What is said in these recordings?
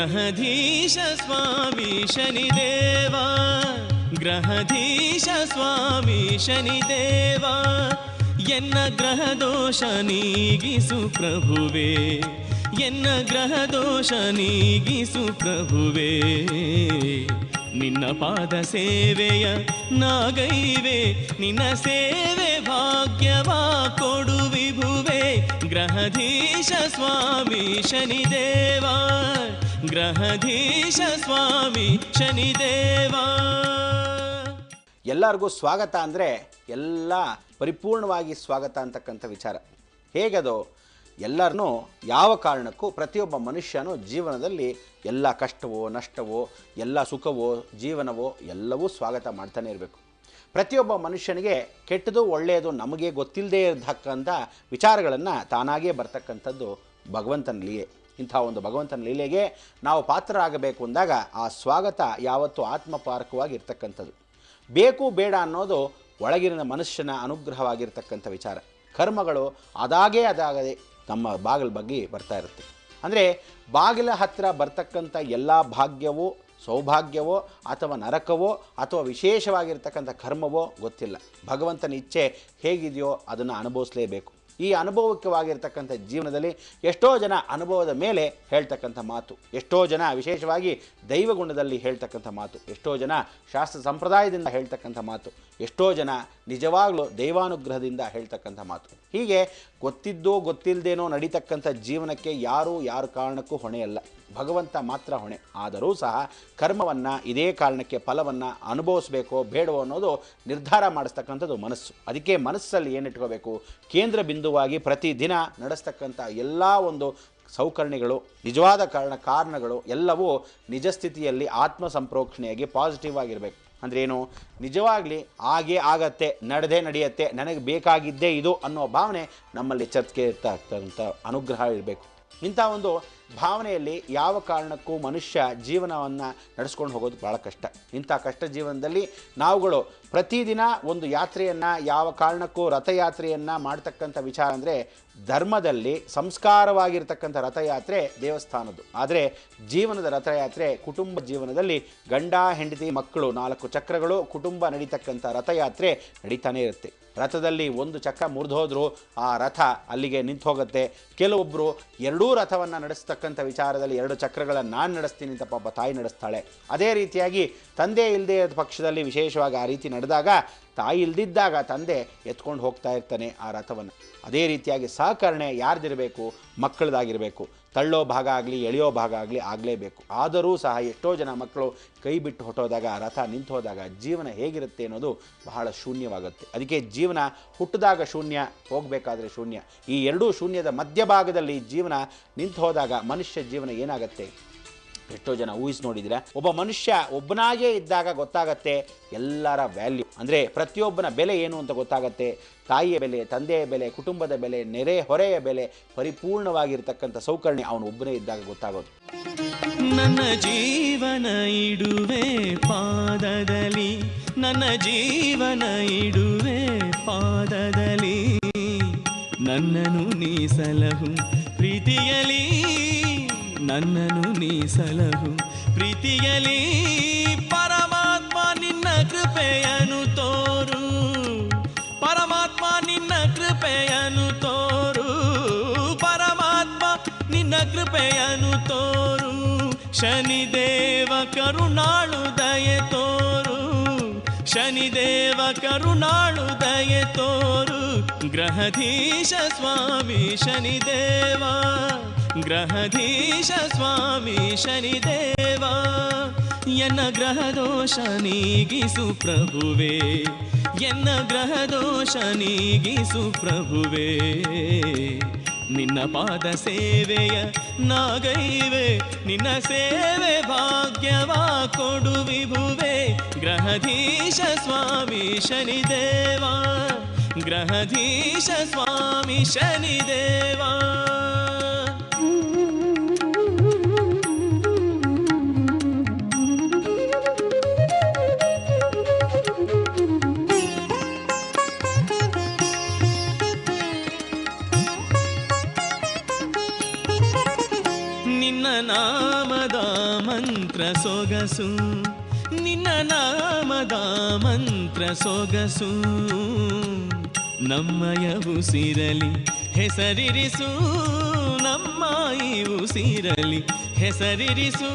ಗ್ರಹಧೀಶ ಸ್ವಾಮಿ ಶನಿದೇವ, ಗ್ರಹಧೀಶ ಸ್ವಾಮಿ ಶನಿದೇವ, ಎನ್ನ ಗ್ರಹದೋಷ ನೀಗಿಸು ಪ್ರಭುವೇ, ಎನ್ನ ಗ್ರಹದೋಷ ನೀಗಿಸು ಪ್ರಭುವೇ. ನಿನ್ನ ಪಾದ ಸೇವೆಯ ನಾಗೈವೆ, ನಿನ್ನ ಸೇವೆ ಭಾಗ್ಯವಾ ಕೊಡು ವಿಭುವೆ. ಗ್ರಹಧೀಶ ಸ್ವಾಮಿ ಶನಿದೇವ, ಗ್ರಹಧೀಶ ಸ್ವಾಮಿ ಶನಿದೇವ. ಎಲ್ಲರಿಗೂ ಸ್ವಾಗತ ಅಂದರೆ ಎಲ್ಲ ಪರಿಪೂರ್ಣವಾಗಿ ಸ್ವಾಗತ ಅಂತಕ್ಕಂಥ ವಿಚಾರ. ಹೇಗದು? ಎಲ್ಲರನ್ನೂ ಯಾವ ಕಾರಣಕ್ಕೂ ಪ್ರತಿಯೊಬ್ಬ ಮನುಷ್ಯನೂ ಜೀವನದಲ್ಲಿ ಎಲ್ಲ ಕಷ್ಟವೋ ನಷ್ಟವೋ ಎಲ್ಲ ಸುಖವೋ ಜೀವನವೋ ಎಲ್ಲವೂ ಸ್ವಾಗತ ಮಾಡ್ತಾನೆ ಇರಬೇಕು. ಪ್ರತಿಯೊಬ್ಬ ಮನುಷ್ಯನಿಗೆ ಕೆಟ್ಟದು ಒಳ್ಳೆಯದು ನಮಗೆ ಗೊತ್ತಿಲ್ಲದೇ ಇರತಕ್ಕಂಥ ವಿಚಾರಗಳನ್ನು ತಾನಾಗೇ ಬರ್ತಕ್ಕಂಥದ್ದು ಭಗವಂತನ ಲೀಲೆ. ಇಂಥ ಒಂದು ಭಗವಂತನ ಲೀಲೆಗೆ ನಾವು ಪಾತ್ರರಾಗಬೇಕು ಅಂದಾಗ ಆ ಸ್ವಾಗತ ಯಾವತ್ತೂ ಆತ್ಮಪಾರಕವಾಗಿರ್ತಕ್ಕಂಥದ್ದು. ಬೇಕು ಬೇಡ ಅನ್ನೋದು ಒಳಗಿನ ಮನುಷ್ಯನ ಅನುಗ್ರಹವಾಗಿರ್ತಕ್ಕಂಥ ವಿಚಾರ. ಕರ್ಮಗಳು ಅದಾಗದೆ ನಮ್ಮ ಬಾಗಿಲ ಬಗ್ಗೆ ಬರ್ತಾ ಇರುತ್ತೆ. ಅಂದರೆ ಬಾಗಿಲ ಹತ್ತಿರ ಬರ್ತಕ್ಕಂಥ ಎಲ್ಲ ಭಾಗ್ಯವೋ ಸೌಭಾಗ್ಯವೋ ಅಥವಾ ನರಕವೋ ಅಥವಾ ವಿಶೇಷವಾಗಿರ್ತಕ್ಕಂಥ ಕರ್ಮವೋ ಗೊತ್ತಿಲ್ಲ. ಭಗವಂತನ ಇಚ್ಛೆ ಹೇಗಿದೆಯೋ ಅದನ್ನು ಅನುಭವಿಸಲೇಬೇಕು. ಈ ಅನುಭವಕವಾಗಿರ್ತಕ್ಕಂಥ ಜೀವನದಲ್ಲಿ ಎಷ್ಟೋ ಜನ ಅನುಭವದ ಮೇಲೆ ಹೇಳ್ತಕ್ಕಂಥ ಮಾತು, ಎಷ್ಟೋ ಜನ ವಿಶೇಷವಾಗಿ ದೈವಗುಣದಲ್ಲಿ ಹೇಳ್ತಕ್ಕಂಥ ಮಾತು, ಎಷ್ಟೋ ಜನ ಶಾಸ್ತ್ರ ಸಂಪ್ರದಾಯದಿಂದ ಹೇಳ್ತಕ್ಕಂಥ ಮಾತು, ಎಷ್ಟೋ ಜನ ನಿಜವಾಗ್ಲೂ ದೈವಾನುಗ್ರಹದಿಂದ ಹೇಳ್ತಕ್ಕಂಥ ಮಾತು. ಹೀಗೆ ಗೊತ್ತಿದ್ದೋ ಗೊತ್ತಿಲ್ಲದೇನೋ ನಡೀತಕ್ಕಂಥ ಜೀವನಕ್ಕೆ ಯಾರ ಕಾರಣಕ್ಕೂ ಹೊಣೆಯಲ್ಲ, ಭಗವಂತ ಮಾತ್ರ ಹೊಣೆ. ಆದರೂ ಸಹ ಕರ್ಮವನ್ನು ಇದೇ ಕಾರಣಕ್ಕೆ ಫಲವನ್ನು ಅನುಭವಿಸಬೇಕೋ ಬೇಡವೋ ಅನ್ನೋದು ನಿರ್ಧಾರ ಮಾಡಿಸ್ತಕ್ಕಂಥದ್ದು ಮನಸ್ಸು. ಅದಕ್ಕೆ ಮನಸ್ಸಲ್ಲಿ ಏನಿಟ್ಕೋಬೇಕು? ಕೇಂದ್ರ ಬಿಂದುವಾಗಿ ಪ್ರತಿದಿನ ನಡೆಸ್ತಕ್ಕಂಥ ಎಲ್ಲ ಒಂದು ಸೌಕರ್ಯಗಳು, ನಿಜವಾದ ಕಾರಣಗಳು ಎಲ್ಲವೂ ನಿಜ ಸ್ಥಿತಿಯಲ್ಲಿ ಆತ್ಮ ಸಂಪ್ರೋಕ್ಷಣೆಯಾಗಿ ಪಾಸಿಟಿವ್ ಆಗಿರಬೇಕು. ಅಂದ್ರೇನು? ನಿಜವಾಗಲಿ ಆಗತ್ತೆ, ನಡೆಯುತ್ತೆ, ನನಗೆ ಬೇಕಾಗಿದ್ದೇ ಇದು ಅನ್ನೋ ಭಾವನೆ ನಮ್ಮಲ್ಲಿ ಎಚ್ಚರಿಕೆ ಇರ್ತಕ್ಕಂಥ ಅನುಗ್ರಹ ಇರಬೇಕು. ಇಂಥ ಒಂದು ಭಾವನೆಯಲ್ಲಿ ಯಾವ ಕಾರಣಕ್ಕೂ ಮನುಷ್ಯ ಜೀವನವನ್ನು ನಡೆಸ್ಕೊಂಡು ಹೋಗೋದು ಭಾಳ ಕಷ್ಟ. ಇಂಥ ಕಷ್ಟ ಜೀವನದಲ್ಲಿ ನಾವುಗಳು ಪ್ರತಿದಿನ ಒಂದು ಯಾತ್ರೆಯನ್ನು, ಯಾವ ಕಾರಣಕ್ಕೂ ರಥಯಾತ್ರೆಯನ್ನು ಮಾಡ್ತಕ್ಕಂಥ ವಿಚಾರ ಅಂದರೆ ಧರ್ಮದಲ್ಲಿ ಸಂಸ್ಕಾರವಾಗಿರ್ತಕ್ಕಂಥ ರಥಯಾತ್ರೆ ದೇವಸ್ಥಾನದ್ದು. ಆದರೆ ಜೀವನದ ರಥಯಾತ್ರೆ ಕುಟುಂಬ ಜೀವನದಲ್ಲಿ ಗಂಡ ಹೆಂಡತಿ ಮಕ್ಕಳು 4 ಚಕ್ರಗಳು ಕುಟುಂಬ ನಡೀತಕ್ಕಂಥ ರಥಯಾತ್ರೆ ನಡೀತಾನೆ ಇರುತ್ತೆ. ರಥದಲ್ಲಿ ಒಂದು ಚಕ್ರ ಮುರಿದೋದ್ರೂ ಆ ರಥ ಅಲ್ಲಿಗೆ ನಿಂತು ಹೋಗುತ್ತೆ. ಕೆಲವೊಬ್ಬರು ಎರಡೂ ರಥವನ್ನು ನಡೆಸ್ತಕ್ಕಂಥ ವಿಚಾರದಲ್ಲಿ 2 ಚಕ್ರಗಳನ್ನು ನಾನು ನಡೆಸ್ತೀನಿ ಅಂತ ಪಾಪ ತಾಯಿ ನಡೆಸ್ತಾಳೆ. ಅದೇ ರೀತಿಯಾಗಿ ತಂದೆ ಇಲ್ಲದೆ ಇದ್ದ ಪಕ್ಷದಲ್ಲಿ ವಿಶೇಷವಾಗಿ ಆ ರೀತಿ ನಡೆದಾಗ ತಾಯಿ ಇಲ್ದಿದ್ದಾಗ ತಂದೆ ಎತ್ಕೊಂಡು ಹೋಗ್ತಾ ಇರ್ತಾನೆ ಆ ರಥವನ್ನು. ಅದೇ ರೀತಿಯಾಗಿ ಸಹಕರಣೆ ಯಾರ್ದಿರಬೇಕು? ಮಕ್ಕಳದಾಗಿರಬೇಕು. ತಳ್ಳೋ ಭಾಗ ಆಗಲಿ ಎಳೆಯೋ ಭಾಗ ಆಗಲೇಬೇಕು. ಆದರೂ ಸಹ ಎಷ್ಟೋ ಜನ ಮಕ್ಕಳು ಕೈ ಬಿಟ್ಟು ಹೊಟ್ಟೋದಾಗ, ರಥ ನಿಂತು ಹೋದಾಗ ಜೀವನ ಹೇಗಿರುತ್ತೆ ಅನ್ನೋದು ಬಹಳ ಶೂನ್ಯವಾಗುತ್ತೆ. ಅದಕ್ಕೆ ಜೀವನ ಹುಟ್ಟಿದಾಗ ಶೂನ್ಯ, ಹೋಗಬೇಕಾದ್ರೆ ಶೂನ್ಯ. ಈ ಎರಡೂ ಶೂನ್ಯದ ಮಧ್ಯಭಾಗದಲ್ಲಿ ಜೀವನ ನಿಂತು ಹೋದಾಗ ಮನುಷ್ಯ ಜೀವನ ಏನಾಗುತ್ತೆ? ಎಷ್ಟೋ ಜನ ಊಹಿಸಿ ನೋಡಿದ್ರೆ, ಒಬ್ಬ ಮನುಷ್ಯ ಒಬ್ಬನಾಗೇ ಇದ್ದಾಗ ಗೊತ್ತಾಗತ್ತೆ ಎಲ್ಲರ ವ್ಯಾಲ್ಯೂ, ಅಂದರೆ ಪ್ರತಿಯೊಬ್ಬನ ಬೆಲೆ ಏನು ಅಂತ ಗೊತ್ತಾಗತ್ತೆ. ತಾಯಿಯ ಬೆಲೆ, ತಂದೆಯ ಬೆಲೆ, ಕುಟುಂಬದ ಬೆಲೆ, ನೆರೆ ಹೊರೆಯ ಬೆಲೆ, ಪರಿಪೂರ್ಣವಾಗಿರ್ತಕ್ಕಂಥ ಸೌಕರ್ಯ ಅವನು ಒಬ್ಬನೇ ಇದ್ದಾಗ ಗೊತ್ತಾಗೋದು. ನನ್ನ ಜೀವನ ಇಡುವೆ ಪಾದದಲ್ಲಿ, ನನ್ನ ಜೀವನ ಇಡುವೆ ಪಾದದಲ್ಲಿ, ನನ್ನನು ನೀ ಸಲಹು ಪ್ರೀತಿಯಲಿ, ನನ್ನನು ನೀ ಸಲಹು ಪ್ರೀತಿಯಲಿ. ಪರಮಾತ್ಮ ನಿನ್ನ ಕೃಪೆಯನ್ನು ತೋರು, ಪರಮಾತ್ಮ ನಿನ್ನ ಕೃಪೆಯನ್ನು ತೋರು, ಪರಮಾತ್ಮ ನಿನ್ನ ಕೃಪೆಯನ್ನು ತೋರು. ಶನಿದೇವ ಕರುಣಾಳು ದಯೆ ತೋರು, ಶನಿದೇವ ಕರುಣಾಳು ದಯೆ ತೋರು. ಗ್ರಹಧೀಶ ಸ್ವಾಮಿ ಶನಿದೇವ, ಗ್ರಹಧೀಶ ಸ್ವಾಮಿ ಶನಿದೇವ, ಎನ್ನ ಗ್ರಹದೋಷ ನೀಗಿಸು ಪ್ರಭುವೇ, ಎನ್ನ ಗ್ರಹದೋಷ ನೀಗಿಸು ಪ್ರಭುವೇ. ನಿನ್ನ ಪಾದ ಸೇವೆಯ ನಾಗೈವೆ, ನಿನ್ನ ಸೇವೆ ಭಾಗ್ಯವಾ ಕೊಡು ವಿಭುವೆ. ಗ್ರಹಧೀಶ ಸ್ವಾಮಿ ಶನಿದೇವ, ಗ್ರಹಧೀಶ ಸ್ವಾಮಿ ಶನಿದೇವ. ನಿನ್ನ ನಾಮದ ಮಂತ್ರ ಸೊಗಸು ನಿನ್ನ ನಾಮದ ಮಂತ್ರ ಸೊಗಸು ನಮ್ಮಯ ಉಸಿರಲಿ ಹೆಸರಿರಿಸು ನಮ್ಮ ಈ ಉಸಿರಲಿ ಹೆಸರಿರಿಸು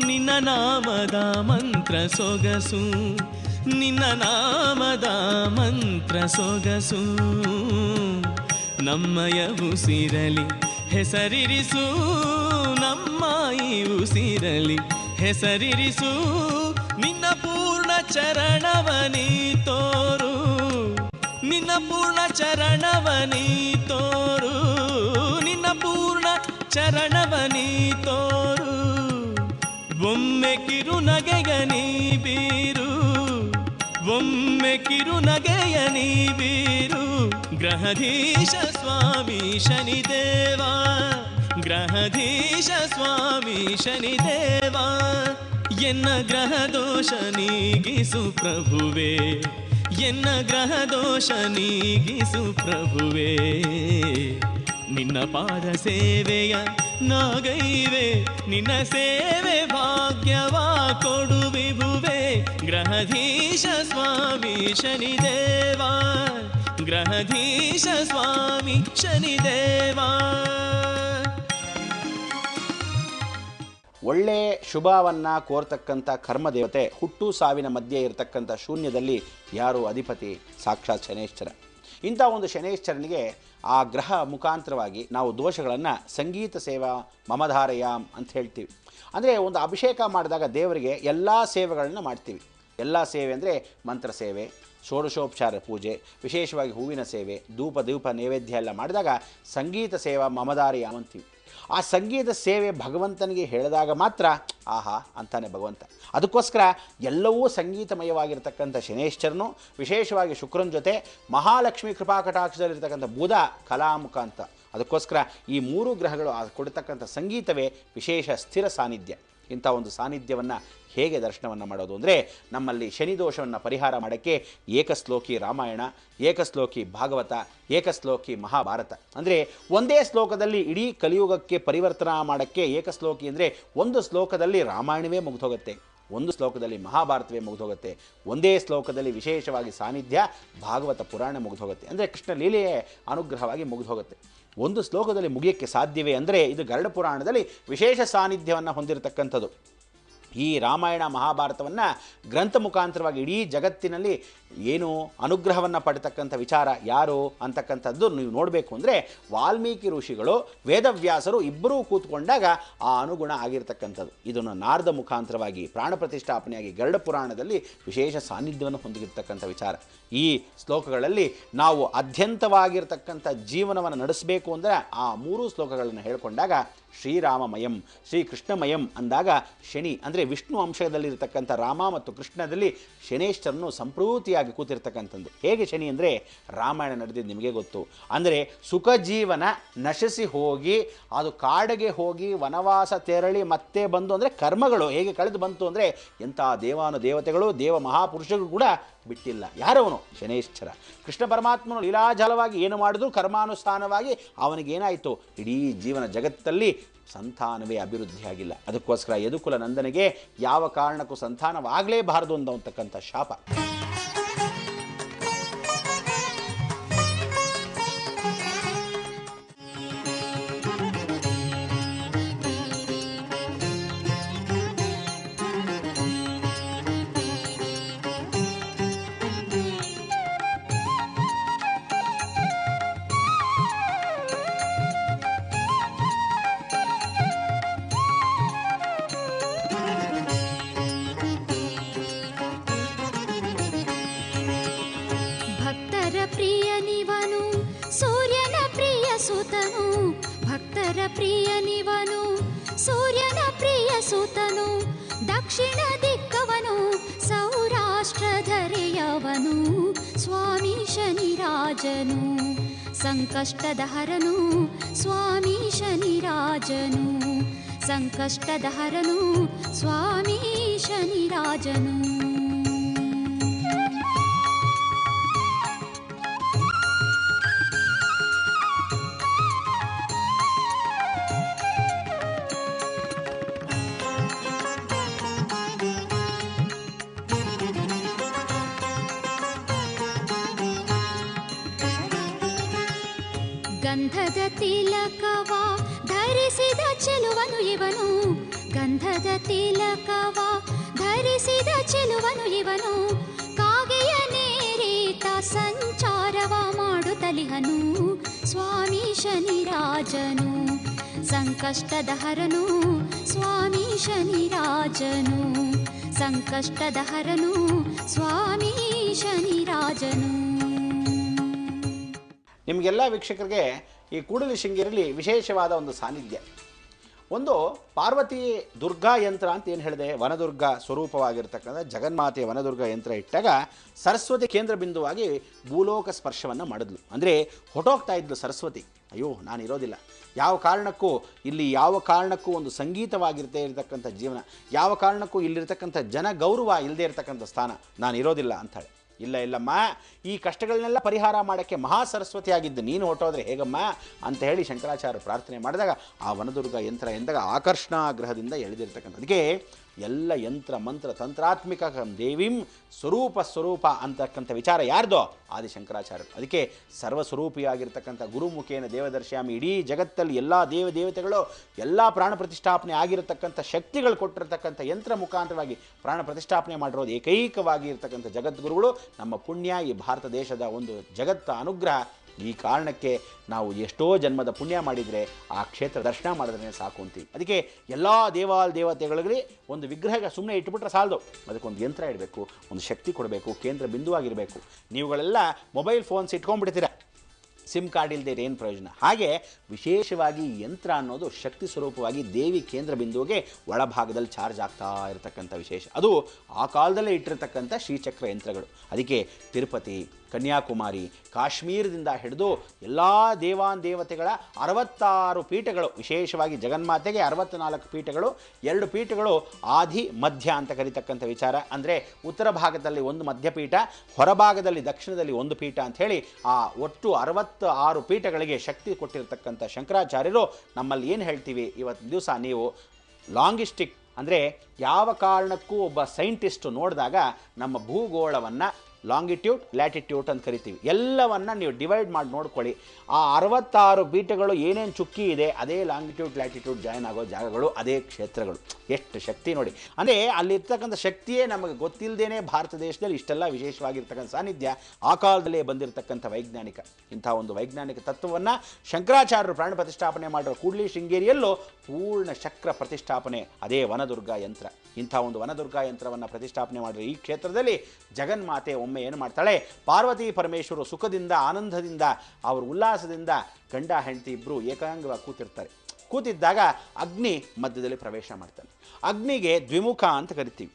ನಿನ್ನ ನಾಮದ ಮಂತ್ರ ಸೊಗಸು ನಿನ್ನ ನಾಮದ ಮಂತ್ರ ಸೊಗಸು ನಮ್ಮಯ ಉಸಿರಲಿ ಹೆಸರಿರಿಸು ನಮ್ಮ ಈ ಉಸಿರಲಿ ಹೆಸರಿರಿಸು ನಿನ್ನ ಪೂರ್ಣ ಚರಣವನಿ ತೋರು ನಿನ್ನ ಪೂರ್ಣ ಚರಣವನಿ ತೋರು ನಿನ್ನ ಪೂರ್ಣ ಚರಣವನಿ ತೋರು ಒಮ್ಮೆ ಕಿರುನಗೆಯ ನೀ ಬೀರು ಒಮ್ಮೆ ಕಿರುನಗೆಯ ನೀ ಬೀರು ಗ್ರಹಧೀಶ ಸ್ವಾಮಿ ಶನಿದೇವ ಗ್ರಹಧೀಶ ಸ್ವಾಮಿ ಶನಿದೇವ ಎನ್ನ ಗ್ರಹ ದೋಷ ನೀಗಿಸು ಪ್ರಭುವೇ ಎನ್ನ ಗ್ರಹ ದೋಷ ನೀಗಿಸು ಪ್ರಭುವೇ ನಿನ್ನ ಪಾದ ಸೇವೆಯ ನಾಗೈವೆ ನಿನ್ನ ಸೇವೆ ಭಾಗ್ಯವಾ ಕೊಡು ವಿಭುವೆ ಗ್ರಹಧೀಶ ಸ್ವಾಮಿ ಶನಿದೇವ ಗ್ರಹಧೀಶ ಸ್ವಾಮಿ ಶನಿದೇವ. ಒಳ್ಳೆ ಶುಭವನ್ನು ಕೋರ್ತಕ್ಕಂಥ ಕರ್ಮದೇವತೆ ಹುಟ್ಟು ಸಾವಿನ ಮಧ್ಯೆ ಇರತಕ್ಕಂಥ ಶೂನ್ಯದಲ್ಲಿ ಯಾರು ಅಧಿಪತಿ? ಸಾಕ್ಷಾತ್ ಶನೇಶ್ವರ. ಇಂಥ ಒಂದು ಶನೇಶ್ವರನಿಗೆ ಆ ಗ್ರಹ ಮುಖಾಂತರವಾಗಿ ನಾವು ದೋಷಗಳನ್ನು ಸಂಗೀತ ಸೇವಾ ಮಮಧಾರಯಾಮ್ ಅಂತ ಹೇಳ್ತೀವಿ. ಅಂದರೆ ಒಂದು ಅಭಿಷೇಕ ಮಾಡಿದಾಗ ದೇವರಿಗೆ ಎಲ್ಲ ಸೇವೆಗಳನ್ನ ಮಾಡ್ತೀವಿ. ಎಲ್ಲ ಸೇವೆ ಅಂದರೆ ಮಂತ್ರ ಸೇವೆ, ಷೋಡಶೋಪಚಾರ ಪೂಜೆ, ವಿಶೇಷವಾಗಿ ಹೂವಿನ ಸೇವೆ, ಧೂಪ ದೀಪ ನೈವೇದ್ಯ ಎಲ್ಲ ಮಾಡಿದಾಗ ಸಂಗೀತ ಸೇವಾ ಮಮಧಾರಯಾಮ್ ಅಂತೀವಿ. ಆ ಸಂಗೀತ ಸೇವೆ ಭಗವಂತನಿಗೆ ಹೇಳಿದಾಗ ಮಾತ್ರ ಆಹಾ ಅಂತಾನೆ ಭಗವಂತ. ಅದಕ್ಕೋಸ್ಕರ ಎಲ್ಲವೂ ಸಂಗೀತಮಯವಾಗಿರ್ತಕ್ಕಂಥ ಶನೇಶ್ವರನು, ವಿಶೇಷವಾಗಿ ಶುಕ್ರನ ಜೊತೆ ಮಹಾಲಕ್ಷ್ಮಿ ಕೃಪಾಕಟಾಕ್ಷದಲ್ಲಿರ್ತಕ್ಕಂಥ ಬುಧ ಕಲಾಮುಖ ಅಂತ. ಅದಕ್ಕೋಸ್ಕರ ಈ ಮೂರು ಗ್ರಹಗಳು ಕೊಡ್ತಕ್ಕಂಥ ಸಂಗೀತವೇ ವಿಶೇಷ ಸ್ಥಿರ ಸಾನ್ನಿಧ್ಯ. ಇಂಥ ಒಂದು ಸಾನ್ನಿಧ್ಯವನ್ನು ಹೇಗೆ ದರ್ಶನವನ್ನು ಮಾಡೋದು ಅಂದರೆ, ನಮ್ಮಲ್ಲಿ ಶನಿದೋಷವನ್ನು ಪರಿಹಾರ ಮಾಡೋಕ್ಕೆ ಏಕಶ್ಲೋಕಿ ರಾಮಾಯಣ, ಏಕಶ್ಲೋಕಿ ಭಾಗವತ, ಏಕಶ್ಲೋಕಿ ಮಹಾಭಾರತ. ಅಂದರೆ ಒಂದೇ ಶ್ಲೋಕದಲ್ಲಿ ಇಡೀ ಕಲಿಯುಗಕ್ಕೆ ಪರಿವರ್ತನಾ ಮಾಡೋಕ್ಕೆ ಏಕಶ್ಲೋಕಿ ಅಂದರೆ ಒಂದು ಶ್ಲೋಕದಲ್ಲಿ ರಾಮಾಯಣವೇ ಮುಗಿದೋಗುತ್ತೆ, ಒಂದು ಶ್ಲೋಕದಲ್ಲಿ ಮಹಾಭಾರತವೇ ಮುಗಿದೋಗುತ್ತೆ, ಒಂದೇ ಶ್ಲೋಕದಲ್ಲಿ ವಿಶೇಷವಾಗಿ ಸಾನ್ನಿಧ್ಯ ಭಾಗವತ ಪುರಾಣ ಮುಗಿದೋಗುತ್ತೆ. ಅಂದರೆ ಕೃಷ್ಣ ಲೀಲೆಯೇ ಅನುಗ್ರಹವಾಗಿ ಮುಗಿದೋಗುತ್ತೆ. ಒಂದು ಶ್ಲೋಕದಲ್ಲಿ ಮುಗಿಯೋಕ್ಕೆ ಸಾಧ್ಯವೇ ಅಂದರೆ ಇದು ಗರುಡ ಪುರಾಣದಲ್ಲಿ ವಿಶೇಷ ಸಾನ್ನಿಧ್ಯವನ್ನು ಹೊಂದಿರತಕ್ಕಂಥದ್ದು. ಈ ರಾಮಾಯಣ ಮಹಾಭಾರತವನ್ನು ಗ್ರಂಥ ಮುಖಾಂತರವಾಗಿ ಇಡೀ ಜಗತ್ತಿನಲ್ಲಿ ಏನು ಅನುಗ್ರಹವನ್ನು ಪಡ್ತಕ್ಕಂಥ ವಿಚಾರ ಯಾರು ಅಂತಕ್ಕಂಥದ್ದು ನೀವು ನೋಡಬೇಕು ಅಂದರೆ ವಾಲ್ಮೀಕಿ ಋಷಿಗಳು ವೇದವ್ಯಾಸರು ಇಬ್ಬರೂ ಕೂತ್ಕೊಂಡಾಗ ಆ ಅನುಗುಣ ಆಗಿರ್ತಕ್ಕಂಥದ್ದು. ಇದನ್ನು ನಾರದ ಮುಖಾಂತರವಾಗಿ ಪ್ರಾಣ ಪ್ರತಿಷ್ಠಾಪನೆಯಾಗಿ ಗರುಡ ಪುರಾಣದಲ್ಲಿ ವಿಶೇಷ ಸಾನ್ನಿಧ್ಯವನ್ನು ಹೊಂದಿರತಕ್ಕಂಥ ವಿಚಾರ. ಈ ಶ್ಲೋಕಗಳಲ್ಲಿ ನಾವು ಅತ್ಯಂತವಾಗಿರ್ತಕ್ಕಂಥ ಜೀವನವನ್ನು ನಡೆಸಬೇಕು ಅಂದರೆ ಆ ಮೂರು ಶ್ಲೋಕಗಳನ್ನು ಹೇಳಿಕೊಂಡಾಗ ಶ್ರೀರಾಮಮಯಂ ಶ್ರೀಕೃಷ್ಣಮಯಂ ಅಂದಾಗ ಶನಿ ಅಂದರೆ ವಿಷ್ಣು ಅಂಶದಲ್ಲಿರ್ತಕ್ಕಂಥ ರಾಮ ಮತ್ತು ಕೃಷ್ಣದಲ್ಲಿ ಶನೇಶ್ವರನು ಸಂಪ್ರೂತಿಯಾಗಿ ಕೂತಿರ್ತಕ್ಕಂಥದ್ದು. ಹೇಗೆ ಶನಿ ಅಂದರೆ ರಾಮಾಯಣ ನಡೆದಿದ್ದು ನಿಮಗೆ ಗೊತ್ತು. ಅಂದರೆ ಸುಖ ಜೀವನ ನಶಿಸಿ ಹೋಗಿ ಅದು ಕಾಡಿಗೆ ಹೋಗಿ ವನವಾಸ ತೆರಳಿ ಮತ್ತೆ ಬಂದು ಅಂದರೆ ಕರ್ಮಗಳು ಹೇಗೆ ಕಳೆದು ಬಂತು ಅಂದರೆ ಎಂಥ ದೇವಾನುದೇವತೆಗಳು ದೇವ ಮಹಾಪುರುಷರು ಕೂಡ ಬಿಟ್ಟಿಲ್ಲ. ಯಾರವನು? ಶನೇಶ್ವರ. ಕೃಷ್ಣ ಪರಮಾತ್ಮನು ಲೀಲಾಜಲವಾಗಿ ಏನು ಮಾಡಿದ್ರು ಕರ್ಮಾನುಷ್ಠಾನವಾಗಿ ಅವನಿಗೇನಾಯಿತು? ಇಡೀ ಜೀವನ ಜಗತ್ತಲ್ಲಿ ಸಂತಾನವೇ ಅಭಿವೃದ್ಧಿಯಾಗಿಲ್ಲ. ಅದಕ್ಕೋಸ್ಕರ ಯದುಕುಲ ನಂದನಿಗೆ ಯಾವ ಕಾರಣಕ್ಕೂ ಸಂತಾನವಾಗಲೇಬಾರದು ಅಂತಕ್ಕಂಥ ಶಾಪ. ಪ್ರಿಯನಿವನು ಸೂರ್ಯನ ಪ್ರಿಯ ಸುತನು, ಭಕ್ತರ ಪ್ರಿಯನಿವನು ಸೂರ್ಯನ ಪ್ರಿಯ ಸುತನು, ದಕ್ಷಿಣ ದಿಕ್ಕವನು ಸೌರಾಷ್ಟ್ರ ಧರೆಯವನು ಸ್ವಾಮಿ ಶನಿರಾಜನು, ಸಂಕಷ್ಟದ ಹರನು ಸ್ವಾಮಿ ಶನಿರಾಜನು, ಸಂಕಷ್ಟದ ಹರನು ಸ್ವಾಮಿ ಶನಿರಾಜನು. ಗಂಧದ ತಿಲಕವ ಧರಿಸಿದ ಚೆಲುವನು ಇವನು, ಗಂಧದ ತಿಲಕವ ಧರಿಸಿದ ಚೆಲುವನು ಇವನು, ಕಾಗೆಯ ನೇರಿತ ಸಂಚಾರವ ಮಾಡುತ್ತಲಿಹನು, ಸ್ವಾಮಿ ಶನಿರಾಜನು ಸಂಕಷ್ಟದ ಹರನು, ಸ್ವಾಮಿ ಶನಿರಾಜನು ಸಂಕಷ್ಟದ ಹರನು, ಸ್ವಾಮಿ ಶನಿರಾಜನು. ನಿಮಗೆಲ್ಲ ವೀಕ್ಷಕರಿಗೆ ಈ ಕೂಡಲಿ ಶೃಂಗೇರಿಯಲ್ಲಿ ವಿಶೇಷವಾದ ಒಂದು ಸಾನ್ನಿಧ್ಯ. ಒಂದು ಪಾರ್ವತಿ ದುರ್ಗಾ ಯಂತ್ರ ಅಂತ ಏನು ಹೇಳಿದೆ, ವನದುರ್ಗ ಸ್ವರೂಪವಾಗಿರ್ತಕ್ಕಂಥ ಜಗನ್ಮಾತೆಯ ವನದುರ್ಗ ಯಂತ್ರ ಇಟ್ಟಾಗ ಸರಸ್ವತಿ ಕೇಂದ್ರ ಬಿಂದುವಾಗಿ ಭೂಲೋಕ ಸ್ಪರ್ಶವನ್ನು ಮಾಡಿದ್ಲು. ಅಂದರೆ ಹೊಟ್ಟೋಗ್ತಾ ಇದ್ಲು ಸರಸ್ವತಿ, ಅಯ್ಯೋ ನಾನು ಇರೋದಿಲ್ಲ, ಯಾವ ಕಾರಣಕ್ಕೂ ಇಲ್ಲಿ ಯಾವ ಕಾರಣಕ್ಕೂ ಒಂದು ಸಂಗೀತವಾಗಿರ್ತೇ ಇರತಕ್ಕಂಥ ಜೀವನ, ಯಾವ ಕಾರಣಕ್ಕೂ ಇಲ್ಲಿರ್ತಕ್ಕಂಥ ಜನ ಗೌರವ ಇಲ್ಲದೆ ಇರತಕ್ಕಂಥ ಸ್ಥಾನ, ನಾನು ಇರೋದಿಲ್ಲ ಅಂತಾಳೆ. ಇಲ್ಲ ಇಲ್ಲಮ್ಮ, ಈ ಕಷ್ಟಗಳನ್ನೆಲ್ಲ ಪರಿಹಾರ ಮಾಡೋಕ್ಕೆ ಮಹಾ ಸರಸ್ವತಿ ಆಗಿದ್ದು ನೀನು ಹೊಟ್ಟೋದ್ರೆ ಹೇಗಮ್ಮ ಅಂತ ಹೇಳಿ ಶಂಕರಾಚಾರ್ಯ ಪ್ರಾರ್ಥನೆ ಮಾಡಿದಾಗ ಆ ವನದುರ್ಗ ಯಂತ್ರ ಎಂದಾಗ ಆಕರ್ಷಣಾಗ್ರಹದಿಂದ ಎಳೆದಿರ್ತಕ್ಕಂಥ, ಅದಕ್ಕೆ ಎಲ್ಲ ಯಂತ್ರ ಮಂತ್ರ ತಂತ್ರಾತ್ಮಿಕ ದೇವಿಂ ಸ್ವರೂಪ ಅಂತಕ್ಕಂಥ ವಿಚಾರ ಯಾರ್ದೋ ಆದಿಶಂಕರಾಚಾರ್ಯರು. ಅದಕ್ಕೆ ಸರ್ವಸ್ವರೂಪಿಯಾಗಿರ್ತಕ್ಕಂಥ ಗುರುಮುಖೇನ ದೇವದರ್ಶಿಯಾಮಿ, ಇಡೀ ಜಗತ್ತಲ್ಲಿ ಎಲ್ಲ ದೇವತೆಗಳು ಎಲ್ಲ ಪ್ರಾಣ ಪ್ರತಿಷ್ಠಾಪನೆ ಆಗಿರತಕ್ಕಂಥ ಶಕ್ತಿಗಳು ಕೊಟ್ಟಿರತಕ್ಕಂಥ ಯಂತ್ರ ಮುಖಾಂತರವಾಗಿ ಪ್ರಾಣ ಪ್ರತಿಷ್ಠಾಪನೆ ಮಾಡಿರೋದು ಏಕೈಕವಾಗಿ ಇರತಕ್ಕಂಥ ಜಗದ್ಗುರುಗಳು ನಮ್ಮ ಪುಣ್ಯ, ಈ ಭಾರತ ದೇಶದ ಒಂದು ಜಗತ್ತ ಅನುಗ್ರಹ. ಈ ಕಾರಣಕ್ಕೆ ನಾವು ಎಷ್ಟೋ ಜನ್ಮದ ಪುಣ್ಯ ಮಾಡಿದರೆ ಆ ಕ್ಷೇತ್ರ ದರ್ಶನ ಮಾಡಿದ್ರೆ ಸಾಕು ಅಂತೀವಿ. ಅದಕ್ಕೆ ಎಲ್ಲ ದೇವತೆಗಳಿಗೆ ಒಂದು ವಿಗ್ರಹ ಸುಮ್ಮನೆ ಇಟ್ಬಿಟ್ರೆ ಸಾಲದು, ಅದಕ್ಕೊಂದು ಯಂತ್ರ ಇಡಬೇಕು, ಒಂದು ಶಕ್ತಿ ಕೊಡಬೇಕು, ಕೇಂದ್ರ ಬಿಂದುವಾಗಿರಬೇಕು. ನೀವುಗಳೆಲ್ಲ ಮೊಬೈಲ್ ಫೋನ್ಸ್ ಇಟ್ಕೊಂಡ್ಬಿಡ್ತೀರ, ಸಿಮ್ ಕಾರ್ಡ್ ಇಲ್ಲದೆ ಏನು ಪ್ರಯೋಜನ? ಹಾಗೆ ವಿಶೇಷವಾಗಿ ಯಂತ್ರ ಅನ್ನೋದು ಶಕ್ತಿ ಸ್ವರೂಪವಾಗಿ ದೇವಿ ಕೇಂದ್ರ ಬಿಂದುವಿಗೆ ಒಳಭಾಗದಲ್ಲಿ ಚಾರ್ಜ್ ಆಗ್ತಾ ಇರತಕ್ಕಂಥ ವಿಶೇಷ. ಅದು ಆ ಕಾಲದಲ್ಲೇ ಇಟ್ಟಿರ್ತಕ್ಕಂಥ ಶ್ರೀಚಕ್ರ ಯಂತ್ರಗಳು. ಅದಕ್ಕೆ ತಿರುಪತಿ, ಕನ್ಯಾಕುಮಾರಿ, ಕಾಶ್ಮೀರದಿಂದ ಹಿಡಿದು ಎಲ್ಲ ದೇವತೆಗಳ 66 ಪೀಠಗಳು, ವಿಶೇಷವಾಗಿ ಜಗನ್ಮಾತೆಗೆ 64 ಪೀಠಗಳು, 2 ಪೀಠಗಳು ಆದಿ ಮಧ್ಯ ಅಂತ ಕರೀತಕ್ಕಂಥ ವಿಚಾರ. ಅಂದರೆ ಉತ್ತರ ಭಾಗದಲ್ಲಿ ಒಂದು ಮಧ್ಯಪೀಠ, ಹೊರಭಾಗದಲ್ಲಿ ದಕ್ಷಿಣದಲ್ಲಿ ಒಂದು ಪೀಠ ಅಂಥೇಳಿ ಆ ಒಟ್ಟು 66 ಪೀಠಗಳಿಗೆ ಶಕ್ತಿ ಕೊಟ್ಟಿರತಕ್ಕಂಥ ಶಂಕರಾಚಾರ್ಯರು ನಮ್ಮಲ್ಲಿ ಏನು ಹೇಳ್ತೀವಿ ಇವತ್ತು ದಿವಸ, ನೀವು ಲಾಂಗಿಸ್ಟಿಕ್ ಅಂದರೆ ಯಾವ ಕಾರಣಕ್ಕೂ ಒಬ್ಬ ಸೈಂಟಿಸ್ಟು ನೋಡಿದಾಗ ನಮ್ಮ ಭೂಗೋಳವನ್ನು ಲಾಂಗಿಟ್ಯೂಡ್ ಲ್ಯಾಟಿಟ್ಯೂಡ್ ಅಂತ ಕರಿತೀವಿ, ಎಲ್ಲವನ್ನು ನೀವು ಡಿವೈಡ್ ಮಾಡಿ ನೋಡ್ಕೊಳ್ಳಿ. ಆ 66 ಪೀಠಗಳು ಏನೇನು ಚುಕ್ಕಿ ಇದೆ ಅದೇ ಲಾಂಗಿಟ್ಯೂಡ್ ಲ್ಯಾಟಿಟ್ಯೂಡ್ ಜಾಯ್ನ್ ಆಗೋ ಜಾಗಗಳು, ಅದೇ ಕ್ಷೇತ್ರಗಳು. ಎಷ್ಟು ಶಕ್ತಿ ನೋಡಿ! ಅಂದರೆ ಅಲ್ಲಿರ್ತಕ್ಕಂಥ ಶಕ್ತಿಯೇ ನಮಗೆ ಗೊತ್ತಿಲ್ಲದೇ ಭಾರತ ದೇಶದಲ್ಲಿ ಇಷ್ಟೆಲ್ಲ ವಿಶೇಷವಾಗಿರ್ತಕ್ಕಂಥ ಸಾನ್ನಿಧ್ಯ ಆ ಕಾಲದಲ್ಲೇ ಬಂದಿರತಕ್ಕಂಥ ವೈಜ್ಞಾನಿಕ, ಇಂಥ ಒಂದು ವೈಜ್ಞಾನಿಕ ತತ್ವವನ್ನು ಶಂಕರಾಚಾರ್ಯರು ಪ್ರಾಣ ಪ್ರತಿಷ್ಠಾಪನೆ ಮಾಡಿರೋ ಕೂಡಲಿ ಶೃಂಗೇರಿಯಲ್ಲೂ ಪೂರ್ಣ ಚಕ್ರ ಪ್ರತಿಷ್ಠಾಪನೆ ಅದೇ ವನದುರ್ಗ ಯಂತ್ರ. ಇಂಥ ಒಂದು ವನದುರ್ಗ ಯಂತ್ರವನ್ನು ಪ್ರತಿಷ್ಠಾಪನೆ ಮಾಡಿರೋ ಈ ಕ್ಷೇತ್ರದಲ್ಲಿ ಜಗನ್ಮಾತೆ ಒಮ್ಮೆ ಏನು ಮಾಡ್ತಾಳೆ, ಪಾರ್ವತಿ ಪರಮೇಶ್ವರು ಸುಖದಿಂದ ಆನಂದದಿಂದ ಅವರ ಉಲ್ಲಾಸದಿಂದ ಗಂಡ ಹೆಂಡತಿ ಇಬ್ಬರು ಏಕಾಂಗವಾಗಿ ಕೂತಿದ್ದಾಗ ಅಗ್ನಿ ಮಧ್ಯದಲ್ಲಿ ಪ್ರವೇಶ ಮಾಡ್ತಾನೆ. ಅಗ್ನಿಗೆ ದ್ವಿಮುಖ ಅಂತ ಕರಿತೀವಿ.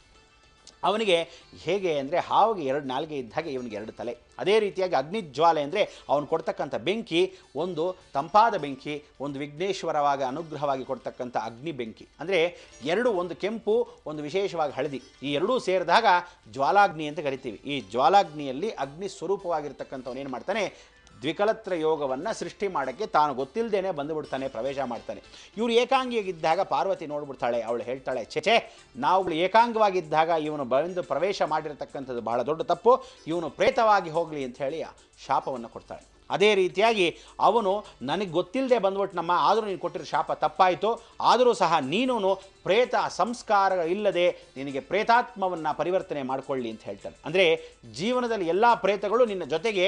ಅವನಿಗೆ ಹೇಗೆ ಅಂದರೆ ಹಾವಿಗೆ 2 ನಾಲಿಗೆ ಇದ್ದಾಗ ಇವನಿಗೆ 2 ತಲೆ. ಅದೇ ರೀತಿಯಾಗಿ ಅಗ್ನಿ ಜ್ವಾಲೆ ಅಂದರೆ ಅವನು ಕೊಡ್ತಕ್ಕಂಥ ಬೆಂಕಿ ಒಂದು ತಂಪಾದ ಬೆಂಕಿ, ಒಂದು ವಿಘ್ನೇಶ್ವರವಾಗಿ ಅನುಗ್ರಹವಾಗಿ ಕೊಡ್ತಕ್ಕಂಥ ಅಗ್ನಿ ಬೆಂಕಿ. ಅಂದರೆ 2, ಒಂದು ಕೆಂಪು, ಒಂದು ವಿಶೇಷವಾಗಿ ಹಳದಿ, ಈ 2 ಸೇರಿದಾಗ ಜ್ವಾಲಾಗ್ನಿ ಅಂತ ಕರಿತೀವಿ. ಈ ಜ್ವಾಲಾಗ್ನಿಯಲ್ಲಿ ಅಗ್ನಿ ಸ್ವರೂಪವಾಗಿರ್ತಕ್ಕಂಥವನು ಏನು ಮಾಡ್ತಾನೆ, ದ್ವಿಕಲತ್ರ ಯೋಗವನ್ನು ಸೃಷ್ಟಿ ಮಾಡೋಕ್ಕೆ ತಾನು ಗೊತ್ತಿಲ್ಲದೇನೆ ಬಂದುಬಿಡ್ತಾನೆ, ಪ್ರವೇಶ ಮಾಡ್ತಾನೆ. ಇವರು ಏಕಾಂಗಿಯಾಗಿದ್ದಾಗ ಪಾರ್ವತಿ ನೋಡ್ಬಿಡ್ತಾಳೆ, ಅವಳು ಹೇಳ್ತಾಳೆ, ಛೆ ನಾವುಗಳು ಏಕಾಂಗವಾಗಿದ್ದಾಗ ಇವನು ಬಂದು ಪ್ರವೇಶ ಮಾಡಿರತಕ್ಕಂಥದ್ದು ಬಹಳ ದೊಡ್ಡ ತಪ್ಪು, ಇವನು ಪ್ರೇತವಾಗಿ ಹೋಗಲಿ ಅಂತ ಹೇಳಿ ಶಾಪವನ್ನು ಕೊಡ್ತಾಳೆ. ಅದೇ ರೀತಿಯಾಗಿ ಅವನು ನನಗೆ ಗೊತ್ತಿಲ್ಲದೆ ಬಂದ್ಬಿಟ್ಟು ಆದರೂ ನೀನು ಕೊಟ್ಟಿರೋ ಶಾಪ ತಪ್ಪಾಯಿತು, ಆದರೂ ಸಹ ನೀನು ಪ್ರೇತ ಸಂಸ್ಕಾರ ಇಲ್ಲದೆ ನಿನಗೆ ಪ್ರೇತಾತ್ಮವನ್ನು ಪರಿವರ್ತನೆ ಮಾಡಿಕೊಳ್ಳಿ ಅಂತ ಹೇಳ್ತಾನೆ. ಅಂದರೆ ಜೀವನದಲ್ಲಿ ಎಲ್ಲ ಪ್ರೇತಗಳು ನಿನ್ನ ಜೊತೆಗೆ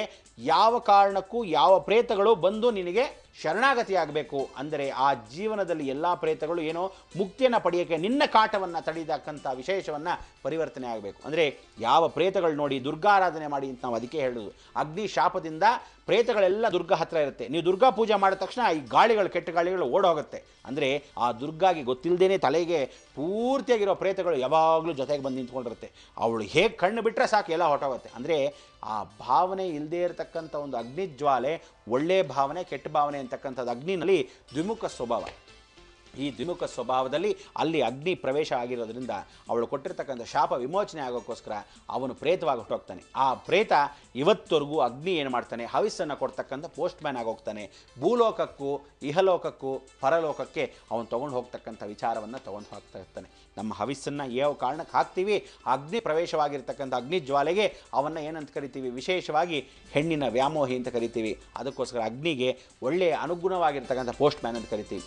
ಯಾವ ಕಾರಣಕ್ಕೂ ಯಾವ ಪ್ರೇತಗಳು ಬಂದು ನಿನಗೆ ಶರಣಾಗತಿಯಾಗಬೇಕು. ಅಂದರೆ ಆ ಜೀವನದಲ್ಲಿ ಎಲ್ಲ ಪ್ರೇತಗಳು ಏನೋ ಮುಕ್ತಿಯನ್ನು ಪಡೆಯೋಕ್ಕೆ ನಿನ್ನ ಕಾಟವನ್ನು ತಡೆಯತಕ್ಕಂಥ ವಿಶೇಷವನ್ನು ಪರಿವರ್ತನೆ ಆಗಬೇಕು. ಅಂದರೆ ಯಾವ ಪ್ರೇತಗಳು ನೋಡಿ ದುರ್ಗಾರಾಧನೆ ಮಾಡಿ ಅಂತ ನಾವು ಅದಕ್ಕೆ ಹೇಳೋದು. ಅಗ್ನಿ ಶಾಪದಿಂದ ಪ್ರೇತಗಳೆಲ್ಲ ದುರ್ಗಾ ಹತ್ರ ಇರುತ್ತೆ. ನೀವು ದುರ್ಗಾ ಪೂಜೆ ಮಾಡಿದ ತಕ್ಷಣ ಈ ಗಾಳಿಗಳು, ಕೆಟ್ಟ ಗಾಳಿಗಳು ಓಡೋಗುತ್ತೆ. ಅಂದರೆ ಆ ದುರ್ಗಾಗೆ ಗೊತ್ತಿಲ್ಲದೇನೆ ತಲೆಗೆ ಪೂರ್ತಿಯಾಗಿರೋ ಪ್ರೇತಗಳು ಯಾವಾಗಲೂ ಜೊತೆಗೆ ಬಂದು ನಿಂತ್ಕೊಂಡಿರುತ್ತೆ. ಅವಳು ಹೇಗೆ ಕಣ್ಣು ಬಿಟ್ಟರೆ ಸಾಕು ಎಲ್ಲ ಹೊರಟೋಗುತ್ತೆ. ಅಂದರೆ ಆ ಭಾವನೆ ಇಲ್ಲದೇ ಇರತಕ್ಕಂಥ ಒಂದು ಅಗ್ನಿ ಜ್ವಾಲೆ, ಒಳ್ಳೆಯ ಭಾವನೆ ಕೆಟ್ಟ ಭಾವನೆ ಅಂತಕ್ಕಂಥದ್ದು ಅಗ್ನಿನಲ್ಲಿ ದ್ವಿಮುಖ ಸ್ವಭಾವ. ಈ ದ್ವಿಮುಖ ಸ್ವಭಾವದಲ್ಲಿ ಅಲ್ಲಿ ಅಗ್ನಿ ಪ್ರವೇಶ ಆಗಿರೋದ್ರಿಂದ ಅವಳು ಕೊಟ್ಟಿರ್ತಕ್ಕಂಥ ಶಾಪ ವಿಮೋಚನೆ ಆಗೋಕ್ಕೋಸ್ಕರ ಅವನು ಪ್ರೇತವಾಗಿ ಹೊರಟೋಗ್ತಾನೆ. ಆ ಪ್ರೇತ ಇವತ್ತವರೆಗೂ ಅಗ್ನಿ ಏನು ಮಾಡ್ತಾನೆ, ಹವಿಸ್ಸನ್ನು ಕೊಡ್ತಕ್ಕಂಥ ಪೋಸ್ಟ್ ಮ್ಯಾನ್ ಆಗೋಗ್ತಾನೆ. ಭೂಲೋಕಕ್ಕೂ ಇಹಲೋಕಕ್ಕೂ ಪರಲೋಕಕ್ಕೆ ಅವನು ತೊಗೊಂಡು ಹೋಗ್ತಕ್ಕಂಥ ವಿಚಾರವನ್ನು ತೊಗೊಂಡು ಹೋಗ್ತಾ ಇರ್ತಾನೆ. ನಮ್ಮ ಹವಿಸ್ಸನ್ನು ಯಾವ ಕಾರಣಕ್ಕೆ ಹಾಕ್ತೀವಿ, ಅಗ್ನಿ ಪ್ರವೇಶವಾಗಿರ್ತಕ್ಕಂಥ ಅಗ್ನಿ ಜ್ವಾಲೆಗೆ ಅವನ್ನು ಏನಂತ ಕರಿತೀವಿ, ವಿಶೇಷವಾಗಿ ಹೆಣ್ಣಿನ ವ್ಯಾಮೋಹಿ ಅಂತ ಕರಿತೀವಿ. ಅದಕ್ಕೋಸ್ಕರ ಅಗ್ನಿಗೆ ಒಳ್ಳೆಯ ಅನುಗುಣವಾಗಿರ್ತಕ್ಕಂಥ ಪೋಸ್ಟ್ ಮ್ಯಾನ್ ಅಂತ ಕರಿತೀವಿ.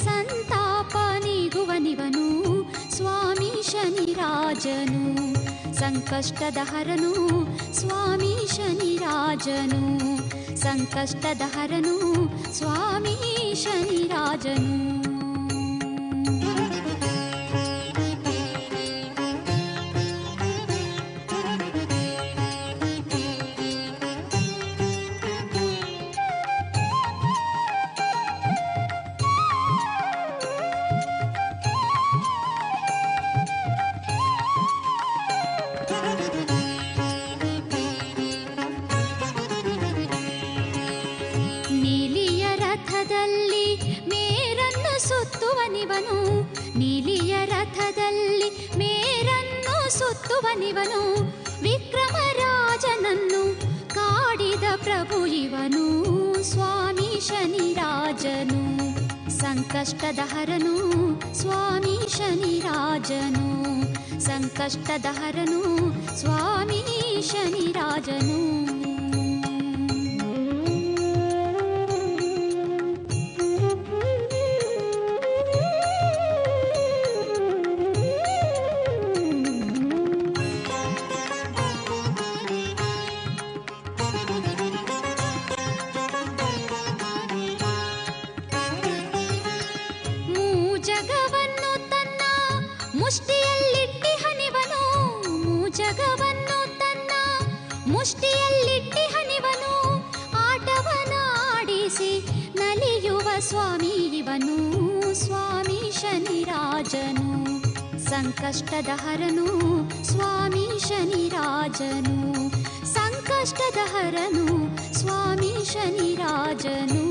ಸಂತಾಪ ನೀಗುವನಿವನು ಸ್ವಾಮಿ ಶನಿರಾಜನು, ಸಂಕಷ್ಟದ ಹರನು ಸ್ವಾಮಿ ಶನಿರಾಜನು, ಸಂಕಷ್ಟದ ಹರನು ಸ್ವಾಮಿ ಶನಿರಾಜನು. ಸುತ್ತುವನಿವನು, ನೀಲಿಯ ರಥದಲ್ಲಿ ಮೇರನ್ನು ಸುತ್ತುವನಿವನು, ವಿಕ್ರಮರಾಜನನ್ನು ಕಾಡಿದ ಪ್ರಭು ಇವನು ಸ್ವಾಮಿ ಶನಿರಾಜನು, ಸಂಕಷ್ಟದ ಹರನು ಸ್ವಾಮಿ ಶನಿರಾಜನು, ಸಂಕಷ್ಟದ ಹರನು ಸ್ವಾಮಿ ಶನಿರಾಜನು. ಜಗವನ್ನು ತನ್ನ ಮುಷ್ಟಿಯಲ್ಲಿಟ್ಟಿಹನಿವನು, ಜಗವನ್ನು ತನ್ನ ಮುಷ್ಟಿಯಲ್ಲಿಟ್ಟಿಹನಿವನು, ಆಟವನಾಡಿಸಿ ನಲಿಯುವ ಸ್ವಾಮಿ ಇವನು ಸ್ವಾಮಿ ಶನಿರಾಜನು, ಸಂಕಷ್ಟದ ಹರನು ಸ್ವಾಮಿ ಶನಿರಾಜನು, ಸಂಕಷ್ಟದ ಹರನು ಸ್ವಾಮಿ ಶನಿರಾಜನು.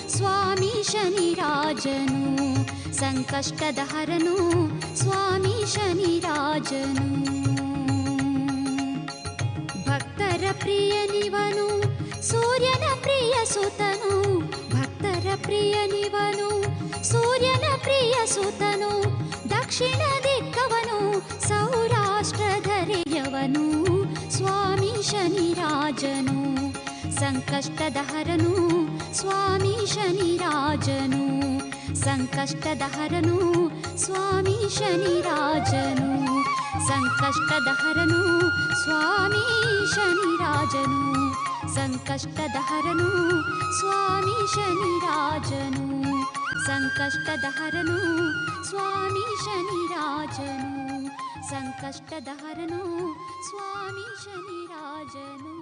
ಸ್ವಾಮಿ ಶನಿರಾಜನು, ಸಂಕಷ್ಟದ ಹರನು ಸ್ವಾಮಿ ಶನಿರಾಜನು, ಭಕ್ತರ ಪ್ರಿಯನಿವನು ಸೂರ್ಯನ ಪ್ರಿಯ ಸುತನು, ಭಕ್ತರ ಪ್ರಿಯನಿವನು ಸೂರ್ಯನ ಪ್ರಿಯ ಸುತನು, ದಕ್ಷಿಣ ದಿಕ್ಕವನು ಸೌರಾಷ್ಟ್ರಧರೆಯವನು ಸ್ವಾಮಿ ಶನಿರಾಜನು, ಸಂಕಷ್ಟದ ಹರನು ಸ್ವಾಮಿ ಶನಿರಾಜನು, ಸಂಕಷ್ಟದ ಹರನು ಸ್ವಾಮಿ ಶನಿರಾಜನು, ಸಂಕಷ್ಟದ ಹರನು ಸ್ವಾಮಿ ಶನಿರಾಜನು, ಸಂಕಷ್ಟದ ಹರನು ಸ್ವಾಮಿ ಶನಿರಾಜನು, ಸಂಕಷ್ಟದ ಹರನು ಸ್ವಾಮಿ ಶನಿರಾಜನು, ಸಂಕಷ್ಟದ ಹರನು ಸ್ವಾಮಿ ಶನಿರಾಜನು.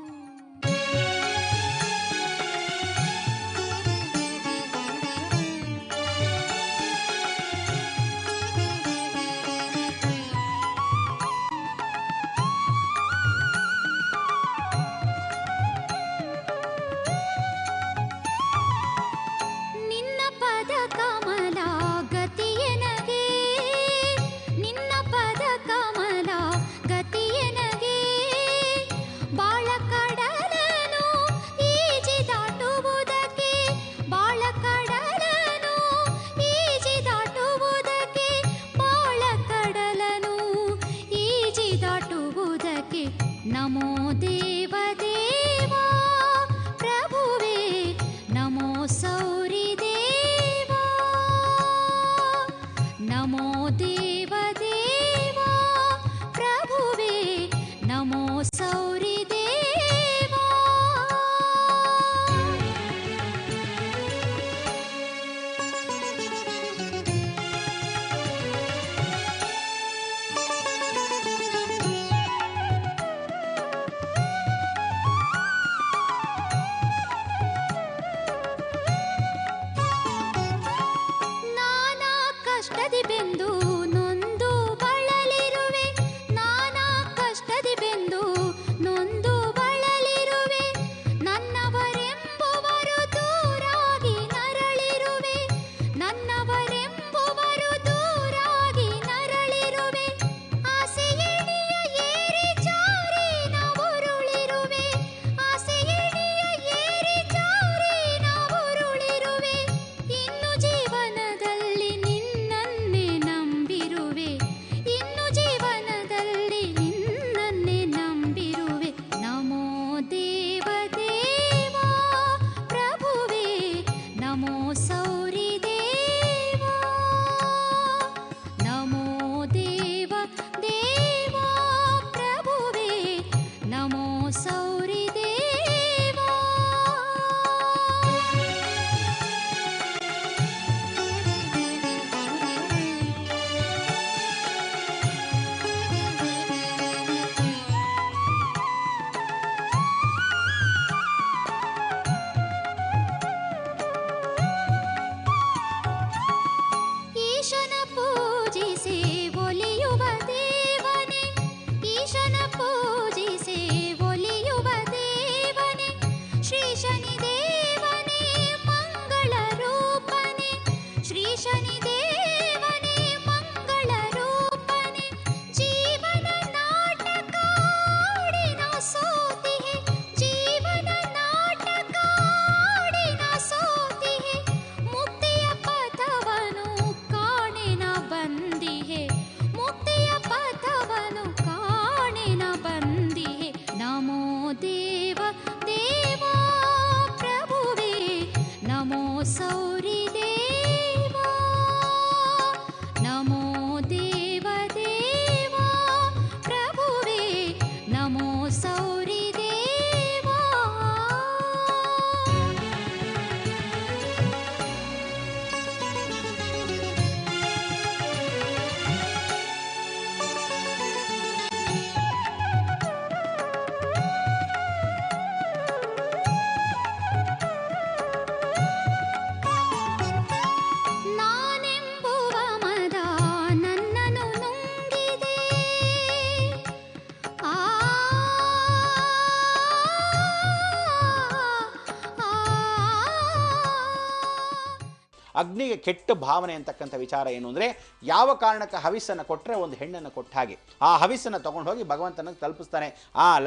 ಅಗ್ನಿಗೆ ಕೆಟ್ಟ ಭಾವನೆ ಅಂತಕ್ಕಂಥ ವಿಚಾರ ಏನು ಅಂದರೆ, ಯಾವ ಕಾರಣಕ್ಕೆ ಹವಿಸ್ಸನ್ನು ಕೊಟ್ಟರೆ ಒಂದು ಹೆಣ್ಣನ್ನು ಕೊಟ್ಟ ಹಾಗೆ ಆ ಹವಿಸ್ಸನ್ನು ತೊಗೊಂಡು ಹೋಗಿ ಭಗವಂತನಿಗೆ ತಲುಪಿಸ್ತಾನೆ.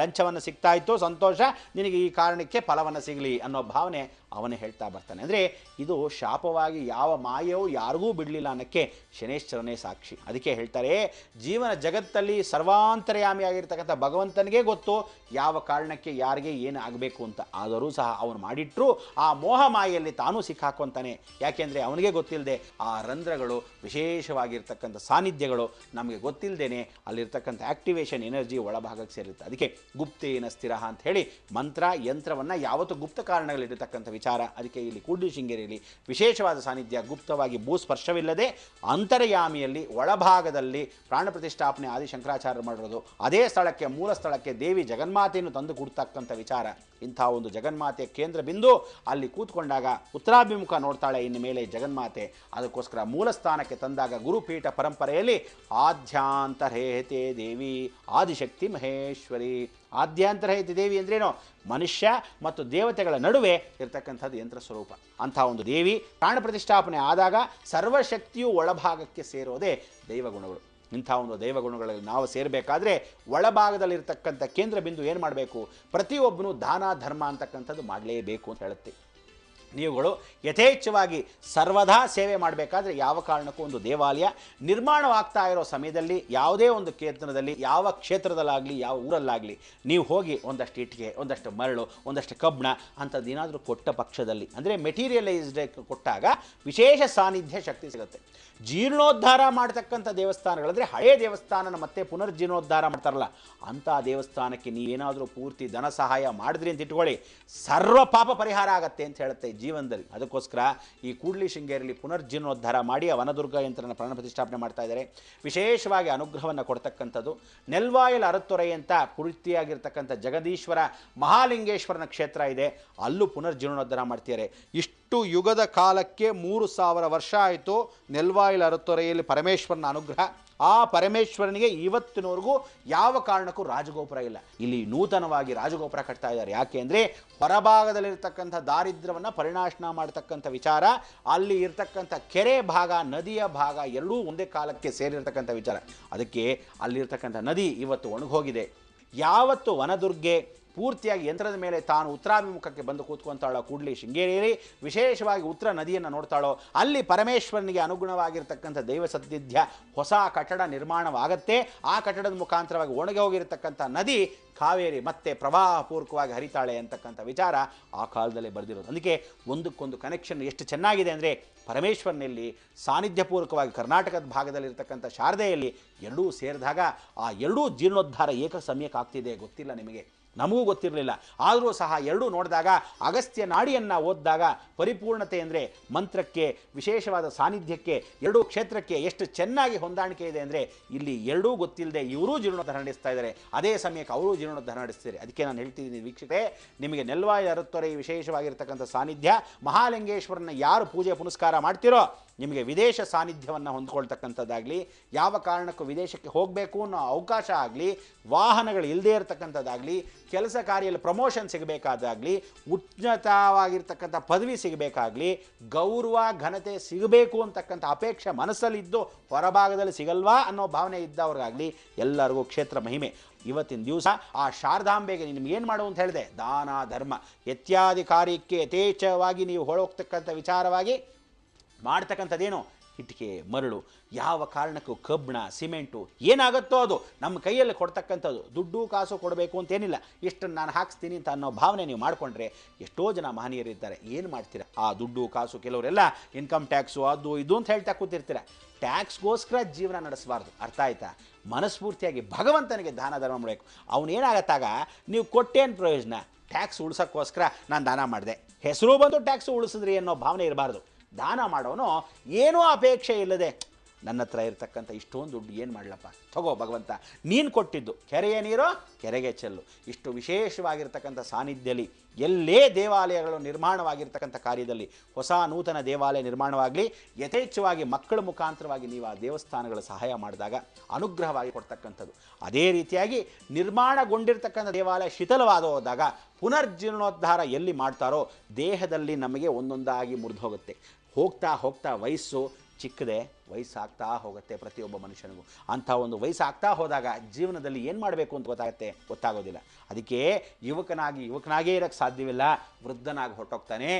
ಲಂಚವನ್ನು ಸಿಗ್ತಾ ಇತ್ತು, ಸಂತೋಷ, ನಿನಗೆ ಈ ಕಾರಣಕ್ಕೆ ಫಲವನ್ನು ಸಿಗಲಿ ಅನ್ನೋ ಭಾವನೆ ಅವನೇ ಹೇಳ್ತಾ ಬರ್ತಾನೆ. ಅಂದರೆ ಇದು ಶಾಪವಾಗಿ ಯಾವ ಮಾಯೆಯೂ ಯಾರಿಗೂ ಬಿಡಲಿಲ್ಲ ಅನ್ನೋಕ್ಕೆ ಶನೇಶ್ವರನೇ ಸಾಕ್ಷಿ. ಅದಕ್ಕೆ ಹೇಳ್ತಾರೆ, ಜೀವನ ಜಗತ್ತಲ್ಲಿ ಸರ್ವಾಂತರ್ಯಾಮಿಯಾಗಿರ್ತಕ್ಕಂಥ ಭಗವಂತನಿಗೆ ಗೊತ್ತು ಯಾವ ಕಾರಣಕ್ಕೆ ಯಾರಿಗೆ ಏನು ಆಗಬೇಕು ಅಂತ. ಆದರೂ ಸಹ ಅವನು ಮಾಡಿಟ್ಟರು ಆ ಮೋಹ ಮಾಯೆಯಲ್ಲಿ ತಾನೂ ಸಿಕ್ಕಾಕೊಂತಾನೆ. ಯಾಕೆಂದರೆ ಅವನಿಗೆ ಗೊತ್ತಿಲ್ಲದೆ ಆ ರಂಧ್ರಗಳು, ವಿಶೇಷವಾಗಿರ್ತಕ್ಕಂಥ ಸಾನ್ನಿಧ್ಯಗಳು ನಮಗೆ ಗೊತ್ತಿಲ್ಲದೇನೆ ಅಲ್ಲಿರ್ತಕ್ಕಂಥ ಆಕ್ಟಿವೇಶನ್ ಎನರ್ಜಿ ಒಳಭಾಗಕ್ಕೆ ಸೇರುತ್ತೆ. ಅದಕ್ಕೆ ಗುಪ್ತೇನ ಸ್ಥಿರ ಅಂತ ಹೇಳಿ ಮಂತ್ರ ಯಂತ್ರವನ್ನು ಯಾವತ್ತೂ ಗುಪ್ತ ಕಾರಣಗಳಿರತಕ್ಕಂಥ ವಿಚಾರ. ಅದಕ್ಕೆ ಇಲ್ಲಿ ಕೂಡ್ಲಿ ಶೃಂಗೇರಿಯಲ್ಲಿ ವಿಶೇಷವಾದ ಸಾನ್ನಿಧ್ಯ, ಗುಪ್ತವಾಗಿ ಭೂಸ್ಪರ್ಶವಿಲ್ಲದೆ ಅಂತರ್ಯಾಮಿಯಲ್ಲಿ ಒಳಭಾಗದಲ್ಲಿ ಪ್ರಾಣ ಪ್ರತಿಷ್ಠಾಪನೆ ಆದಿಶಂಕರಾಚಾರ್ಯರು ಮಾಡಿರೋದು. ಅದೇ ಸ್ಥಳಕ್ಕೆ, ಮೂಲ ಸ್ಥಳಕ್ಕೆ ದೇವಿ ಜಗನ್ಮಾತೆಯನ್ನು ತಂದು ಕೊಡ್ತಕ್ಕಂಥ ವಿಚಾರ. ಇಂಥ ಒಂದು ಜಗನ್ಮಾತೆಯ ಕೇಂದ್ರ ಬಿಂದು ಅಲ್ಲಿ ಕೂತ್ಕೊಂಡಾಗ ಉತ್ತರಾಭಿಮುಖ ನೋಡ್ತಾಳೆ ಇನ್ನು ಮೇಲೆ ಜಗನ್ಮಾತೆ. ಅದಕ್ಕೋಸ್ಕರ ಮೂಲ ಸ್ಥಾನಕ್ಕೆ ತಂದಾಗ ಗುರುಪೀಠ ಪರಂಪರೆಯಲ್ಲಿ ಆದ್ಯಾಂತರೇಹತೆ ದೇವಿ ಆದಿಶಕ್ತಿ ಮಹೇಶ್ವರಿ. ಆದ್ಯಾಂತರಹಿತ ದೇವಿ ಅಂದ್ರೇನು? ಮನುಷ್ಯ ಮತ್ತು ದೇವತೆಗಳ ನಡುವೆ ಇರತಕ್ಕಂಥದ್ದು ಯಂತ್ರ ಸ್ವರೂಪ. ಅಂಥ ಒಂದು ದೇವಿ ಪ್ರಾಣ ಪ್ರತಿಷ್ಠಾಪನೆ ಆದಾಗ ಸರ್ವಶಕ್ತಿಯು ಒಳಭಾಗಕ್ಕೆ ಸೇರೋದೇ ದೈವಗುಣಗಳು. ಇಂಥ ಒಂದು ದೈವಗುಣಗಳಲ್ಲಿ ನಾವು ಸೇರಬೇಕಾದ್ರೆ ಒಳಭಾಗದಲ್ಲಿರ್ತಕ್ಕಂಥ ಕೇಂದ್ರ ಬಿಂದು ಏನು ಮಾಡಬೇಕು? ಪ್ರತಿಯೊಬ್ಬನು ದಾನ ಧರ್ಮ ಅಂತಕ್ಕಂಥದ್ದು ಮಾಡಲೇಬೇಕು ಅಂತ ಹೇಳುತ್ತೆ. ನೀವುಗಳು ಯಥೇಚ್ಛವಾಗಿ ಸರ್ವದಾ ಸೇವೆ ಮಾಡಬೇಕಾದ್ರೆ ಯಾವ ಕಾರಣಕ್ಕೂ ಒಂದು ದೇವಾಲಯ ನಿರ್ಮಾಣವಾಗ್ತಾ ಇರೋ ಸಮಯದಲ್ಲಿ ಯಾವುದೇ ಒಂದು ಕೇಂದ್ರದಲ್ಲಿ, ಯಾವ ಕ್ಷೇತ್ರದಲ್ಲಾಗಲಿ, ಯಾವ ಊರಲ್ಲಾಗಲಿ ನೀವು ಹೋಗಿ ಒಂದಷ್ಟು ಇಟ್ಟಿಗೆ, ಒಂದಷ್ಟು ಮರಳು, ಒಂದಷ್ಟು ಕಬ್ಬಣ ಅಂಥದ್ದು ಏನಾದರೂ ಕೊಟ್ಟ ಪಕ್ಷದಲ್ಲಿ, ಅಂದರೆ ಮೆಟೀರಿಯಲೈಸ್ಡ್ ಕೊಟ್ಟಾಗ ವಿಶೇಷ ಸಾನ್ನಿಧ್ಯ ಶಕ್ತಿ ಸಿಗುತ್ತೆ. ಜೀರ್ಣೋದ್ಧಾರ ಮಾಡ್ತಕ್ಕಂಥ ದೇವಸ್ಥಾನಗಳಂದರೆ ಹಳೆಯ ದೇವಸ್ಥಾನನ ಮತ್ತೆ ಪುನರ್ಜೀರ್ಣೋದ್ಧಾರ ಮಾಡ್ತಾರಲ್ಲ, ಅಂಥ ದೇವಸ್ಥಾನಕ್ಕೆ ನೀವೇನಾದರೂ ಪೂರ್ತಿ ಧನ ಸಹಾಯ ಮಾಡಿದ್ರಿ ಅಂತ ಇಟ್ಕೊಳ್ಳಿ, ಸರ್ವ ಪಾಪ ಪರಿಹಾರ ಆಗತ್ತೆ ಅಂತ ಹೇಳುತ್ತೆ ಜೀವನದಲ್ಲಿ. ಅದಕ್ಕೋಸ್ಕರ ಈ ಕೂಡ್ಲಿ ಶೃಂಗೇರಿಯಲ್ಲಿ ಪುನರ್ಜೀರ್ಣೋದ್ಧಾರ ಮಾಡಿ ಆ ವನದುರ್ಗ ಯಂತ್ರನ ಪ್ರಾಣ ಪ್ರತಿಷ್ಠಾಪನೆ ಮಾಡ್ತಾ ಇದ್ದಾರೆ. ವಿಶೇಷವಾಗಿ ಅನುಗ್ರಹವನ್ನು ಕೊಡ್ತಕ್ಕಂಥದ್ದು ನೆಲ್ವಾಯಲ್ ಅರತ್ತೊರೆ ಅಂತ ಪೂರ್ತಿಯಾಗಿರ್ತಕ್ಕಂಥ ಜಗದೀಶ್ವರ ಮಹಾಲಿಂಗೇಶ್ವರನ ಕ್ಷೇತ್ರ ಇದೆ, ಅಲ್ಲೂ ಪುನರ್ಜೀರ್ಣೋದ್ಧಾರ ಮಾಡ್ತಿದ್ದಾರೆ. ಇಷ್ಟು ಯುಗದ ಕಾಲಕ್ಕೆ 3000 ವರ್ಷ ಆಯಿತು ನೆಲ್ವಾಯಲ್ ಅರತ್ತೊರೆಯಲ್ಲಿ ಪರಮೇಶ್ವರನ ಅನುಗ್ರಹ. ಆ ಪರಮೇಶ್ವರನಿಗೆ ಇವತ್ತಿನವರೆಗೂ ಯಾವ ಕಾರಣಕ್ಕೂ ರಾಜಗೋಪುರ ಇಲ್ಲ. ಇಲ್ಲಿ ನೂತನವಾಗಿ ರಾಜಗೋಪುರ ಕಟ್ತಾ ಇದ್ದಾರೆ. ಯಾಕೆ ಅಂದರೆ ಹೊರಭಾಗದಲ್ಲಿರ್ತಕ್ಕಂಥ ದಾರಿದ್ರ್ಯವನ್ನು ಪರಿನಾಶನ ಮಾಡ್ತಕ್ಕಂಥ ವಿಚಾರ, ಅಲ್ಲಿ ಇರ್ತಕ್ಕಂಥ ಕೆರೆ ಭಾಗ, ನದಿಯ ಭಾಗ ಎರಡೂ ಒಂದೇ ಕಾಲಕ್ಕೆ ಸೇರಿರ್ತಕ್ಕಂಥ ವಿಚಾರ. ಅದಕ್ಕೆ ಅಲ್ಲಿರ್ತಕ್ಕಂಥ ನದಿ ಇವತ್ತು ಒಣಗೋಗಿದೆ. ಯಾವತ್ತು ವನದುರ್ಗೆ ಪೂರ್ತಿಯಾಗಿ ಯಂತ್ರದ ಮೇಲೆ ತಾನು ಉತ್ತರಾಭಿಮುಖಕ್ಕೆ ಬಂದು ಕೂತ್ಕೊಂತಾಳೋ ಕೂಡ್ಲಿ ಶೃಂಗೇರಿಯಲ್ಲಿ, ವಿಶೇಷವಾಗಿ ಉತ್ತರ ನದಿಯನ್ನು ನೋಡ್ತಾಳೋ, ಅಲ್ಲಿ ಪರಮೇಶ್ವರನಿಗೆ ಅನುಗುಣವಾಗಿರ್ತಕ್ಕಂಥ ದೈವ ಸದ್ದಿಧ್ಯ ಹೊಸ ಕಟ್ಟಡ ನಿರ್ಮಾಣವಾಗತ್ತೆ. ಆ ಕಟ್ಟಡದ ಮುಖಾಂತರವಾಗಿ ಒಣಗಿ ಹೋಗಿರತಕ್ಕಂಥ ನದಿ ಕಾವೇರಿ ಮತ್ತೆ ಪ್ರವಾಹಪೂರ್ವಕವಾಗಿ ಹರಿತಾಳೆ ಅಂತಕ್ಕಂಥ ವಿಚಾರ ಆ ಕಾಲದಲ್ಲೇ ಬರೆದಿರೋದು. ಅದಕ್ಕೆ ಒಂದಕ್ಕೊಂದು ಕನೆಕ್ಷನ್ ಎಷ್ಟು ಚೆನ್ನಾಗಿದೆ ಅಂದರೆ, ಪರಮೇಶ್ವರನಲ್ಲಿ ಸಾನ್ನಿಧ್ಯಪೂರ್ವಕವಾಗಿ ಕರ್ನಾಟಕದ ಭಾಗದಲ್ಲಿರ್ತಕ್ಕಂಥ ಶಾರದೆಯಲ್ಲಿ ಎರಡೂ ಸೇರಿದಾಗ ಆ ಎರಡೂ ಜೀರ್ಣೋದ್ಧಾರ ಏಕ ಸಮಯಕ್ಕೆ ಆಗ್ತಿದೆ. ಗೊತ್ತಿಲ್ಲ ನಿಮಗೆ, ನಮಗೂ ಗೊತ್ತಿರಲಿಲ್ಲ. ಆದರೂ ಸಹ ಎರಡೂ ನೋಡಿದಾಗ ಅಗಸ್ತ್ಯ ನಾಡಿಯನ್ನು ಓದಿದಾಗ ಪರಿಪೂರ್ಣತೆ ಅಂದರೆ ಮಂತ್ರಕ್ಕೆ, ವಿಶೇಷವಾದ ಸಾನ್ನಿಧ್ಯಕ್ಕೆ, ಎರಡೂ ಕ್ಷೇತ್ರಕ್ಕೆ ಎಷ್ಟು ಚೆನ್ನಾಗಿ ಹೊಂದಾಣಿಕೆ ಇದೆ ಅಂದರೆ, ಇಲ್ಲಿ ಎರಡೂ ಗೊತ್ತಿಲ್ಲದೆ ಇವರೂ ಜೀರ್ಣೋದ್ಧಾರ ನಡೆಸ್ತಾ ಇದ್ದಾರೆ, ಅದೇ ಸಮಯಕ್ಕೆ ಅವರೂ ಜೀರ್ಣೋದ್ಧಾರ ನಡೆಸ್ತಾರೆ. ಅದಕ್ಕೆ ನಾನು ಹೇಳ್ತಿದ್ದೀನಿ ವೀಕ್ಷಕರೇ, ನಿಮಗೆ ನೆಲ್ವಾಯಲ್ ಅರತ್ತೊರೆ ವಿಶೇಷವಾಗಿರ್ತಕ್ಕಂಥ ಸಾನ್ನಿಧ್ಯ, ಮಹಾಲಿಂಗೇಶ್ವರನ ಯಾರು ಪೂಜೆ ಪುನಸ್ಕಾರ ಮಾಡ್ತಿರೋ ನಿಮಗೆ ವಿದೇಶ ಸಾನ್ನಿಧ್ಯವನ್ನು ಹೊಂದ್ಕೊಳ್ತಕ್ಕಂಥದ್ದಾಗಲಿ, ಯಾವ ಕಾರಣಕ್ಕೂ ವಿದೇಶಕ್ಕೆ ಹೋಗಬೇಕು ಅನ್ನೋ ಅವಕಾಶ ಆಗಲಿ, ವಾಹನಗಳು ಇಲ್ಲದೇ ಇರತಕ್ಕಂಥದ್ದಾಗಲಿ, ಕೆಲಸ ಕಾರ್ಯದಲ್ಲಿ ಪ್ರಮೋಷನ್ ಸಿಗಬೇಕಾದಾಗಲಿ, ಉನ್ನತವಾಗಿರ್ತಕ್ಕಂಥ ಪದವಿ ಸಿಗಬೇಕಾಗಲಿ, ಗೌರವ ಘನತೆ ಸಿಗಬೇಕು ಅಂತಕ್ಕಂಥ ಅಪೇಕ್ಷೆ ಮನಸ್ಸಲ್ಲಿದ್ದು ಹೊರಭಾಗದಲ್ಲಿ ಸಿಗಲ್ವಾ ಅನ್ನೋ ಭಾವನೆ ಇದ್ದವ್ರಿಗಾಗಲಿ ಎಲ್ಲರಿಗೂ ಕ್ಷೇತ್ರ ಮಹಿಮೆ. ಇವತ್ತಿನ ದಿವಸ ಆ ಶಾರದಾಂಬೆಗೆ ನಿಮ್ಗೇನು ಮಾಡು ಅಂತ ಹೇಳಿದೆ, ದಾನ ಧರ್ಮ ಇತ್ಯಾದಿ ಕಾರ್ಯಕ್ಕೆ ಯಥೇಚ್ಛವಾಗಿ ನೀವು ಹೊರಹೋಗ್ತಕ್ಕಂಥ ವಿಚಾರವಾಗಿ ಮಾಡ್ತಕ್ಕಂಥದ್ದೇನು, ಇಟ್ಟಿಗೆ, ಮರಳು, ಯಾವ ಕಾರಣಕ್ಕೂ ಕಬ್ಬಣ, ಸಿಮೆಂಟು ಏನಾಗುತ್ತೋ ಅದು ನಮ್ಮ ಕೈಯಲ್ಲಿ ಕೊಡ್ತಕ್ಕಂಥದ್ದು. ದುಡ್ಡು ಕಾಸು ಕೊಡಬೇಕು ಅಂತೇನಿಲ್ಲ, ಇಷ್ಟನ್ನು ನಾನು ಹಾಕಿಸ್ತೀನಿ ಅಂತ ಅನ್ನೋ ಭಾವನೆ ನೀವು ಮಾಡಿಕೊಂಡ್ರೆ ಎಷ್ಟೋ ಜನ ಮಹನೀಯರಿದ್ದಾರೆ. ಏನು ಮಾಡ್ತೀರಾ? ಆ ದುಡ್ಡು ಕಾಸು ಕೆಲವರೆಲ್ಲ ಇನ್ಕಮ್ ಟ್ಯಾಕ್ಸು ಅದು ಇದು ಅಂತ ಹೇಳ್ತಾ ಕೂತಿರ್ತೀರ. ಟ್ಯಾಕ್ಸ್ಗೋಸ್ಕರ ಜೀವನ ನಡೆಸಬಾರ್ದು, ಅರ್ಥ ಆಯ್ತಾ? ಮನಸ್ಫೂರ್ತಿಯಾಗಿ ಭಗವಂತನಿಗೆ ದಾನ ಧರ್ಮ ಮಾಡಬೇಕು. ಅವನೇನಾಗತ್ತಾಗ ನೀವು ಕೊಟ್ಟೇನು ಪ್ರಯೋಜನ? ಟ್ಯಾಕ್ಸ್ ಉಳಿಸೋಕ್ಕೋಸ್ಕರ ನಾನು ದಾನ ಮಾಡಿದೆ, ಹೆಸರು ಬಂದು ಟ್ಯಾಕ್ಸು ಉಳಿಸಿದ್ರಿ ಅನ್ನೋ ಭಾವನೆ ಇರಬಾರ್ದು. ದಾನ ಮಾಡೋನು ಏನೂ ಅಪೇಕ್ಷೆ ಇಲ್ಲದೆ, ನನ್ನ ಹತ್ರ ಇರ್ತಕ್ಕಂಥ ಇಷ್ಟೊಂದು ದುಡ್ಡು ಏನು ಮಾಡಲಪ್ಪ, ತಗೋ ಭಗವಂತ ನೀನು ಕೊಟ್ಟಿದ್ದು, ಕೆರೆಯ ನೀರು ಕೆರೆಗೆ ಚೆಲ್ಲು. ಇಷ್ಟು ವಿಶೇಷವಾಗಿರ್ತಕ್ಕಂಥ ಸಾನ್ನಿಧ್ಯದಲ್ಲಿ ಎಲ್ಲೇ ದೇವಾಲಯಗಳು ನಿರ್ಮಾಣವಾಗಿರ್ತಕ್ಕಂಥ ಕಾರ್ಯದಲ್ಲಿ, ಹೊಸ ನೂತನ ದೇವಾಲಯ ನಿರ್ಮಾಣವಾಗಲಿ, ಯಥೇಚ್ಛವಾಗಿ ಮಕ್ಕಳ ಮುಖಾಂತರವಾಗಿ ನೀವು ಆ ದೇವಸ್ಥಾನಗಳ ಸಹಾಯ ಮಾಡಿದಾಗ ಅನುಗ್ರಹವಾಗಿ ಕೊಡ್ತಕ್ಕಂಥದ್ದು. ಅದೇ ರೀತಿಯಾಗಿ ನಿರ್ಮಾಣಗೊಂಡಿರ್ತಕ್ಕಂಥ ದೇವಾಲಯ ಶಿಥಿಲವಾದ ಹೋದಾಗ ಪುನರ್ಜೀರ್ಣೋದ್ಧಾರ ಎಲ್ಲಿ ಮಾಡ್ತಾರೋ ದೇಹದಲ್ಲಿ ನಮಗೆ ಒಂದೊಂದಾಗಿ ಮುರಿದು ಹೋಗುತ್ತೆ. ಹೋಗ್ತಾ ಹೋಗ್ತಾ ವಯಸ್ಸು ಚಿಕ್ಕದೆ, ವಯಸ್ಸಾಗ್ತಾ ಹೋಗುತ್ತೆ ಪ್ರತಿಯೊಬ್ಬ ಮನುಷ್ಯನಿಗೂ. ಅಂಥ ಒಂದು ವಯಸ್ಸಾಗ್ತಾ ಹೋದಾಗ ಜೀವನದಲ್ಲಿ ಏನು ಮಾಡಬೇಕು ಅಂತ ಗೊತ್ತಾಗೋದಿಲ್ಲ. ಅದಕ್ಕೆ ಯುವಕನಾಗೇ ಇರೋಕ್ಕೆ ಸಾಧ್ಯವಿಲ್ಲ, ವೃದ್ಧನಾಗಿ ಹೊರಟೋಗ್ತಾನೆ.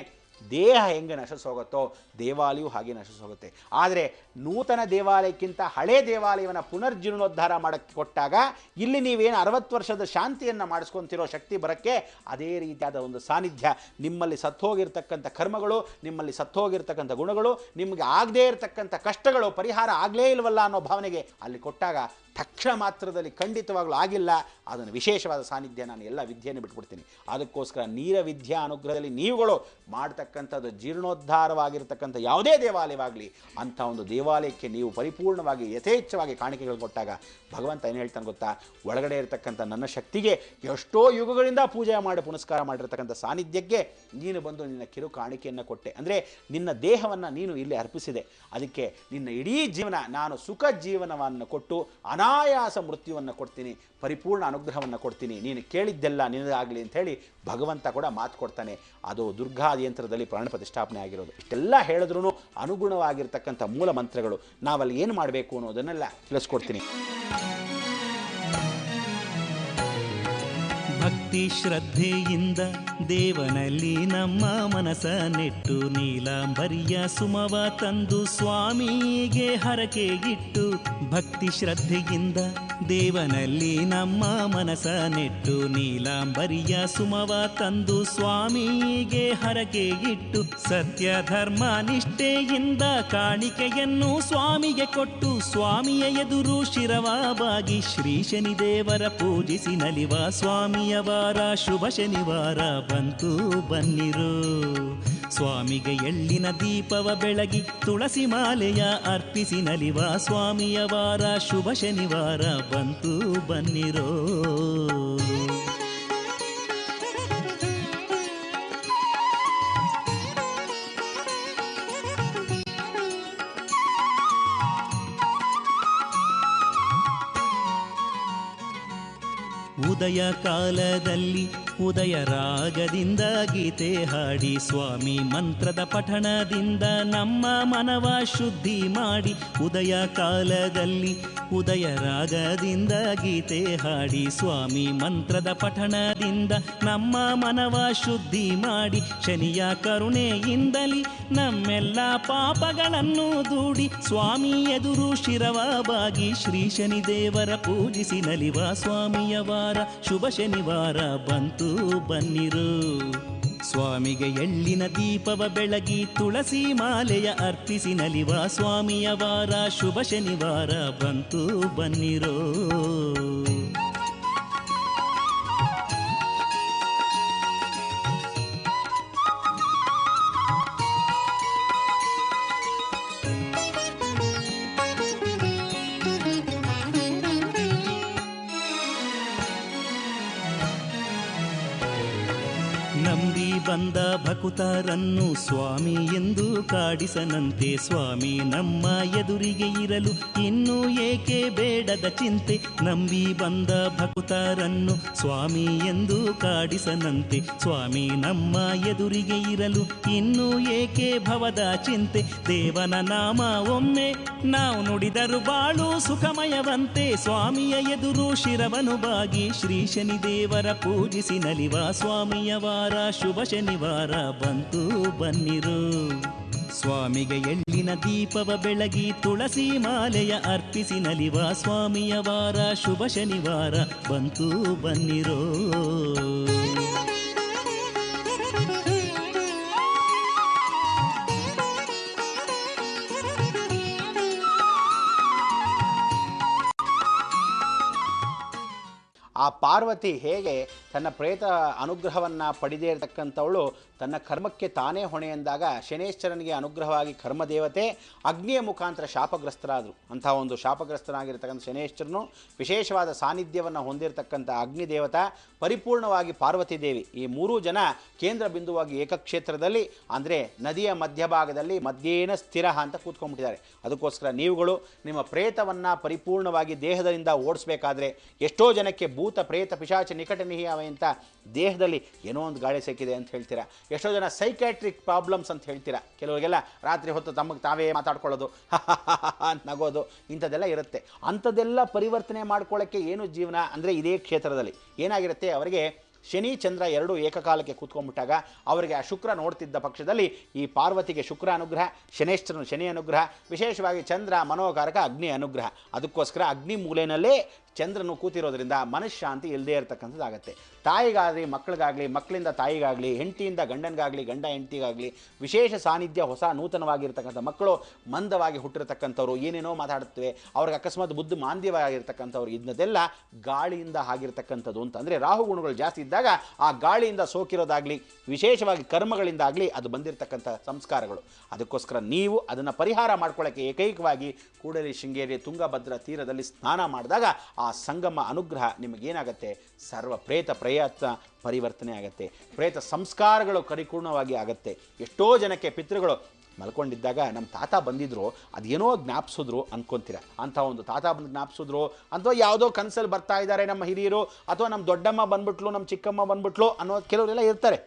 ದೇಹ ಹೆಂಗೆ ನಶಿಸೋಗುತ್ತೋ ದೇವಾಲಯವು ಹಾಗೆ ನಶಿಸೋಗುತ್ತೆ. ಆದರೆ ನೂತನ ದೇವಾಲಯಕ್ಕಿಂತ ಹಳೇ ದೇವಾಲಯವನ್ನು ಪುನರ್ಜೀರ್ಣೋದ್ಧಾರ ಮಾಡೋಕ್ಕೆ ಕೊಟ್ಟಾಗ ಇಲ್ಲಿ ನೀವೇನು 60 ವರ್ಷದ ಶಾಂತಿಯನ್ನು ಮಾಡಿಸ್ಕೊತಿರೋ ಶಕ್ತಿ ಬರೋಕ್ಕೆ ಅದೇ ರೀತಿಯಾದ ಒಂದು ಸಾನ್ನಿಧ್ಯ, ನಿಮ್ಮಲ್ಲಿ ಸತ್ತೋಗಿರ್ತಕ್ಕಂಥ ಕರ್ಮಗಳು, ನಿಮ್ಮಲ್ಲಿ ಸತ್ತೋಗಿರ್ತಕ್ಕಂಥ ಗುಣಗಳು, ನಿಮಗೆ ಆಗದೇ ಇರತಕ್ಕಂಥ ಕಷ್ಟಗಳು ಪರಿಹಾರ ಆಗಲೇ ಇಲ್ವಲ್ಲ ಅನ್ನೋ ಭಾವನೆಗೆ ಅಲ್ಲಿ ಕೊಟ್ಟಾಗ ತಕ್ಷಣ ಮಾತ್ರದಲ್ಲಿ ಖಂಡಿತವಾಗ್ಲೂ ಆಗಿಲ್ಲ. ಅದನ್ನು ವಿಶೇಷವಾದ ಸಾನ್ನಿಧ್ಯ, ನಾನು ಎಲ್ಲ ವಿದ್ಯೆಯನ್ನು ಬಿಟ್ಬಿಡ್ತೀನಿ. ಅದಕ್ಕೋಸ್ಕರ ನೀರ ವಿದ್ಯಾ ಅನುಗ್ರಹದಲ್ಲಿ ನೀವುಗಳು ಮಾಡ್ತಕ್ಕಂಥದ್ದು ಜೀರ್ಣೋದ್ಧಾರವಾಗಿರ್ತಕ್ಕಂಥ ಯಾವುದೇ ದೇವಾಲಯವಾಗಲಿ ಅಂಥ ಒಂದು ದೇವಾಲಯಕ್ಕೆ ನೀವು ಪರಿಪೂರ್ಣವಾಗಿ ಯಥೇಚ್ಛವಾಗಿ ಕಾಣಿಕೆಗಳು ಕೊಟ್ಟಾಗ ಭಗವಂತ ಏನು ಹೇಳ್ತಾನೆ ಗೊತ್ತಾ, ಒಳಗಡೆ ಇರತಕ್ಕಂಥ ನನ್ನ ಶಕ್ತಿಗೆ ಎಷ್ಟೋ ಯುಗಗಳಿಂದ ಪೂಜೆ ಮಾಡಿ ಪುನಸ್ಕಾರ ಮಾಡಿರ್ತಕ್ಕಂಥ ಸಾನ್ನಿಧ್ಯಕ್ಕೆ ನೀನು ಬಂದು ನಿನ್ನ ಕಿರು ಕಾಣಿಕೆಯನ್ನು ಕೊಟ್ಟೆ. ಅಂದರೆ ನಿನ್ನ ದೇಹವನ್ನು ನೀನು ಇಲ್ಲಿ ಅರ್ಪಿಸಿದೆ, ಅದಕ್ಕೆ ನಿನ್ನ ಇಡೀ ಜೀವನ ನಾನು ಸುಖ ಜೀವನವನ್ನು ಕೊಟ್ಟು ಅನಾಯಾಸ ಮೃತ್ಯುವನ್ನು ಕೊಡ್ತೀನಿ, ಪರಿಪೂರ್ಣ ಅನುಗ್ರಹವನ್ನು ಕೊಡ್ತೀನಿ, ನೀನು ಕೇಳಿದ್ದೆಲ್ಲ ನಿನ್ನದಾಗಲಿ ಅಂಥೇಳಿ ಭಗವಂತ ಕೂಡ ಮಾತು ಕೊಡ್ತಾನೆ. ಅದು ದುರ್ಗಾದಿ ಯಂತ್ರದಲ್ಲಿ ಪ್ರಾಣ ಪ್ರತಿಷ್ಠಾಪನೆ ಆಗಿರೋದು. ಇಷ್ಟೆಲ್ಲ ಹೇಳಿದ್ರೂ ಅನುಗುಣವಾಗಿರ್ತಕ್ಕಂಥ ಮೂಲ ಮಂತ್ರಗಳು, ನಾವಲ್ಲಿ ಏನು ಮಾಡಬೇಕು ಅನ್ನೋದನ್ನೆಲ್ಲ ತಿಳಿಸ್ಕೊಡ್ತೀನಿ. ಭಕ್ತಿ ಶ್ರದ್ಧೆಯಿಂದ ದೇವನಲ್ಲಿ ನಮ್ಮ ಮನಸ ನೆಟ್ಟು ನೀಲಾಂಬರಿಯ ಸುಮವ ತಂದು ಸ್ವಾಮಿಗೆ ಹರಕೆಗಿಟ್ಟು, ಭಕ್ತಿ ಶ್ರದ್ಧೆಯಿಂದ ದೇವನಲ್ಲಿ ನಮ್ಮ ಮನಸ ನೆಟ್ಟು ನೀಲಾಂಬರಿಯ ಸುಮವ ತಂದು ಸ್ವಾಮಿಗೆ ಹರಕೆಗಿಟ್ಟು, ಸತ್ಯ ಧರ್ಮ ನಿಷ್ಠೆಯಿಂದ ಕಾಣಿಕೆಯನ್ನು ಸ್ವಾಮಿಗೆ ಕೊಟ್ಟು, ಸ್ವಾಮಿಯ ಎದುರು ಶಿರವಾವಾಗಿ ಶ್ರೀ ಶನಿದೇವರ ಪೂಜಿಸಿ ನಲಿವ ಸ್ವಾಮಿಯ ವಾರ ಶುಭ ಶನಿವಾರ ಬಂತು ಬನ್ನಿರು. ಸ್ವಾಮಿಗೆ ಎಳ್ಳಿನ ದೀಪವ ಬೆಳಗಿ ತುಳಸಿ ಮಾಲೆಯ ಅರ್ಪಿಸಿ ನಲಿವ ಸ್ವಾಮಿಯ ವಾರ ಶುಭ ಶನಿವಾರ ಬಂತು ಬನ್ನಿರೋ. ಉದಯ ಕಾಲದಲ್ಲಿ ಉದಯ ರಾಗದಿಂದ ಗೀತೆ ಹಾಡಿ, ಸ್ವಾಮಿ ಮಂತ್ರದ ಪಠಣದಿಂದ ನಮ್ಮ ಮನವ ಶುದ್ಧಿ ಮಾಡಿ, ಉದಯ ಕಾಲದಲ್ಲಿ ಉದಯ ರಾಗದಿಂದ ಗೀತೆ ಹಾಡಿ, ಸ್ವಾಮಿ ಮಂತ್ರದ ಪಠಣದಿಂದ ನಮ್ಮ ಮನವ ಶುದ್ಧಿ ಮಾಡಿ, ಶನಿಯ ಕರುಣೆಯಿಂದಲಿ ನಮ್ಮೆಲ್ಲ ಪಾಪಗಳನ್ನು ದೂಡಿ, ಸ್ವಾಮಿ ಎದುರು ಶಿರವಾವಾಗಿ ಶ್ರೀ ಶನಿದೇವರ ಪೂಜಿಸಿ ನಲಿವ ಸ್ವಾಮಿಯ ವಾರ ಶುಭ ಶನಿವಾರ ಬಂತು ಬನ್ನಿರು. ಸ್ವಾಮಿಗೆ ಎಳ್ಳಿನ ದೀಪವ ಬೆಳಗಿ ತುಳಸಿ ಮಾಲೆಯ ಅರ್ಪಿಸಿ ನಲಿವ ಸ್ವಾಮಿಯ ವಾರ ಶುಭ ಶನಿವಾರ ಬಂತು ಬನ್ನಿರೋ. ನಂಬಿ ಬಂದ ಭಕುತರನ್ನು ಸ್ವಾಮಿ ಎಂದು ಕಾಡಿಸನಂತೆ, ಸ್ವಾಮಿ ನಮ್ಮ ಎದುರಿಗೆ ಇರಲು ಇನ್ನು ಏಕೆ ಬೇಡದ ಚಿಂತೆ. ನಂಬಿ ಬಂದ ಭಕುತರನ್ನು ಸ್ವಾಮಿ ಎಂದು ಕಾಡಿಸನಂತೆ, ಸ್ವಾಮಿ ನಮ್ಮ ಎದುರಿಗೆ ಇರಲು ಇನ್ನು ಏಕೆ ಭವದ ಚಿಂತೆ. ದೇವನ ನಾಮ ಒಮ್ಮೆ ನಾವು ನುಡಿದರು ಬಾಳು ಸುಖಮಯವಂತೆ, ಸ್ವಾಮಿಯ ಎದುರು ಶಿರವನು ಬಾಗಿ ಶ್ರೀ ಶನಿದೇವರ ಪೂಜಿಸಿ ನಲಿವ ಸ್ವಾಮಿಯ ವಾರ ಶುಭ ಶನಿವಾರ ಬಂತು ಬನ್ನಿರು. ಸ್ವಾಮಿಗೆ ಎಳ್ಳಿನ ದೀಪವ ಬೆಳಗಿ ತುಳಸಿ ಮಾಲೆಯ ಅರ್ಪಿಸಿ ನಲಿವ ಸ್ವಾಮಿಯ ವಾರ ಶುಭ ಶನಿವಾರ ಬಂತು ಬನ್ನಿರೋ. ಆ ಪಾರ್ವತಿ ಹೇಗೆ ತನ್ನ ಪ್ರೇತ ಅನುಗ್ರಹವನ್ನು ಪಡೆದೇ ಇರತಕ್ಕಂಥವಳು ತನ್ನ ಕರ್ಮಕ್ಕೆ ತಾನೇ ಹೊಣೆ ಎಂದಾಗ ಶನೇಶ್ವರನಿಗೆ ಅನುಗ್ರಹವಾಗಿ ಕರ್ಮದೇವತೆ ಅಗ್ನಿಯ ಮುಖಾಂತರ ಶಾಪಗ್ರಸ್ತರಾದರು. ಅಂಥ ಒಂದು ಶಾಪಗ್ರಸ್ತನಾಗಿರ್ತಕ್ಕಂಥ ಶನೇಶ್ವರನು ವಿಶೇಷವಾದ ಸಾನ್ನಿಧ್ಯವನ್ನು ಹೊಂದಿರತಕ್ಕಂಥ ಅಗ್ನಿದೇವತಾ ಪರಿಪೂರ್ಣವಾಗಿ ಪಾರ್ವತಿ ದೇವಿ, ಈ ಮೂರೂ ಜನ ಕೇಂದ್ರ ಬಿಂದುವಾಗಿ ಏಕಕ್ಷೇತ್ರದಲ್ಲಿ ಅಂದರೆ ನದಿಯ ಮಧ್ಯಭಾಗದಲ್ಲಿ ಮಧ್ಯೇನ ಸ್ಥಿರ ಅಂತ ಕೂತ್ಕೊಂಡ್ಬಿಟ್ಟಿದ್ದಾರೆ. ಅದಕ್ಕೋಸ್ಕರ ನೀವುಗಳು ನಿಮ್ಮ ಪ್ರೇತವನ್ನು ಪರಿಪೂರ್ಣವಾಗಿ ದೇಹದಿಂದ ಓಡಿಸ್ಬೇಕಾದ್ರೆ ಎಷ್ಟೋ ಜನಕ್ಕೆ ಭೂತ ಪ್ರೇತ ಪಿಶಾಚ ನಿಕಟ ನಿಹಿಯಾವೆ ಅಂತ ದೇಹದಲ್ಲಿ ಏನೋ ಒಂದು ಗಾಳಿ ಸಿಕ್ಕಿದೆ ಅಂತ ಹೇಳ್ತೀರಾ. ಎಷ್ಟೋ ಜನ ಸೈಕ್ಯಾಟ್ರಿಕ್ ಪ್ರಾಬ್ಲಮ್ಸ್ ಅಂತ ಹೇಳ್ತೀರಾ. ಕೆಲವರಿಗೆಲ್ಲ ರಾತ್ರಿ ಹೊತ್ತು ತಮಗೆ ತಾವೇ ಮಾತಾಡ್ಕೊಳ್ಳೋದು ಅಂತ ನಗೋದು ಇಂಥದ್ದೆಲ್ಲ ಇರುತ್ತೆ. ಅಂಥದ್ದೆಲ್ಲ ಪರಿವರ್ತನೆ ಮಾಡ್ಕೊಳ್ಳೋಕ್ಕೆ ಏನು ಜೀವನ ಅಂದರೆ ಇದೇ ಕ್ಷೇತ್ರದಲ್ಲಿ ಏನಾಗಿರುತ್ತೆ, ಅವರಿಗೆ ಶನಿ ಚಂದ್ರ ಎರಡೂ ಏಕಕಾಲಕ್ಕೆ ಕೂತ್ಕೊಂಡ್ಬಿಟ್ಟಾಗ ಅವರಿಗೆ ಆ ಶುಕ್ರ ನೋಡ್ತಿದ್ದ ಪಕ್ಷದಲ್ಲಿ ಈ ಪಾರ್ವತಿಗೆ ಶುಕ್ರ ಅನುಗ್ರಹ, ಶನೇಶ್ವರನು ಶನಿ ಅನುಗ್ರಹ, ವಿಶೇಷವಾಗಿ ಚಂದ್ರ ಮನೋಕಾರಕ ಅಗ್ನಿ ಅನುಗ್ರಹ. ಅದಕ್ಕೋಸ್ಕರ ಅಗ್ನಿ ಮೂಲೆಯಲ್ಲೇ ಚಂದ್ರನು ಕೂತಿರೋದ್ರಿಂದ ಮನಃಶಾಂತಿ ಇಲ್ಲದೇ ಇರತಕ್ಕಂಥದ್ದಾಗತ್ತೆ. ತಾಯಿಗಾಗಲಿ ಮಕ್ಕಳಿಗಾಗಲಿ, ಮಕ್ಕಳಿಂದ ತಾಯಿಗಾಗಲಿ, ಹೆಂಡತಿಯಿಂದ ಗಂಡನಿಗಾಗಲಿ, ಗಂಡ ಹೆಂಡತಿಗಾಗಲಿ ವಿಶೇಷ ಸಾನ್ನಿಧ್ಯ, ಹೊಸ ನೂತನವಾಗಿರ್ತಕ್ಕಂಥ ಮಕ್ಕಳು, ಮಂದವಾಗಿ ಹುಟ್ಟಿರ್ತಕ್ಕಂಥವ್ರು, ಏನೇನೋ ಮಾತಾಡುತ್ತವೆ, ಅವ್ರಿಗೆ ಅಕಸ್ಮಾತ್ ಬುದ್ಧಿ ಮಾಂದ್ಯವಾಗಿರ್ತಕ್ಕಂಥವ್ರು, ಇದನ್ನೆಲ್ಲ ಗಾಳಿಯಿಂದ ಆಗಿರ್ತಕ್ಕಂಥದ್ದು ಅಂತ. ಅಂದರೆ ರಾಹುಗುಣಗಳು ಜಾಸ್ತಿ ಇದ್ದಾಗ ಆ ಗಾಳಿಯಿಂದ ಸೋಕಿರೋದಾಗಲಿ, ವಿಶೇಷವಾಗಿ ಕರ್ಮಗಳಿಂದಾಗಲಿ ಅದು ಬಂದಿರತಕ್ಕಂಥ ಸಂಸ್ಕಾರಗಳು. ಅದಕ್ಕೋಸ್ಕರ ನೀವು ಅದನ್ನು ಪರಿಹಾರ ಮಾಡ್ಕೊಳ್ಳೋಕ್ಕೆ ಏಕೈಕವಾಗಿ ಕೂಡಲಿ ಶೃಂಗೇರಿ ತುಂಗಭದ್ರಾ ತೀರದಲ್ಲಿ ಸ್ನಾನ ಮಾಡಿದಾಗ ಆ ಸಂಗಮ ಅನುಗ್ರಹ ನಿಮಗೇನಾಗತ್ತೆ, ಸರ್ವ ಪ್ರೇತ ಪ್ರಯತ್ನ ಪರಿವರ್ತನೆ ಆಗುತ್ತೆ, ಪ್ರೇತ ಸಂಸ್ಕಾರಗಳು ಪರಿಪೂರ್ಣವಾಗಿ ಆಗುತ್ತೆ. ಎಷ್ಟೋ ಜನಕ್ಕೆ ಪಿತೃಗಳು ಮಲ್ಕೊಂಡಿದ್ದಾಗ ನಮ್ಮ ತಾತ ಬಂದಿದ್ರು, ಅದೇನೋ ಜ್ಞಾಪಿಸಿದ್ರು ಅಂದ್ಕೊತೀರ. ಅಂಥ ಒಂದು ತಾತ ಬಂದು ಜ್ಞಾಪಿಸಿದ್ರು, ಅಥವಾ ಯಾವುದೋ ಕನಸಲ್ಲಿ ಬರ್ತಾ ಇದ್ದಾರೆ ನಮ್ಮ ಹಿರಿಯರು, ಅಥವಾ ನಮ್ಮ ದೊಡ್ಡಮ್ಮ ಬಂದ್ಬಿಟ್ಲು, ನಮ್ಮ ಚಿಕ್ಕಮ್ಮ ಬಂದ್ಬಿಟ್ಲು ಅನ್ನೋ ಕೆಲವರೆಲ್ಲ ಇರ್ತಾರೆ.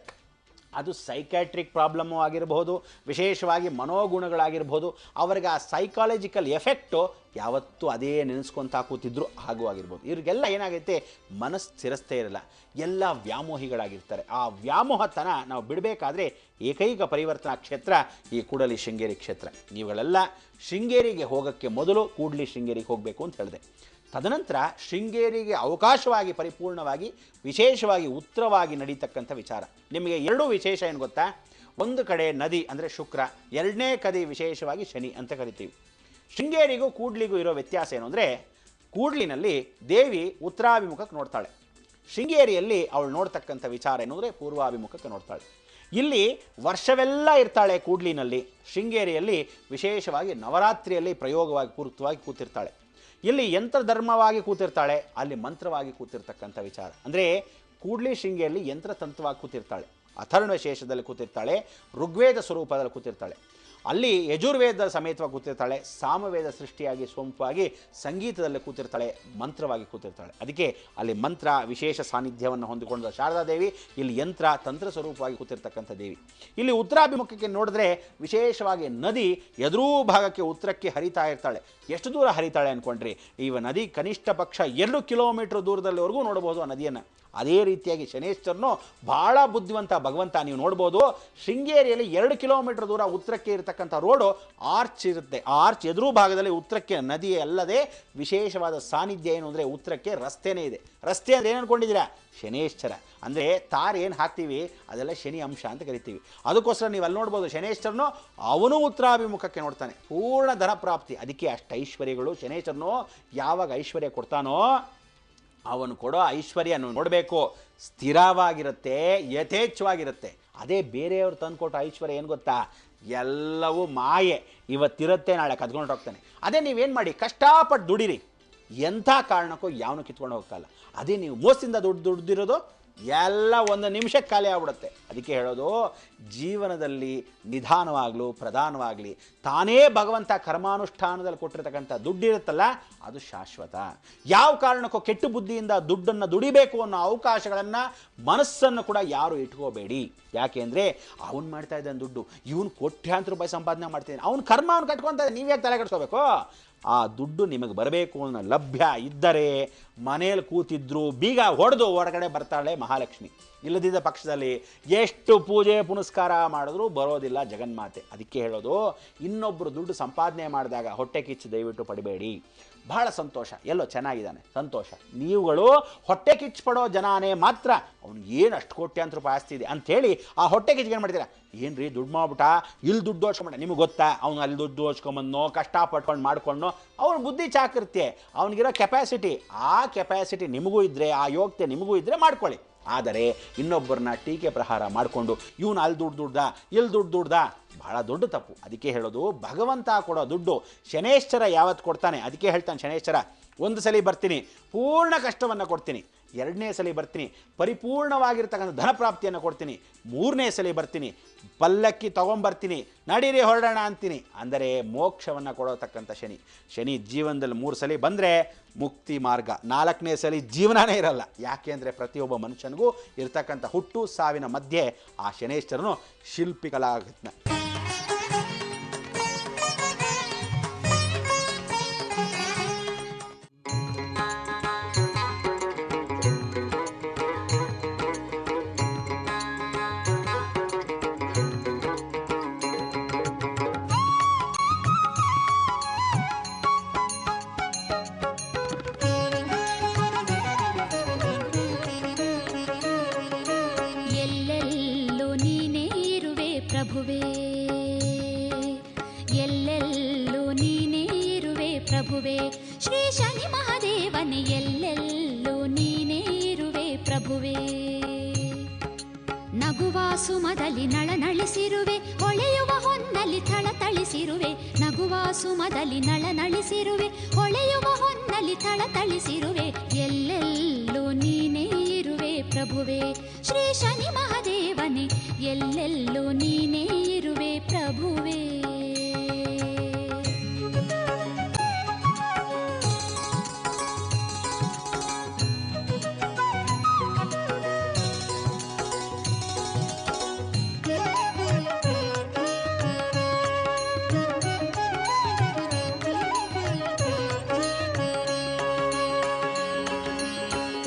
ಅದು ಸೈಕ್ಯಾಟ್ರಿಕ್ ಪ್ರಾಬ್ಲಮ್ಮು ಆಗಿರಬಹುದು, ವಿಶೇಷವಾಗಿ ಮನೋಗುಣಗಳಾಗಿರ್ಬೋದು. ಅವರಿಗೆ ಆ ಸೈಕಾಲಜಿಕಲ್ ಎಫೆಕ್ಟು ಯಾವತ್ತೂ ಅದೇ ನೆನೆಸ್ಕೊತಾ ಕೂತಿದ್ರು ಹಾಗೂ ಆಗಿರ್ಬೋದು. ಇವ್ರಿಗೆಲ್ಲ ಏನಾಗೈತೆ, ಮನಸ್ಸು ಸ್ಥಿರಸ್ಥೆ ಇರಲ್ಲ, ಎಲ್ಲ ವ್ಯಾಮೋಹಿಗಳಾಗಿರ್ತಾರೆ. ಆ ವ್ಯಾಮೋಹತನ ನಾವು ಬಿಡಬೇಕಾದ್ರೆ ಏಕೈಕ ಪರಿವರ್ತನಾ ಕ್ಷೇತ್ರ ಈ ಕೂಡಲಿ ಶೃಂಗೇರಿ ಕ್ಷೇತ್ರ. ನೀವುಗಳೆಲ್ಲ ಶೃಂಗೇರಿಗೆ ಹೋಗೋಕ್ಕೆ ಮೊದಲು ಕೂಡಲಿ ಶೃಂಗೇರಿಗೆ ಹೋಗಬೇಕು ಅಂತ ಹೇಳಿದೆ. ತದನಂತರ ಶೃಂಗೇರಿಗೆ ಅವಕಾಶವಾಗಿ ಪರಿಪೂರ್ಣವಾಗಿ ವಿಶೇಷವಾಗಿ ಉತ್ತರವಾಗಿ ನಡೀತಕ್ಕಂಥ ವಿಚಾರ. ನಿಮಗೆ ಎರಡೂ ವಿಶೇಷ ಏನು ಗೊತ್ತಾ, ಒಂದು ಕಡೆ ನದಿ ಅಂದರೆ ಶುಕ್ರ, ಎರಡನೇ ಕಡೆ ವಿಶೇಷವಾಗಿ ಶನಿ ಅಂತ ಕರಿತೀವಿ. ಶೃಂಗೇರಿಗೂ ಕೂಡ್ಲಿಗೂ ಇರೋ ವ್ಯತ್ಯಾಸ ಏನು ಅಂದರೆ, ಕೂಡ್ಲಿನಲ್ಲಿ ದೇವಿ ಉತ್ತರಾಭಿಮುಖಕ್ಕೆ ನೋಡ್ತಾಳೆ, ಶೃಂಗೇರಿಯಲ್ಲಿ ಅವಳು ನೋಡ್ತಕ್ಕಂಥ ವಿಚಾರ ಏನು ಅಂದರೆ ಪೂರ್ವಾಭಿಮುಖಕ್ಕೆ ನೋಡ್ತಾಳೆ. ಇಲ್ಲಿ ವರ್ಷವೆಲ್ಲ ಇರ್ತಾಳೆ ಕೂಡ್ಲಿನಲ್ಲಿ, ಶೃಂಗೇರಿಯಲ್ಲಿ ವಿಶೇಷವಾಗಿ ನವರಾತ್ರಿಯಲ್ಲಿ ಪ್ರಯೋಗವಾಗಿ ಪೂರ್ತವಾಗಿ ಕೂತಿರ್ತಾಳೆ. ಇಲ್ಲಿ ಯಂತ್ರಧರ್ಮವಾಗಿ ಕೂತಿರ್ತಾಳೆ, ಅಲ್ಲಿ ಮಂತ್ರವಾಗಿ ಕೂತಿರ್ತಕ್ಕಂಥ ವಿಚಾರ. ಅಂದರೆ ಕೂಡ್ಲಿ ಶೃಂಗೇರಿಯಲ್ಲಿ ಯಂತ್ರತಂತ್ರವಾಗಿ ಕೂತಿರ್ತಾಳೆ, ಅಥರ್ವ ಶೇಷದಲ್ಲಿ ಕೂತಿರ್ತಾಳೆ, ಋಗ್ವೇದ ಸ್ವರೂಪದಲ್ಲಿ ಕೂತಿರ್ತಾಳೆ. ಅಲ್ಲಿ ಯಜುರ್ವೇದ ಸಮೇತವಾಗಿ ಕೂತಿರ್ತಾಳೆ, ಸಾಮವೇದ ಸೃಷ್ಟಿಯಾಗಿ ಸ್ವಂಪವಾಗಿ ಸಂಗೀತದಲ್ಲಿ ಕೂತಿರ್ತಾಳೆ, ಮಂತ್ರವಾಗಿ ಕೂತಿರ್ತಾಳೆ. ಅದಕ್ಕೆ ಅಲ್ಲಿ ಮಂತ್ರ ವಿಶೇಷ ಸಾನ್ನಿಧ್ಯವನ್ನು ಹೊಂದಿಕೊಂಡ ಶಾರದಾದೇವಿ, ಇಲ್ಲಿ ಯಂತ್ರ ತಂತ್ರ ಸ್ವರೂಪವಾಗಿ ಕೂತಿರ್ತಕ್ಕಂಥ ದೇವಿ. ಇಲ್ಲಿ ಉತ್ತರಾಭಿಮುಖಕ್ಕೆ ನೋಡಿದ್ರೆ ವಿಶೇಷವಾಗಿ ನದಿ ಎದುರೂ ಭಾಗಕ್ಕೆ ಉತ್ತರಕ್ಕೆ ಹರಿತಾ ಇರ್ತಾಳೆ. ಎಷ್ಟು ದೂರ ಹರಿತಾಳೆ ಅಂದ್ಕೊಂಡ್ರಿ, ಇವ ನದಿ ಕನಿಷ್ಠ ಪಕ್ಷ 2 ಕಿಲೋಮೀಟರ್ ದೂರದಲ್ಲಿವರೆಗೂ ನೋಡ್ಬೋದು ಆ ನದಿಯನ್ನು. ಅದೇ ರೀತಿಯಾಗಿ ಶನೇಶ್ವರನು ಭಾಳ ಬುದ್ಧಿವಂತ ಭಗವಂತ. ನೀವು ನೋಡ್ಬೋದು ಶೃಂಗೇರಿಯಲ್ಲಿ 2 ಕಿಲೋಮೀಟರ್ ದೂರ ಉತ್ತರಕ್ಕೆ ಇರತಕ್ಕಂಥ ರೋಡು ಆರ್ಚ್ ಇರುತ್ತೆ. ಆ ಆರ್ಚ್ ಎದುರು ಭಾಗದಲ್ಲಿ ಉತ್ತರಕ್ಕೆ ನದಿ ಅಲ್ಲದೆ ವಿಶೇಷವಾದ ಸಾನ್ನಿಧ್ಯ ಏನು ಅಂದರೆ ಉತ್ತರಕ್ಕೆ ರಸ್ತೆನೇ ಇದೆ. ರಸ್ತೆ ಅಂದರೆ ಏನು ಅಂದ್ಕೊಂಡಿದ್ದೀರಾ, ಶನೇಶ್ವರ. ಅಂದರೆ ತಾರು ಏನು ಹಾಕ್ತೀವಿ ಅದೆಲ್ಲ ಶನಿ ಅಂಶ ಅಂತ ಕರಿತೀವಿ. ಅದಕ್ಕೋಸ್ಕರ ನೀವು ಅಲ್ಲಿ ನೋಡ್ಬೋದು ಶನೇಶ್ವರನು ಅವನು ಉತ್ತರಾಭಿಮುಖಕ್ಕೆ ನೋಡ್ತಾನೆ, ಪೂರ್ಣ ಧನ ಪ್ರಾಪ್ತಿ. ಅದಕ್ಕೆ ಅಷ್ಟು ಐಶ್ವರ್ಯಗಳು. ಶನೇಶ್ವರನು ಯಾವಾಗ ಐಶ್ವರ್ಯ ಕೊಡ್ತಾನೋ ಅವನು ಕೊಡೋ ಐಶ್ವರ್ಯ ನೋಡಬೇಕು, ಸ್ಥಿರವಾಗಿರುತ್ತೆ, ಯಥೇಚ್ಛವಾಗಿರುತ್ತೆ. ಅದೇ ಬೇರೆಯವರು ತಂದುಕೊಟ್ಟು ಐಶ್ವರ್ಯ ಏನು ಗೊತ್ತಾ, ಎಲ್ಲವೂ ಮಾಯೆ. ಇವತ್ತಿರುತ್ತೆ, ನಾಳೆ ಕದ್ಕೊಂಡು ಹೋಗ್ತಾನೆ. ಅದೇ ನೀವೇನು ಮಾಡಿ, ಕಷ್ಟಪಟ್ಟು ದುಡಿರಿ, ಎಂಥ ಕಾರಣಕ್ಕೂ ಯಾವನು ಕಿತ್ಕೊಂಡು ಹೋಗಲ್ಲ. ಅದೇ ನೀವು ಮೋಸದಿಂದ ದುಡ್ದಿರೋದು ಎಲ್ಲ ಒಂದು ನಿಮಿಷಕ್ಕೆ ಖಾಲಿ ಆಗ್ಬಿಡುತ್ತೆ. ಅದಕ್ಕೆ ಹೇಳೋದು, ಜೀವನದಲ್ಲಿ ನಿಧಾನವಾಗಲು ಪ್ರಧಾನವಾಗಲಿ ತಾನೇ ಭಗವಂತ ಕರ್ಮಾನುಷ್ಠಾನದಲ್ಲಿ ಕೊಟ್ಟಿರ್ತಕ್ಕಂಥ ದುಡ್ಡಿರುತ್ತಲ್ಲ ಅದು ಶಾಶ್ವತ. ಯಾವ ಕಾರಣಕ್ಕೂ ಕೆಟ್ಟು ಬುದ್ಧಿಯಿಂದ ದುಡ್ಡನ್ನು ದುಡಿಬೇಕು ಅನ್ನೋ ಅವಕಾಶಗಳನ್ನು ಮನಸ್ಸನ್ನು ಕೂಡ ಯಾರು ಇಟ್ಕೋಬೇಡಿ. ಯಾಕೆ ಅಂದರೆ ಅವನು ಮಾಡ್ತಾ ಇದ್ದಾನೆ ದುಡ್ಡು, ಇವನು ಕೋಟ್ಯಾಂತರ ರೂಪಾಯಿ ಸಂಪಾದನೆ ಮಾಡ್ತಿದ್ದಾನೆ, ಅವನು ಕರ್ಮ ಅವನು ಕಟ್ಕೊತಾ ಇದ್ದಾನೆ, ನೀವ್ಯಾಕೆ ತಲೆ ಕೆಡಿಸ್ಕೋಬೇಕು? ಆ ದುಡ್ಡು ನಿಮಗೆ ಬರಬೇಕು ಅನ್ನೋ ಲಭ್ಯ ಇದ್ದರೆ ಮನೇಲಿ ಕೂತಿದ್ರು ಬೀಗ ಹೊಡೆದು ಹೊರಗಡೆ ಬರ್ತಾಳೆ ಮಹಾಲಕ್ಷ್ಮಿ. ಇಲ್ಲದಿದ್ದ ಪಕ್ಷದಲ್ಲಿ ಎಷ್ಟು ಪೂಜೆ ಪುನಸ್ಕಾರ ಮಾಡಿದ್ರೂ ಬರೋದಿಲ್ಲ ಜಗನ್ಮಾತೆ. ಅದಕ್ಕೆ ಹೇಳೋದು, ಇನ್ನೊಬ್ಬರು ದುಡ್ಡು ಸಂಪಾದನೆ ಮಾಡಿದಾಗ ಹೊಟ್ಟೆ ಕಿಚ್ಚು ದಯವಿಟ್ಟು ಪಡಿಬೇಡಿ. ಬಹಳ ಸಂತೋಷ, ಎಲ್ಲೋ ಚೆನ್ನಾಗಿದ್ದಾನೆ, ಸಂತೋಷ. ನೀವುಗಳು ಹೊಟ್ಟೆ ಕಿಚ್ಚು ಪಡೋ ಜನಾನೇ ಮಾತ್ರ ಅವ್ನಿಗೆ ಏನು ಅಷ್ಟು ಕೋಟ್ಯಾಂತರ ರೂಪಾಯಿ ಆಸ್ತಿ ಇದೆ ಅಂಥೇಳಿ ಆ ಹೊಟ್ಟೆ ಕಿಚ್ಚಿಗೆ ಏನು ಮಾಡ್ತೀರಾ, ಏನು ರೀ ದುಡ್ಡು ಮಾಡ್ಬಿಟ್ಟ, ಇಲ್ಲಿ ದುಡ್ಡು ಓಡ್ಸ್ಕೊಂಬಿಟ್ಟ. ನಿಮಗೆ ಗೊತ್ತಾ, ಅವ್ನು ಅಲ್ಲಿ ದುಡ್ಡು ಓಡ್ಸ್ಕೊಂಬಂದೋ ಕಷ್ಟಪಟ್ಕೊಂಡು ಮಾಡ್ಕೊಂಡು ಅವ್ನ ಬುದ್ಧಿ ಚಾಕಿರುತ್ತೆ, ಅವನಿಗಿರೋ ಕೆಪಾಸಿಟಿ, ಆ ಕೆಪಾಸಿಟಿ ನಿಮಗೂ ಇದ್ದರೆ, ಆ ಯೋಗ್ಯತೆ ನಿಮಗೂ ಇದ್ದರೆ ಮಾಡ್ಕೊಳ್ಳಿ. ಆದರೆ ಇನ್ನೊಬ್ಬರನ್ನ ಟೀಕೆ ಪ್ರಹಾರ ಮಾಡಿಕೊಂಡು ಇವನು ಅಲ್ಲಿ ದುಡ್ದ ಇಲ್ಲಿ ದುಡ್ದ ಬಹಳ ದೊಡ್ಡ ತಪ್ಪು. ಅದಕ್ಕೆ ಹೇಳೋದು, ಭಗವಂತ ಕೊಡೋ ದುಡ್ಡು ಶನೇಶ್ವರ ಯಾವತ್ತು ಕೊಡ್ತಾನೆ. ಅದಕ್ಕೆ ಹೇಳ್ತಾನೆ ಶನೇಶ್ವರ, ಒಂದು ಸಲ ಬರ್ತೀನಿ, ಪೂರ್ಣ ಕಷ್ಟವನ್ನು ಕೊಡ್ತೀನಿ, 2ನೇ ಸಲ ಬರ್ತೀನಿ, ಪರಿಪೂರ್ಣವಾಗಿರ್ತಕ್ಕಂಥ ಧನ ಪ್ರಾಪ್ತಿಯನ್ನು ಕೊಡ್ತೀನಿ, 3ನೇ ಸಲ ಬರ್ತೀನಿ, ಪಲ್ಲಕ್ಕಿ ತೊಗೊಂಬರ್ತೀನಿ, ನಡೀರಿ ಹೊರಡೋಣ ಅಂತೀನಿ. ಅಂದರೆ ಮೋಕ್ಷವನ್ನು ಕೊಡತಕ್ಕಂಥ ಶನಿ ಜೀವನದಲ್ಲಿ 3 ಸಲ ಬಂದರೆ ಮುಕ್ತಿ ಮಾರ್ಗ. 4ನೇ ಸಲ ಜೀವನನೇ ಇರಲ್ಲ. ಯಾಕೆ ಅಂದರೆ ಪ್ರತಿಯೊಬ್ಬ ಮನುಷ್ಯನಿಗೂ ಇರ್ತಕ್ಕಂಥ ಹುಟ್ಟು ಸಾವಿನ ಮಧ್ಯೆ ಆ ಶನೇಶ್ವರನು ಶಿಲ್ಪಿಕಲಾಗತ್ನ. ಎಲ್ಲೆಲ್ಲೂ ನೀನೇ ಇರುವೆ ಪ್ರಭುವೇ, ಎಲ್ಲೆಲ್ಲೂ ನೀನೇ ಇರುವೆ ಪ್ರಭುವೇ, ಶ್ರೀ ಶನಿ ಮಹಾದೇವನೇ ಎಲ್ಲೆಲ್ಲೂ ನೀನೇ ಇರುವೆ ಪ್ರಭುವೇ. ನಗುವ ಸುಮದಲ್ಲಿ ನಳನಳಿಸಿರುವೆ, ಹೊಳೆಯುವ ಹೊನ್ನಲ್ಲಿ ಥಳಥಳಿಸಿರುವೆ. ನಗುವ ಸುಮದಲ್ಲಿ ನಳನಳಿಸಿರುವೆ, ಹೊಳೆಯುವ ಹೊನ್ನಲ್ಲಿ ಥಳಥಳಿಸಿರುವೆ. ಎಲ್ಲೆಲ್ಲೂ ನೀನೇ ಇರುವೆ ಪ್ರಭುವೇ, ಶ್ರೀ ಶನಿ ಮಹಾದೇವನೇ ಎಲ್ಲೆಲ್ಲೂ ನೀನೇ ಇರುವೆ ಪ್ರಭುವೇ.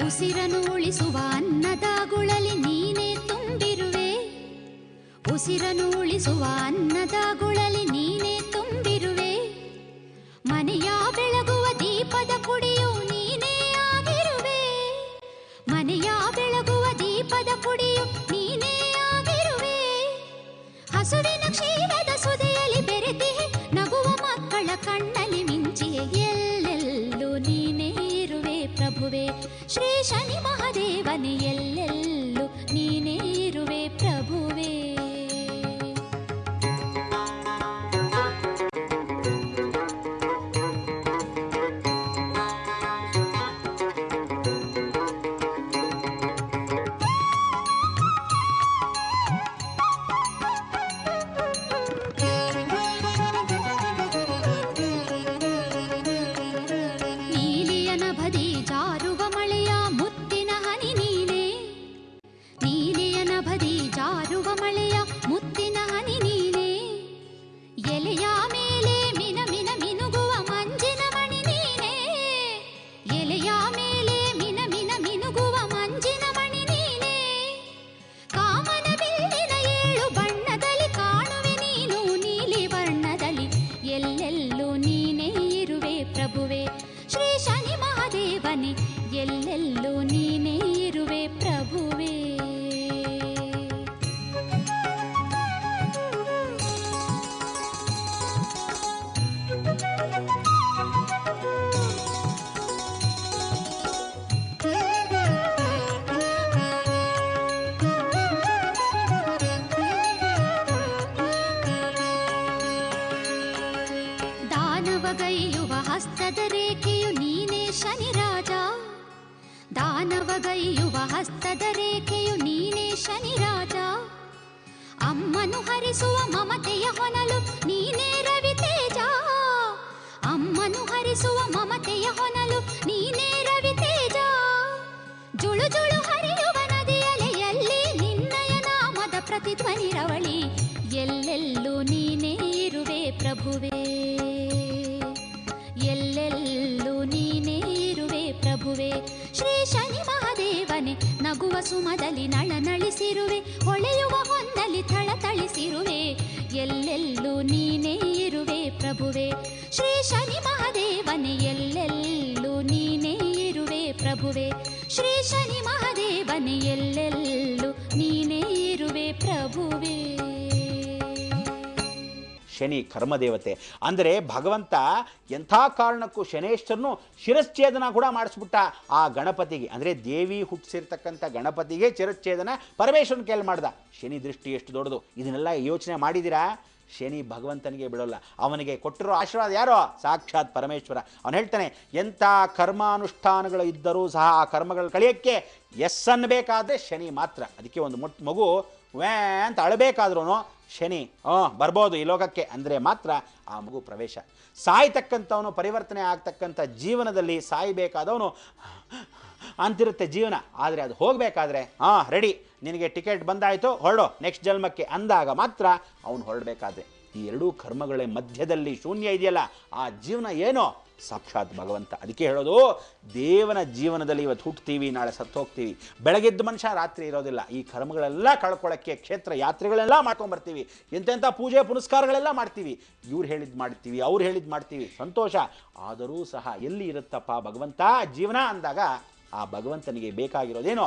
ಉಸಿರನ್ನು ಉಳಿಸುವ ಅನ್ನದ ಗುಳಲಿ ನೀನೇ ತುಂಬಿರುವೆ, ಉಸಿರನ್ನು ಉಳಿಸುವ ಅನ್ನದ ಗುಳಲಿ ನೀನೇ ತುಂಬಿರುವೆ. ಮನೆಯ ಬೆಳಗುವ ದೀಪದ ಕುಡಿಯು ನೀನೇ ಆಗಿರುವೆ, ಮನೆಯ ಬೆಳಗುವ ದೀಪದ ಕುಡಿಯು ನೀನೇ ಆಗಿರುವೆ. ಹಸುವಿನ ಕ್ಷೀರದ ಸುದೆಯಲ್ಲಿ ಬೆರೆತಿಹೆ, ನಗುವ ಮಕ್ಕಳ ಕಣ್ಣಲ್ಲಿ ಮಿಂಚಿಯೇ. ಎಲ್ಲೆಲ್ಲೂ ನೀನೇ ಇರುವೆ ಪ್ರಭುವೇ, ಶ್ರೀ ಶನಿ ಮಹಾದೇವನೇ ಎಲ್ಲೆಲ್ಲೂ ನೀನೇ ಇರುವೆ ಪ್ರಭುವೇ. ನೀಲಿಯ ನಭದಿ ಜಾರುವ ಮಳೆಯ ಮುತ್ತಿನ ಹನಿ ನೀನೆ, ನೀಲಿಯ ನಭದಿ ಜಾರುವ ಮಳೆಯ ಮುತ್ತಿನ ಹನಿ ನೀನೆ. ಎಲೆಯ ಮೇಲೆ ಮಿನ ಮಿನ ಮಿನುಗುವ ಮಂಜಿನ ಮಣಿ ನೀನೆ, ಎಲೆಯ ಮೇಲೆ ಮಿನ ಮಿನ ಮಿನುಗುವ ಮಂಜಿನ ಮಣಿ ನೀನೆ. ಕಾಮನ ಬಿಲ್ಲಿನ 7 ಬಣ್ಣದಲ್ಲಿ ಕಾಣುವೆ ನೀನು ನೀಲಿ ವರ್ಣದಲ್ಲಿ. ಎಲ್ಲೆಲ್ಲೂ ನೀನೇ ಇರುವೆ ಪ್ರಭುವೇ, ಶ್ರೀ ಶನಿ ಮಹಾದೇವನೇ ಎಲ್ಲೆಲ್ಲೂ ನೀನೇ ಇರುವೆ ಪ್ರಭುವೇ. ದಾನವಗೈಯುವ ಹಸ್ತದ ರೇಖೆಯು ನೀನೇ ಶನಿರಾಜ, ದಾನವಗೈಯುವ ಹಸ್ತದ ರೇಖೆಯು ನೀನೇ ಶನಿರಾಜ. ಅಮ್ಮನು ಹರಿಸುವ ಮಮತೆಯ ಹೊನಲು ನೀನೇ ರವಿತೇಜ, ಅಮ್ಮನು ಹರಿಸುವ ಮಮತೆಯ ಹೊನಲು ನೀನೇ ರವಿತೇಜ. ಜುಳು ಜುಳು ಹರಿಯುವ ನದಿಯಲೆಯಲ್ಲಿ ನಿನ್ನಯ ನಾಮದ ಪ್ರತಿಧ್ವನಿ ರವಳಿ. ಎಲ್ಲೆಲ್ಲೂ ನೀನೇ ಇರುವೆ ಪ್ರಭುವೇ, ಎಲ್ಲೆಲ್ಲೂ ನೀನೇ ಇರುವೆ ಪ್ರಭುವೇ, ಶ್ರೀ ಶನಿ ಮಹಾದೇವನೇ ನಗುವ ಸುಮದಲ್ಲಿ ನಳನಳಿಸಿರುವೆ, ಹೊಳೆಯುವ ಹೊನ್ನಲ್ಲಿ ಥಳಥಳಿಸಿರುವೆ. ಎಲ್ಲೆಲ್ಲೂ ನೀನೇ ಇರುವೆ ಪ್ರಭುವೇ, ಶ್ರೀ ಶನಿ ಮಹಾದೇವನೇ ಎಲ್ಲೆಲ್ಲೂ ನೀನೇ ಇರುವೆ ಪ್ರಭುವೇ, ಶ್ರೀ ಶನಿ ಮಹಾದೇವನೇ ಎಲ್ಲೆಲ್ಲೂ ನೀನೇ ಇರುವೆ ಪ್ರಭುವೇ. ಶನಿ ಕರ್ಮದೇವತೆ. ಅಂದರೆ ಭಗವಂತ ಎಂಥ ಕಾರಣಕ್ಕೂ ಶನೇಶ್ವರನು ಶಿರಚ್ಛೇದನ ಕೂಡ ಮಾಡಿಸ್ಬಿಟ್ಟ ಆ ಗಣಪತಿಗೆ. ಅಂದರೆ ದೇವಿ ಹುಟ್ಟಿಸಿರ್ತಕ್ಕಂಥ ಗಣಪತಿಗೆ ಶಿರಚ್ಛೇದನ ಪರಮೇಶ್ವರನ ಕೈಯಲ್ಲಿ ಮಾಡ್ದ. ಶನಿ ದೃಷ್ಟಿ ಎಷ್ಟು ದೊಡ್ಡದು, ಇದನ್ನೆಲ್ಲ ಯೋಚನೆ ಮಾಡಿದ್ದೀರಾ? ಶನಿ ಭಗವಂತನಿಗೆ ಬಿಡೋಲ್ಲ. ಅವನಿಗೆ ಕೊಟ್ಟಿರೋ ಆಶೀರ್ವಾದ ಯಾರೋ ಸಾಕ್ಷಾತ್ ಪರಮೇಶ್ವರ. ಅವನು ಹೇಳ್ತಾನೆ, ಎಂಥ ಕರ್ಮಾನುಷ್ಠಾನಗಳು ಇದ್ದರೂ ಸಹ ಆ ಕರ್ಮಗಳು ಕಳಿಯೋಕ್ಕೆ ಎಸ್ ಅನ್ನಬೇಕಾದ್ರೆ ಶನಿ ಮಾತ್ರ. ಅದಕ್ಕೆ ಒಂದು ಮಗು ವ್ಯಾ ಅಂತ ಅಳಬೇಕಾದ್ರೂ ಶನಿ ಬರ್ಬೋದು ಈ ಲೋಕಕ್ಕೆ ಅಂದರೆ ಮಾತ್ರ ಆ ಮಗು ಪ್ರವೇಶ. ಸಾಯ್ತಕ್ಕಂಥವನು, ಪರಿವರ್ತನೆ ಆಗ್ತಕ್ಕಂಥ ಜೀವನದಲ್ಲಿ ಸಾಯಬೇಕಾದವನು ಅಂತಿರುತ್ತೆ ಜೀವನ. ಆದರೆ ಅದು ಹೋಗಬೇಕಾದ್ರೆ ರೆಡಿ, ನಿನಗೆ ಟಿಕೆಟ್ ಬಂದಾಯಿತು, ಹೊರಡು ನೆಕ್ಸ್ಟ್ ಜನ್ಮಕ್ಕೆ ಅಂದಾಗ ಮಾತ್ರ ಅವನು ಹೊರಡಬೇಕಾದ್ರೆ. ಈ ಎರಡೂ ಕರ್ಮಗಳ ಮಧ್ಯದಲ್ಲಿ ಶೂನ್ಯ ಇದೆಯಲ್ಲ, ಆ ಜೀವನ ಏನೋ ಸಾಕ್ಷಾತ್ ಭಗವಂತ. ಅದಕ್ಕೆ ಹೇಳೋದು, ದೇವನ ಜೀವನದಲ್ಲಿ ಇವತ್ತು ಹುಟ್ಟುತ್ತೀವಿ, ನಾಳೆ ಸತ್ತು ಹೋಗ್ತೀವಿ. ಬೆಳಗ್ಗೆದ್ದು ಮನುಷ್ಯ ರಾತ್ರಿ ಇರೋದಿಲ್ಲ. ಈ ಕರ್ಮಗಳೆಲ್ಲ ಕಳ್ಕೊಳ್ಳೋಕ್ಕೆ ಕ್ಷೇತ್ರ ಯಾತ್ರೆಗಳೆಲ್ಲ ಮಾಡ್ಕೊಂಬರ್ತೀವಿ, ಎಂತೆಂಥ ಪೂಜೆ ಪುನಸ್ಕಾರಗಳೆಲ್ಲ ಮಾಡ್ತೀವಿ. ಇವ್ರು ಹೇಳಿದ್ದು ಮಾಡ್ತೀವಿ, ಅವ್ರು ಹೇಳಿದ್ದು ಮಾಡ್ತೀವಿ, ಸಂತೋಷ. ಆದರೂ ಸಹ ಎಲ್ಲಿ ಇರುತ್ತಪ್ಪ ಭಗವಂತ ಜೀವನ ಅಂದಾಗ ಆ ಭಗವಂತನಿಗೆ ಬೇಕಾಗಿರೋದೇನೋ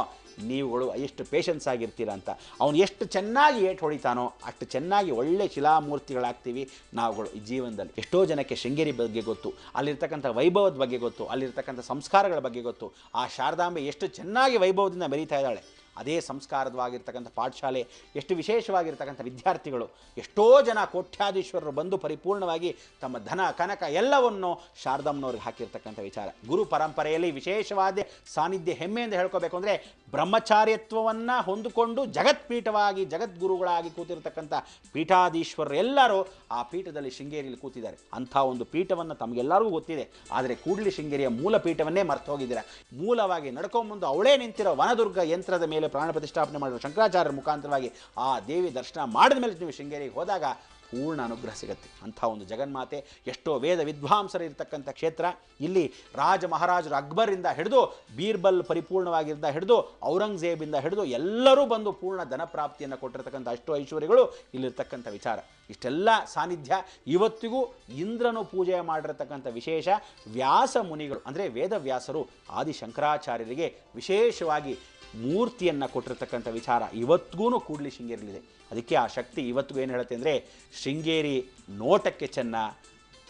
ನೀವುಗಳು ಎಷ್ಟು ಪೇಷನ್ಸ್ ಆಗಿರ್ತೀರ ಅಂತ. ಅವನು ಎಷ್ಟು ಚೆನ್ನಾಗಿ ಏಟು ಹೊಡಿತಾನೋ ಅಷ್ಟು ಚೆನ್ನಾಗಿ ಒಳ್ಳೆ ಶಿಲಾಮೂರ್ತಿಗಳಾಗ್ತೀವಿ ನಾವುಗಳು ಈ ಜೀವನದಲ್ಲಿ. ಎಷ್ಟೋ ಜನಕ್ಕೆ ಶೃಂಗೇರಿ ಬಗ್ಗೆ ಗೊತ್ತು, ಅಲ್ಲಿರ್ತಕ್ಕಂಥ ವೈಭವದ ಬಗ್ಗೆ ಗೊತ್ತು, ಅಲ್ಲಿರ್ತಕ್ಕಂಥ ಸಂಸ್ಕಾರಗಳ ಬಗ್ಗೆ ಗೊತ್ತು. ಆ ಶಾರದಾಂಬೆ ಎಷ್ಟು ಚೆನ್ನಾಗಿ ವೈಭವದಿಂದ ಮೆರೀತಾ ಇದ್ದಾಳೆ. ಅದೇ ಸಂಸ್ಕಾರವಾಗಿರ್ತಕ್ಕಂಥ ಪಾಠಶಾಲೆ, ಎಷ್ಟು ವಿಶೇಷವಾಗಿರ್ತಕ್ಕಂಥ ವಿದ್ಯಾರ್ಥಿಗಳು, ಎಷ್ಟೋ ಜನ ಕೋಟ್ಯಾಧೀಶ್ವರರು ಬಂದು ಪರಿಪೂರ್ಣವಾಗಿ ತಮ್ಮ ಧನ ಕನಕ ಎಲ್ಲವನ್ನು ಶಾರದಮ್ಮನವ್ರಿಗೆ ಹಾಕಿರ್ತಕ್ಕಂಥ ವಿಚಾರ. ಗುರು ಪರಂಪರೆಯಲ್ಲಿ ವಿಶೇಷವಾದ ಸಾನ್ನಿಧ್ಯ ಹೆಮ್ಮೆಯಿಂದ ಹೇಳ್ಕೋಬೇಕು ಅಂದರೆ, ಬ್ರಹ್ಮಚಾರ್ಯತ್ವವನ್ನು ಹೊಂದಿಕೊಂಡು ಜಗತ್ಪೀಠವಾಗಿ ಜಗದ್ಗುರುಗಳಾಗಿ ಕೂತಿರ್ತಕ್ಕಂಥ ಪೀಠಾಧೀಶ್ವರರು ಎಲ್ಲರೂ ಆ ಪೀಠದಲ್ಲಿ ಶೃಂಗೇರಿಯಲ್ಲಿ ಕೂತಿದ್ದಾರೆ. ಅಂಥ ಒಂದು ಪೀಠವನ್ನು ತಮಗೆಲ್ಲರಿಗೂ ಗೊತ್ತಿದೆ. ಆದರೆ ಕೂಡ್ಲಿ ಶೃಂಗೇರಿಯ ಮೂಲ ಪೀಠವನ್ನೇ ಮರ್ತು ಹೋಗಿದ್ದೀರಾ. ಮೂಲವಾಗಿ ನಡ್ಕೊಂಬಂದು ಅವಳೇ ನಿಂತಿರೋ ವನದುರ್ಗ ಯಂತ್ರದ ಮೇಲೆ ಪ್ರಾಣ ಪ್ರತಿಷ್ಠಾಪನೆ ಮಾಡಿರೋ ಶಂಕರಾಚಾರ್ಯರ ಮುಖಾಂತರವಾಗಿ ಆ ದೇವಿ ದರ್ಶನ ಮಾಡಿದ ಮೇಲೆ ನೀವು ಶೃಂಗೇರಿಗೆ ಹೋದಾಗ ಪೂರ್ಣ ಅನುಗ್ರಹ ಸಿಗುತ್ತೆ. ಅಂಥ ಒಂದು ಜಗನ್ಮಾತೆ, ಎಷ್ಟೋ ವೇದ ವಿದ್ವಾಂಸರು ಇರತಕ್ಕಂಥ ಕ್ಷೇತ್ರ. ಇಲ್ಲಿ ರಾಜ ಮಹಾರಾಜರು ಅಕ್ಬರಿಂದ ಹಿಡಿದು ಬೀರ್ಬಲ್ ಪರಿಪೂರ್ಣವಾಗಿದ್ದ ಹಿಡಿದು ಔರಂಗಜೇಬಿಂದ ಹಿಡಿದು ಎಲ್ಲರೂ ಬಂದು ಪೂರ್ಣ ಧನಪ್ರಾಪ್ತಿಯನ್ನು ಕೊಟ್ಟಿರ್ತಕ್ಕಂಥ ಅಷ್ಟು ಐಶ್ವರ್ಯಗಳು ಇಲ್ಲಿರ್ತಕ್ಕಂಥ ವಿಚಾರ. ಇಷ್ಟೆಲ್ಲ ಸಾನ್ನಿಧ್ಯ ಇವತ್ತಿಗೂ ಇಂದ್ರನು ಪೂಜೆ ಮಾಡಿರತಕ್ಕಂಥ ವಿಶೇಷ ವ್ಯಾಸ ಮುನಿಗಳು ಅಂದರೆ ವೇದವ್ಯಾಸರು ಆದಿಶಂಕರಾಚಾರ್ಯರಿಗೆ ವಿಶೇಷವಾಗಿ ಮೂರ್ತಿಯನ್ನು ಕೊಟ್ಟಿರ್ತಕ್ಕಂಥ ವಿಚಾರ ಇವತ್ತಿಗೂ ಕೂಡ್ಲಿ ಶೃಂಗೇರಿಯಲ್ಲಿದೆ. ಅದಕ್ಕೆ ಆ ಶಕ್ತಿ ಇವತ್ತಿಗೂ ಏನು ಹೇಳುತ್ತೆ ಅಂದರೆ, ಶೃಂಗೇರಿ ನೋಟಕ್ಕೆ ಚೆನ್ನ,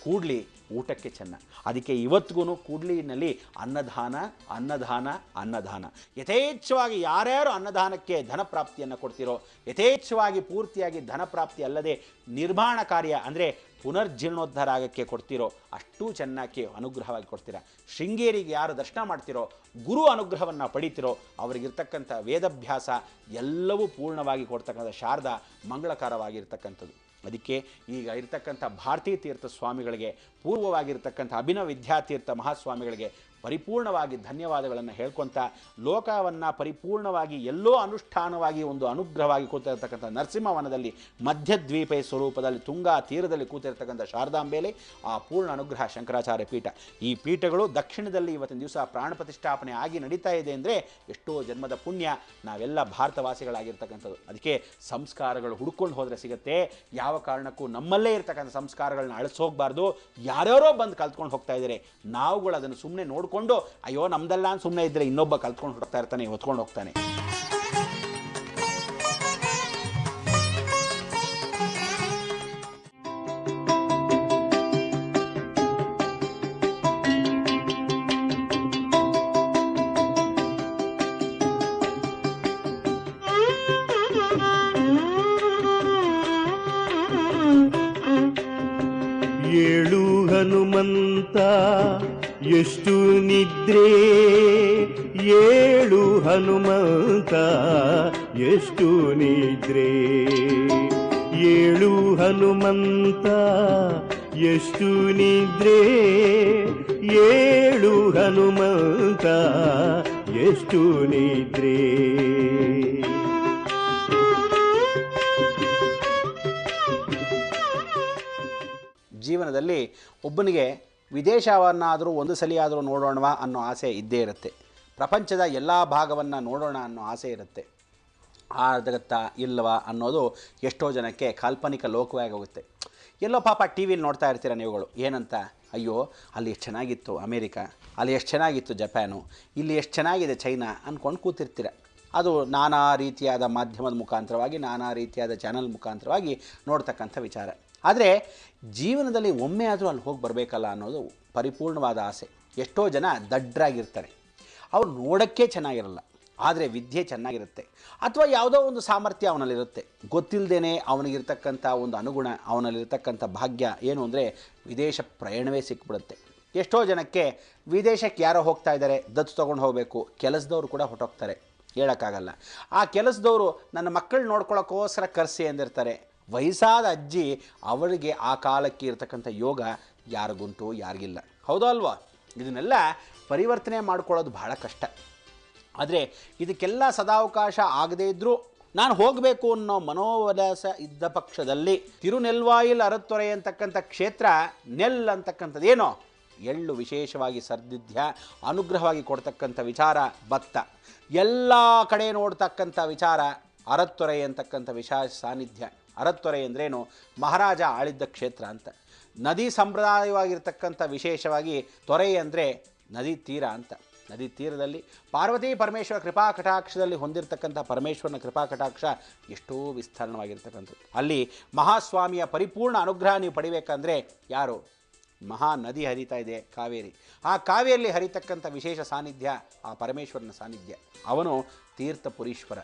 ಕೂಡ್ಲಿ ಊಟಕ್ಕೆ ಚೆನ್ನ. ಅದಕ್ಕೆ ಇವತ್ತಿಗೂ ಕೂಡ್ಲಿನಲ್ಲಿ ಅನ್ನದಾನ ಅನ್ನದಾನ ಅನ್ನದಾನ. ಯಥೇಚ್ಛವಾಗಿ ಯಾರ್ಯಾರು ಅನ್ನದಾನಕ್ಕೆ ಧನಪ್ರಾಪ್ತಿಯನ್ನು ಕೊಡ್ತಿರೋ, ಯಥೇಚ್ಛವಾಗಿ ಪೂರ್ತಿಯಾಗಿ ಧನಪ್ರಾಪ್ತಿ ಅಲ್ಲದೆ ನಿರ್ಮಾಣ ಕಾರ್ಯ ಅಂದರೆ ಪುನರ್ಜೀರ್ಣೋದ್ಧಾರ ಆಗಕ್ಕೆ ಕೊಡ್ತಿರೋ ಅಷ್ಟೂ ಚೆನ್ನಾಗಿ ಅನುಗ್ರಹವಾಗಿ ಕೊಡ್ತೀರಾ. ಶೃಂಗೇರಿಗೆ ಯಾರು ದರ್ಶನ ಮಾಡ್ತಿರೋ, ಗುರು ಅನುಗ್ರಹವನ್ನು ಪಡಿತಿರೋ, ಅವರಿಗಿರ್ತಕ್ಕಂಥ ವೇದಾಭ್ಯಾಸ ಎಲ್ಲವೂ ಪೂರ್ಣವಾಗಿ ಕೊಡ್ತಕ್ಕಂಥ ಶಾರದಾ ಮಂಗಳಕರವಾಗಿರ್ತಕ್ಕಂಥದ್ದು. ಅದಕ್ಕೆ ಈಗ ಇರ್ತಕ್ಕಂಥ ಭಾರತೀ ತೀರ್ಥ ಸ್ವಾಮಿಗಳಿಗೆ, ಪೂರ್ವವಾಗಿರ್ತಕ್ಕಂಥ ಅಭಿನವ ವಿದ್ಯಾತೀರ್ಥ ಮಹಾಸ್ವಾಮಿಗಳಿಗೆ ಪರಿಪೂರ್ಣವಾಗಿ ಧನ್ಯವಾದಗಳನ್ನು ಹೇಳ್ಕೊತ, ಲೋಕವನ್ನು ಪರಿಪೂರ್ಣವಾಗಿ ಎಲ್ಲೋ ಅನುಷ್ಠಾನವಾಗಿ ಒಂದು ಅನುಗ್ರಹವಾಗಿ ಕೂತಿರ್ತಕ್ಕಂಥ ನರಸಿಂಹವನದಲ್ಲಿ ಮಧ್ಯದ್ವೀಪ ಸ್ವರೂಪದಲ್ಲಿ ತುಂಗಾ ತೀರದಲ್ಲಿ ಕೂತಿರ್ತಕ್ಕಂಥ ಶಾರದಾಂಬೆಯಲ್ಲಿ ಆ ಪೂರ್ಣ ಅನುಗ್ರಹ ಶಂಕರಾಚಾರ್ಯ ಪೀಠ. ಈ ಪೀಠಗಳು ದಕ್ಷಿಣದಲ್ಲಿ ಇವತ್ತಿನ ದಿವಸ ಪ್ರಾಣ ಪ್ರತಿಷ್ಠಾಪನೆ ಆಗಿ ನಡೀತಾ ಇದೆ ಅಂದರೆ ಎಷ್ಟೋ ಜನ್ಮದ ಪುಣ್ಯ ನಾವೆಲ್ಲ ಭಾರತವಾಸಿಗಳಾಗಿರ್ತಕ್ಕಂಥದ್ದು. ಅದಕ್ಕೆ ಸಂಸ್ಕಾರಗಳು ಹುಡ್ಕೊಂಡು ಹೋದರೆ ಸಿಗುತ್ತೆ. ಯಾವ ಕಾರಣಕ್ಕೂ ನಮ್ಮಲ್ಲೇ ಇರ್ತಕ್ಕಂಥ ಸಂಸ್ಕಾರಗಳನ್ನ ಅಳಿಸೋಗ್ಬಾರ್ದು. ಯಾರ್ಯಾರೋ ಬಂದು ಕಲ್ತ್ಕೊಂಡು ಹೋಗ್ತಾ ಇದ್ದಾರೆ, ನಾವುಗಳು ಅದನ್ನು ಸುಮ್ಮನೆ ನೋಡ್ಕೊಂಡು ಅಯ್ಯೋ ನಮ್ದೆಲ್ಲ ಅಂತ ಸುಮ್ಮನೆ ಇದ್ದರೆ ಇನ್ನೊಬ್ಬ ಕಲ್ತ್ಕೊಂಡು ಹೋಗ್ತಾ ಇರ್ತಾನೆ, ಹೊತ್ಕೊಂಡು ಹೋಗ್ತಾನೆ. ಏಳು ಹನುಮಂತ ಎಷ್ಟು ನಿದ್ರೆ, ಏಳು ಹನುಮಂತ ಎಷ್ಟು ನಿದ್ರೆ, ಏಳು ಹನುಮಂತ ಎಷ್ಟು ನಿದ್ರೆ, ಏಳು ಹನುಮಂತ ಎಷ್ಟು ನಿದ್ರೆ. ಜೀವನದಲ್ಲಿ ಒಬ್ಬನಿಗೆ ವಿದೇಶವನ್ನಾದರೂ ಒಂದು ಸಲಿಯಾದರೂ ನೋಡೋಣವಾ ಅನ್ನೋ ಆಸೆ ಇದ್ದೇ ಇರುತ್ತೆ. ಪ್ರಪಂಚದ ಎಲ್ಲ ಭಾಗವನ್ನು ನೋಡೋಣ ಅನ್ನೋ ಆಸೆ ಇರುತ್ತೆ. ಆಗತ್ತಾ ಇಲ್ಲವಾ ಅನ್ನೋದು ಎಷ್ಟೋ ಜನಕ್ಕೆ ಕಾಲ್ಪನಿಕ ಲೋಕವಾಗಿ ಹೋಗುತ್ತೆ. ಎಲ್ಲೋ ಪಾಪ ಟಿ ವಿಲಿ ನೋಡ್ತಾ ಇರ್ತೀರ ನೀವುಗಳು, ಏನಂತ, ಅಯ್ಯೋ ಅಲ್ಲಿ ಎಷ್ಟು ಚೆನ್ನಾಗಿತ್ತು ಅಮೇರಿಕಾ, ಅಲ್ಲಿ ಎಷ್ಟು ಚೆನ್ನಾಗಿತ್ತು ಜಪಾನು, ಇಲ್ಲಿ ಎಷ್ಟು ಚೆನ್ನಾಗಿದೆ ಚೈನಾ ಅಂದ್ಕೊಂಡು ಕೂತಿರ್ತೀರ. ಅದು ನಾನಾ ರೀತಿಯಾದ ಮಾಧ್ಯಮದ ಮುಖಾಂತರವಾಗಿ, ನಾನಾ ರೀತಿಯಾದ ಚಾನಲ್ ಮುಖಾಂತರವಾಗಿ ನೋಡ್ತಕ್ಕಂಥ ವಿಚಾರ. ಆದರೆ ಜೀವನದಲ್ಲಿ ಒಮ್ಮೆ ಆದರೂ ಅಲ್ಲಿ ಹೋಗಿ ಬರಬೇಕಲ್ಲ ಅನ್ನೋದು ಪರಿಪೂರ್ಣವಾದ ಆಸೆ. ಎಷ್ಟೋ ಜನ ದಡ್ಡರಾಗಿರ್ತಾರೆ, ಅವ್ರು ನೋಡೋಕ್ಕೆ ಚೆನ್ನಾಗಿರಲ್ಲ, ಆದರೆ ವಿದ್ಯೆ ಚೆನ್ನಾಗಿರುತ್ತೆ, ಅಥವಾ ಯಾವುದೋ ಒಂದು ಸಾಮರ್ಥ್ಯ ಅವನಲ್ಲಿರುತ್ತೆ. ಗೊತ್ತಿಲ್ಲದೇ ಅವನಿಗಿರ್ತಕ್ಕಂಥ ಒಂದು ಅನುಗುಣ, ಅವನಲ್ಲಿರ್ತಕ್ಕಂಥ ಭಾಗ್ಯ ಏನು ಅಂದರೆ ವಿದೇಶ ಪ್ರಯಾಣವೇ ಸಿಕ್ಬಿಡುತ್ತೆ. ಎಷ್ಟೋ ಜನಕ್ಕೆ ವಿದೇಶಕ್ಕೆ ಯಾರೋ ಹೋಗ್ತಾ ಇದ್ದಾರೆ, ದತ್ತು ತೊಗೊಂಡು ಹೋಗಬೇಕು, ಕೆಲಸದವ್ರು ಕೂಡ ಹೊರಟೋಗ್ತಾರೆ, ಹೇಳೋಕ್ಕಾಗಲ್ಲ. ಆ ಕೆಲಸದವರು ನನ್ನ ಮಕ್ಕಳು ನೋಡ್ಕೊಳ್ಳೋಕ್ಕೋಸ್ಕರ ಕರೆಸಿ ಅಂದಿರ್ತಾರೆ. ವಯಸ್ಸಾದ ಅಜ್ಜಿ, ಅವಳಿಗೆ ಆ ಕಾಲಕ್ಕೆ ಇರತಕ್ಕಂಥ ಯೋಗ ಯಾರಿಗುಂಟು, ಯಾರಿಗಿಲ್ಲ. ಹೌದೋ ಅಲ್ವಾ? ಇದನ್ನೆಲ್ಲ ಪರಿವರ್ತನೆ ಮಾಡ್ಕೊಳ್ಳೋದು ಬಹಳ ಕಷ್ಟ. ಆದರೆ ಇದಕ್ಕೆಲ್ಲ ಸದಾವಕಾಶ ಆಗದೇ ಇದ್ದರೂ ನಾನು ಹೋಗಬೇಕು ಅನ್ನೋ ಮನೋವಲಾಸ ಇದ್ದ ಪಕ್ಷದಲ್ಲಿ ತಿರುನೆಲ್ವಾಯಿಲ್ ಅರತ್ತೊರೆ ಅಂತಕ್ಕಂಥ ಕ್ಷೇತ್ರ, ನೆಲ್ ಅಂತಕ್ಕಂಥದ್ದೇನೋ ಎಳ್ಳು ವಿಶೇಷವಾಗಿ ಸರ್ದಿಧ್ಯ ಅನುಗ್ರಹವಾಗಿ ಕೊಡ್ತಕ್ಕಂಥ ವಿಚಾರ, ಭತ್ತ ಎಲ್ಲ ಕಡೆ ನೋಡ್ತಕ್ಕಂಥ ವಿಚಾರ, ಅರತ್ತೊರೆ ಅಂತಕ್ಕಂಥ ವಿಶೇಷ ಸಾನ್ನಿಧ್ಯ. ಅರತ್ತೊರೆ ಅಂದ್ರೇನು? ಮಹಾರಾಜ ಆಳಿದ್ದ ಕ್ಷೇತ್ರ ಅಂತ. ನದಿ ಸಂಪ್ರದಾಯವಾಗಿರ್ತಕ್ಕಂಥ ವಿಶೇಷವಾಗಿ ತೊರೆ ಅಂದರೆ ನದಿ ತೀರ ಅಂತ. ನದಿ ತೀರದಲ್ಲಿ ಪಾರ್ವತಿ ಪರಮೇಶ್ವರ ಕೃಪಾ ಕಟಾಕ್ಷದಲ್ಲಿ ಹೊಂದಿರತಕ್ಕಂಥ ಪರಮೇಶ್ವರನ ಕೃಪಾ ಕಟಾಕ್ಷ ಎಷ್ಟೋ ವಿಸ್ತಾರಣವಾಗಿರ್ತಕ್ಕಂಥದ್ದು. ಅಲ್ಲಿ ಮಹಾಸ್ವಾಮಿಯ ಪರಿಪೂರ್ಣ ಅನುಗ್ರಹ ನೀವು ಪಡಿಬೇಕಂದ್ರೆ ಯಾರು? ಮಹಾ ನದಿ ಹರಿತಾ ಇದೆ, ಕಾವೇರಿ. ಆ ಕಾವೇರಿಯಲ್ಲಿ ಹರಿತಕ್ಕಂಥ ವಿಶೇಷ ಸಾನ್ನಿಧ್ಯ ಆ ಪರಮೇಶ್ವರನ ಸಾನ್ನಿಧ್ಯ. ಅವನು ತೀರ್ಥಪುರೀಶ್ವರ.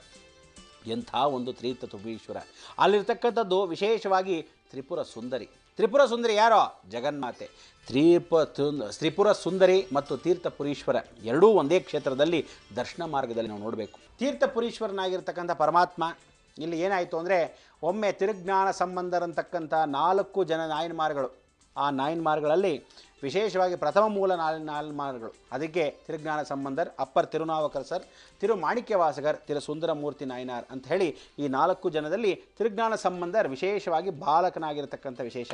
ಎಂಥ ಒಂದು ತೀರ್ಥಪುರೀಶ್ವರ! ಅಲ್ಲಿರ್ತಕ್ಕಂಥದ್ದು ವಿಶೇಷವಾಗಿ ತ್ರಿಪುರ ಸುಂದರಿ. ತ್ರಿಪುರ ಸುಂದರಿ ಯಾರೋ? ಜಗನ್ಮಾತೆ. ತ್ರಿಪುರ ಸುಂದರಿ ಮತ್ತು ತೀರ್ಥಪುರೀಶ್ವರ ಎರಡೂ ಒಂದೇ ಕ್ಷೇತ್ರದಲ್ಲಿ ದರ್ಶನ ಮಾರ್ಗದಲ್ಲಿ ನಾವು ನೋಡಬೇಕು. ತೀರ್ಥಪುರೀಶ್ವರನಾಗಿರ್ತಕ್ಕಂಥ ಪರಮಾತ್ಮ ಇಲ್ಲಿ ಏನಾಯಿತು ಅಂದರೆ, ಒಮ್ಮೆ ತಿರುಜ್ಞಾನ ಸಂಬಂಧರಂತಕ್ಕಂಥ 4 ಜನ ನಾಯನ್ಮಾರ್ಗಳು. ಆ ನಾಯನ್ಮಾರ್ಗಳಲ್ಲಿ ವಿಶೇಷವಾಗಿ ಪ್ರಥಮ ಮೂಲ ನಾಯನ್ಮಾರ್ಗಳು. ಅದಕ್ಕೆ ತಿರುಜ್ಞಾನ ಸಂಬಂಧರ್, ಅಪ್ಪರ್ ತಿರುನಾವಕರ್ ಸರ್, ತಿರು ಮಾಣಿಕ್ಯವಾಸಗರ್, ತಿರು ಸುಂದರಮೂರ್ತಿ ನಾಯನಾರ್ ಅಂತ ಹೇಳಿ ಈ 4 ಜನದಲ್ಲಿ ತಿರುಜ್ಞಾನ ಸಂಬಂಧರ್ ವಿಶೇಷವಾಗಿ ಬಾಲಕನಾಗಿರ್ತಕ್ಕಂಥ ವಿಶೇಷ.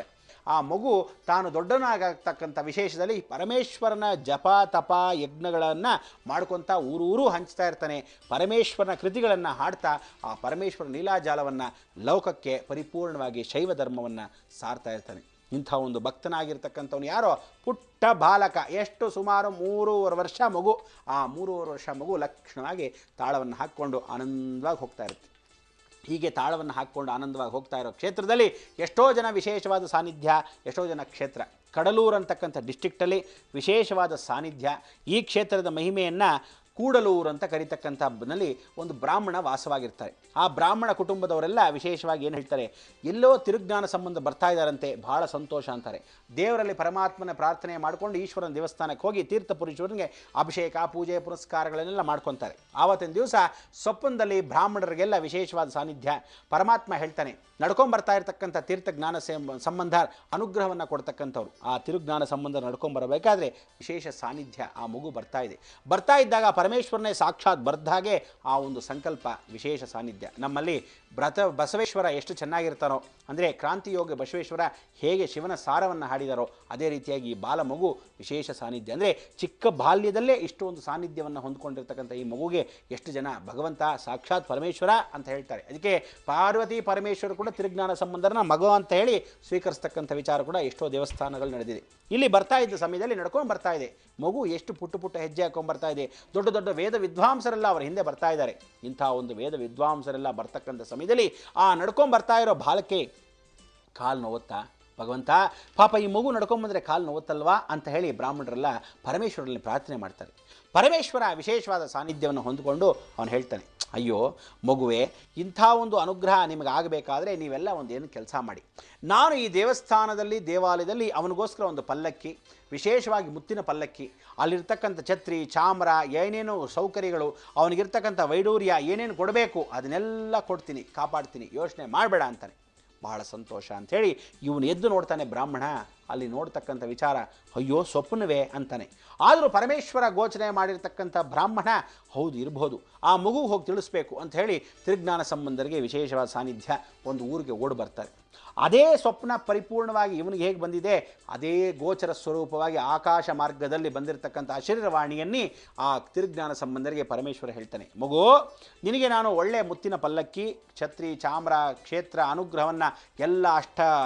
ಆ ಮಗು ತಾನು ದೊಡ್ಡನಾಗತಕ್ಕಂಥ ವಿಶೇಷದಲ್ಲಿ ಪರಮೇಶ್ವರನ ಜಪ ತಪ ಯಜ್ಞಗಳನ್ನು ಮಾಡ್ಕೊತಾ ಊರೂರು ಹಂಚ್ತಾ ಇರ್ತಾನೆ. ಪರಮೇಶ್ವರನ ಕೃತಿಗಳನ್ನು ಹಾಡ್ತಾ ಆ ಪರಮೇಶ್ವರ ಲೀಲಾಜಾಲವನ್ನು ಲೋಕಕ್ಕೆ ಪರಿಪೂರ್ಣವಾಗಿ ಶೈವ ಧರ್ಮವನ್ನು ಸಾರ್ತಾ ಇರ್ತಾನೆ. ಇಂಥ ಒಂದು ಭಕ್ತನಾಗಿರ್ತಕ್ಕಂಥವನು ಯಾರೋ? ಪುಟ್ಟ ಬಾಲಕ. ಎಷ್ಟು? ಸುಮಾರು 3.5 ವರ್ಷ ಮಗು. ಆ 3.5 ವರ್ಷ ಮಗು ಲಕ್ಷಣವಾಗಿ ತಾಳವನ್ನು ಹಾಕ್ಕೊಂಡು ಆನಂದವಾಗಿ ಹೋಗ್ತಾ ಇರುತ್ತೆ. ಹೀಗೆ ತಾಳವನ್ನು ಹಾಕ್ಕೊಂಡು ಆನಂದವಾಗಿ ಹೋಗ್ತಾ ಇರೋ ಕ್ಷೇತ್ರದಲ್ಲಿ ಎಷ್ಟೋ ಜನ ವಿಶೇಷವಾದ ಸಾನ್ನಿಧ್ಯ, ಎಷ್ಟೋ ಜನ ಕ್ಷೇತ್ರ. ಕಡಲೂರು ಅಂತಕ್ಕಂಥ ಡಿಸ್ಟ್ರಿಕ್ಟಲ್ಲಿ ವಿಶೇಷವಾದ ಸಾನ್ನಿಧ್ಯ. ಈ ಕ್ಷೇತ್ರದ ಮಹಿಮೆಯನ್ನು ಕೂಡಲೂರು ಅಂತ ಕರೀತಕ್ಕಂಥಲ್ಲಿ ಒಂದು ಬ್ರಾಹ್ಮಣ ವಾಸವಾಗಿರ್ತಾರೆ. ಆ ಬ್ರಾಹ್ಮಣ ಕುಟುಂಬದವರೆಲ್ಲ ವಿಶೇಷವಾಗಿ ಏನು ಹೇಳ್ತಾರೆ? ಎಲ್ಲೋ ತಿರುಜ್ಞಾನ ಸಂಬಂಧ ಬರ್ತಾ ಇದ್ದಾರಂತೆ, ಭಾಳ ಸಂತೋಷ ಅಂತಾರೆ. ದೇವರಲ್ಲಿ ಪರಮಾತ್ಮನ ಪ್ರಾರ್ಥನೆ ಮಾಡಿಕೊಂಡು ಈಶ್ವರನ ದೇವಸ್ಥಾನಕ್ಕೆ ಹೋಗಿ ತೀರ್ಥಪುರೀಶ್ವರನಿಗೆ ಅಭಿಷೇಕ ಪೂಜೆ ಪುರಸ್ಕಾರಗಳನ್ನೆಲ್ಲ ಮಾಡ್ಕೊತಾರೆ. ಆವತ್ತಿನ ದಿವಸ ಸೊಪ್ಪಂದಲ್ಲಿ ಬ್ರಾಹ್ಮಣರಿಗೆಲ್ಲ ವಿಶೇಷವಾದ ಸಾನ್ನಿಧ್ಯ. ಪರಮಾತ್ಮ ಹೇಳ್ತಾನೆ, ನಡ್ಕೊಂಬರ್ತಾ ಇರ್ತಕ್ಕಂಥ ತೀರ್ಥಜ್ಞಾನ ಸಂಬಂಧ ಅನುಗ್ರಹವನ್ನು ಕೊಡ್ತಕ್ಕಂಥವ್ರು. ಆ ತಿರುಜ್ಞಾನ ಸಂಬಂಧ ನಡ್ಕೊಂಬರಬೇಕಾದ್ರೆ ವಿಶೇಷ ಸಾನ್ನಿಧ್ಯ ಆ ಮಗು ಬರ್ತಾ ಇದ್ದಾಗ ಪರಮೇಶ್ವರನೇ ಸಾಕ್ಷಾತ್ ಬರ್ದಾಗೆ ಆ ಒಂದು ಸಂಕಲ್ಪ, ವಿಶೇಷ ಸಾನ್ನಿಧ್ಯ. ನಮ್ಮಲ್ಲಿ ಬಸವೇಶ್ವರ ಎಷ್ಟು ಚೆನ್ನಾಗಿರ್ತಾರೋ ಅಂದರೆ, ಕ್ರಾಂತಿಯೋಗ ಬಸವೇಶ್ವರ ಹೇಗೆ ಶಿವನ ಸಾರವನ್ನು ಹಾಡಿದಾರೋ ಅದೇ ರೀತಿಯಾಗಿ ಈ ಬಾಲ ಮಗು ವಿಶೇಷ ಸಾನ್ನಿಧ್ಯ. ಅಂದರೆ ಚಿಕ್ಕ ಬಾಲ್ಯದಲ್ಲೇ ಇಷ್ಟು ಒಂದು ಸಾನ್ನಿಧ್ಯವನ್ನು ಹೊಂದ್ಕೊಂಡಿರ್ತಕ್ಕಂಥ ಈ ಮಗುಗೆ ಎಷ್ಟು ಜನ ಭಗವಂತ ಸಾಕ್ಷಾತ್ ಪರಮೇಶ್ವರ ಅಂತ ಹೇಳ್ತಾರೆ. ಅದಕ್ಕೆ ಪಾರ್ವತಿ ಪರಮೇಶ್ವರ ಕೂಡ ತಿರುಜ್ಞಾನ ಸಂಬಂಧನ ಮಗು ಅಂತ ಹೇಳಿ ಸ್ವೀಕರಿಸ್ತಕ್ಕಂಥ ವಿಚಾರ ಕೂಡ ಎಷ್ಟೋ ದೇವಸ್ಥಾನಗಳು ನಡೆದಿದೆ. ಇಲ್ಲಿ ಬರ್ತಾ ಇದ್ದ ಸಮಯದಲ್ಲಿ ನಡ್ಕೊಂಡು ಬರ್ತಾ ಇದೆ ಮಗು. ಎಷ್ಟು ಪುಟ್ಟ ಹೆಜ್ಜೆ ಹಾಕೊಂಡ್ಬರ್ತಾ ಇದೆ. ದೊಡ್ಡ ವೇದ ವಿದ್ವಾಂಸರೆಲ್ಲ ಅವರ ಹಿಂದೆ ಬರ್ತಾ ಇದ್ದಾರೆ. ಇಂಥ ಒಂದು ವೇದ ವಿದ್ವಾಂಸರೆಲ್ಲ ಬರ್ತಕ್ಕಂಥ ಸಮಯದಲ್ಲಿ ಆ ನಡ್ಕೊಂಡ್ಬರ್ತಾ ಇರೋ ಬಾಲಕ್ಕೆ ಕಾಲು ನೋವುತ್ತಾ? ಭಗವಂತ ಪಾಪ ಈ ಮಗು ನಡ್ಕೊಂಬಂದರೆ ಕಾಲು ನೋವುತ್ತಲ್ವಾ ಅಂತ ಹೇಳಿ ಬ್ರಾಹ್ಮಣರೆಲ್ಲ ಪರಮೇಶ್ವರಲ್ಲಿ ಪ್ರಾರ್ಥನೆ ಮಾಡ್ತಾರೆ. ಪರಮೇಶ್ವರ ವಿಶೇಷವಾದ ಸಾನ್ನಿಧ್ಯವನ್ನು ಹೊಂದಿಕೊಂಡು ಅವನು ಹೇಳ್ತಾನೆ, ಅಯ್ಯೋ ಮಗುವೆ, ಇಂಥ ಒಂದು ಅನುಗ್ರಹ ನಿಮಗಾಗಬೇಕಾದ್ರೆ ನೀವೆಲ್ಲ ಏನು ಕೆಲಸ ಮಾಡಿ. ನಾನು ಈ ದೇವಾಲಯದಲ್ಲಿ ಅವನಿಗೋಸ್ಕರ ಒಂದು ಪಲ್ಲಕ್ಕಿ, ವಿಶೇಷವಾಗಿ ಮುತ್ತಿನ ಪಲ್ಲಕ್ಕಿ, ಅಲ್ಲಿರ್ತಕ್ಕಂಥ ಛತ್ರಿ ಚಾಮ್ರ ಏನೇನು ಸೌಕರ್ಯಗಳು, ಅವನಿಗಿರ್ತಕ್ಕಂಥ ವೈಡೂರ್ಯ ಏನೇನು ಕೊಡಬೇಕು ಅದನ್ನೆಲ್ಲ ಕೊಡ್ತೀನಿ, ಕಾಪಾಡ್ತೀನಿ, ಯೋಚನೆ ಮಾಡಬೇಡ ಅಂತಾನೆ. ಬಹಳ ಸಂತೋಷ ಅಂಥೇಳಿ ಇವನು ಎದ್ದು ನೋಡ್ತಾನೆ ಬ್ರಾಹ್ಮಣ. ಅಲ್ಲಿ ನೋಡ್ತಕ್ಕಂಥ ವಿಚಾರ, ಅಯ್ಯೋ ಸ್ವಪ್ನವೇ ಅಂತಾನೆ. ಆದರೂ ಪರಮೇಶ್ವರ ಗೋಚನೆ ಮಾಡಿರ್ತಕ್ಕಂಥ ಬ್ರಾಹ್ಮಣ ಹೌದು ಇರ್ಬೋದು, ಆ ಮಗು ಹೋಗಿ ತಿಳಿಸ್ಬೇಕು ಅಂತ ಹೇಳಿ ತಿರುಜ್ಞಾನ ಸಂಬಂಧರಿಗೆ ವಿಶೇಷವಾದ ಸಾನ್ನಿಧ್ಯ ಒಂದು ಊರಿಗೆ ಓಡಿ ಬರ್ತಾರೆ. ಅದೇ ಸ್ವಪ್ನ ಪರಿಪೂರ್ಣವಾಗಿ ಇವನಿಗೆ ಹೇಗೆ ಬಂದಿದೆ, ಅದೇ ಗೋಚರ ಸ್ವರೂಪವಾಗಿ ಆಕಾಶ ಮಾರ್ಗದಲ್ಲಿ ಬಂದಿರತಕ್ಕಂಥ ಅಶರೀರವಾಣಿಯನ್ನೇ ಆ ತಿರುಜ್ಞಾನ ಸಂಬಂಧರಿಗೆ ಪರಮೇಶ್ವರ ಹೇಳ್ತಾನೆ, ಮಗು ನಿನಗೆ ನಾನು ಒಳ್ಳೆ ಮುತ್ತಿನ ಪಲ್ಲಕ್ಕಿ, ಛತ್ರಿ ಚಾಮ್ರ ಕ್ಷೇತ್ರ ಅನುಗ್ರಹವನ್ನು ಎಲ್ಲ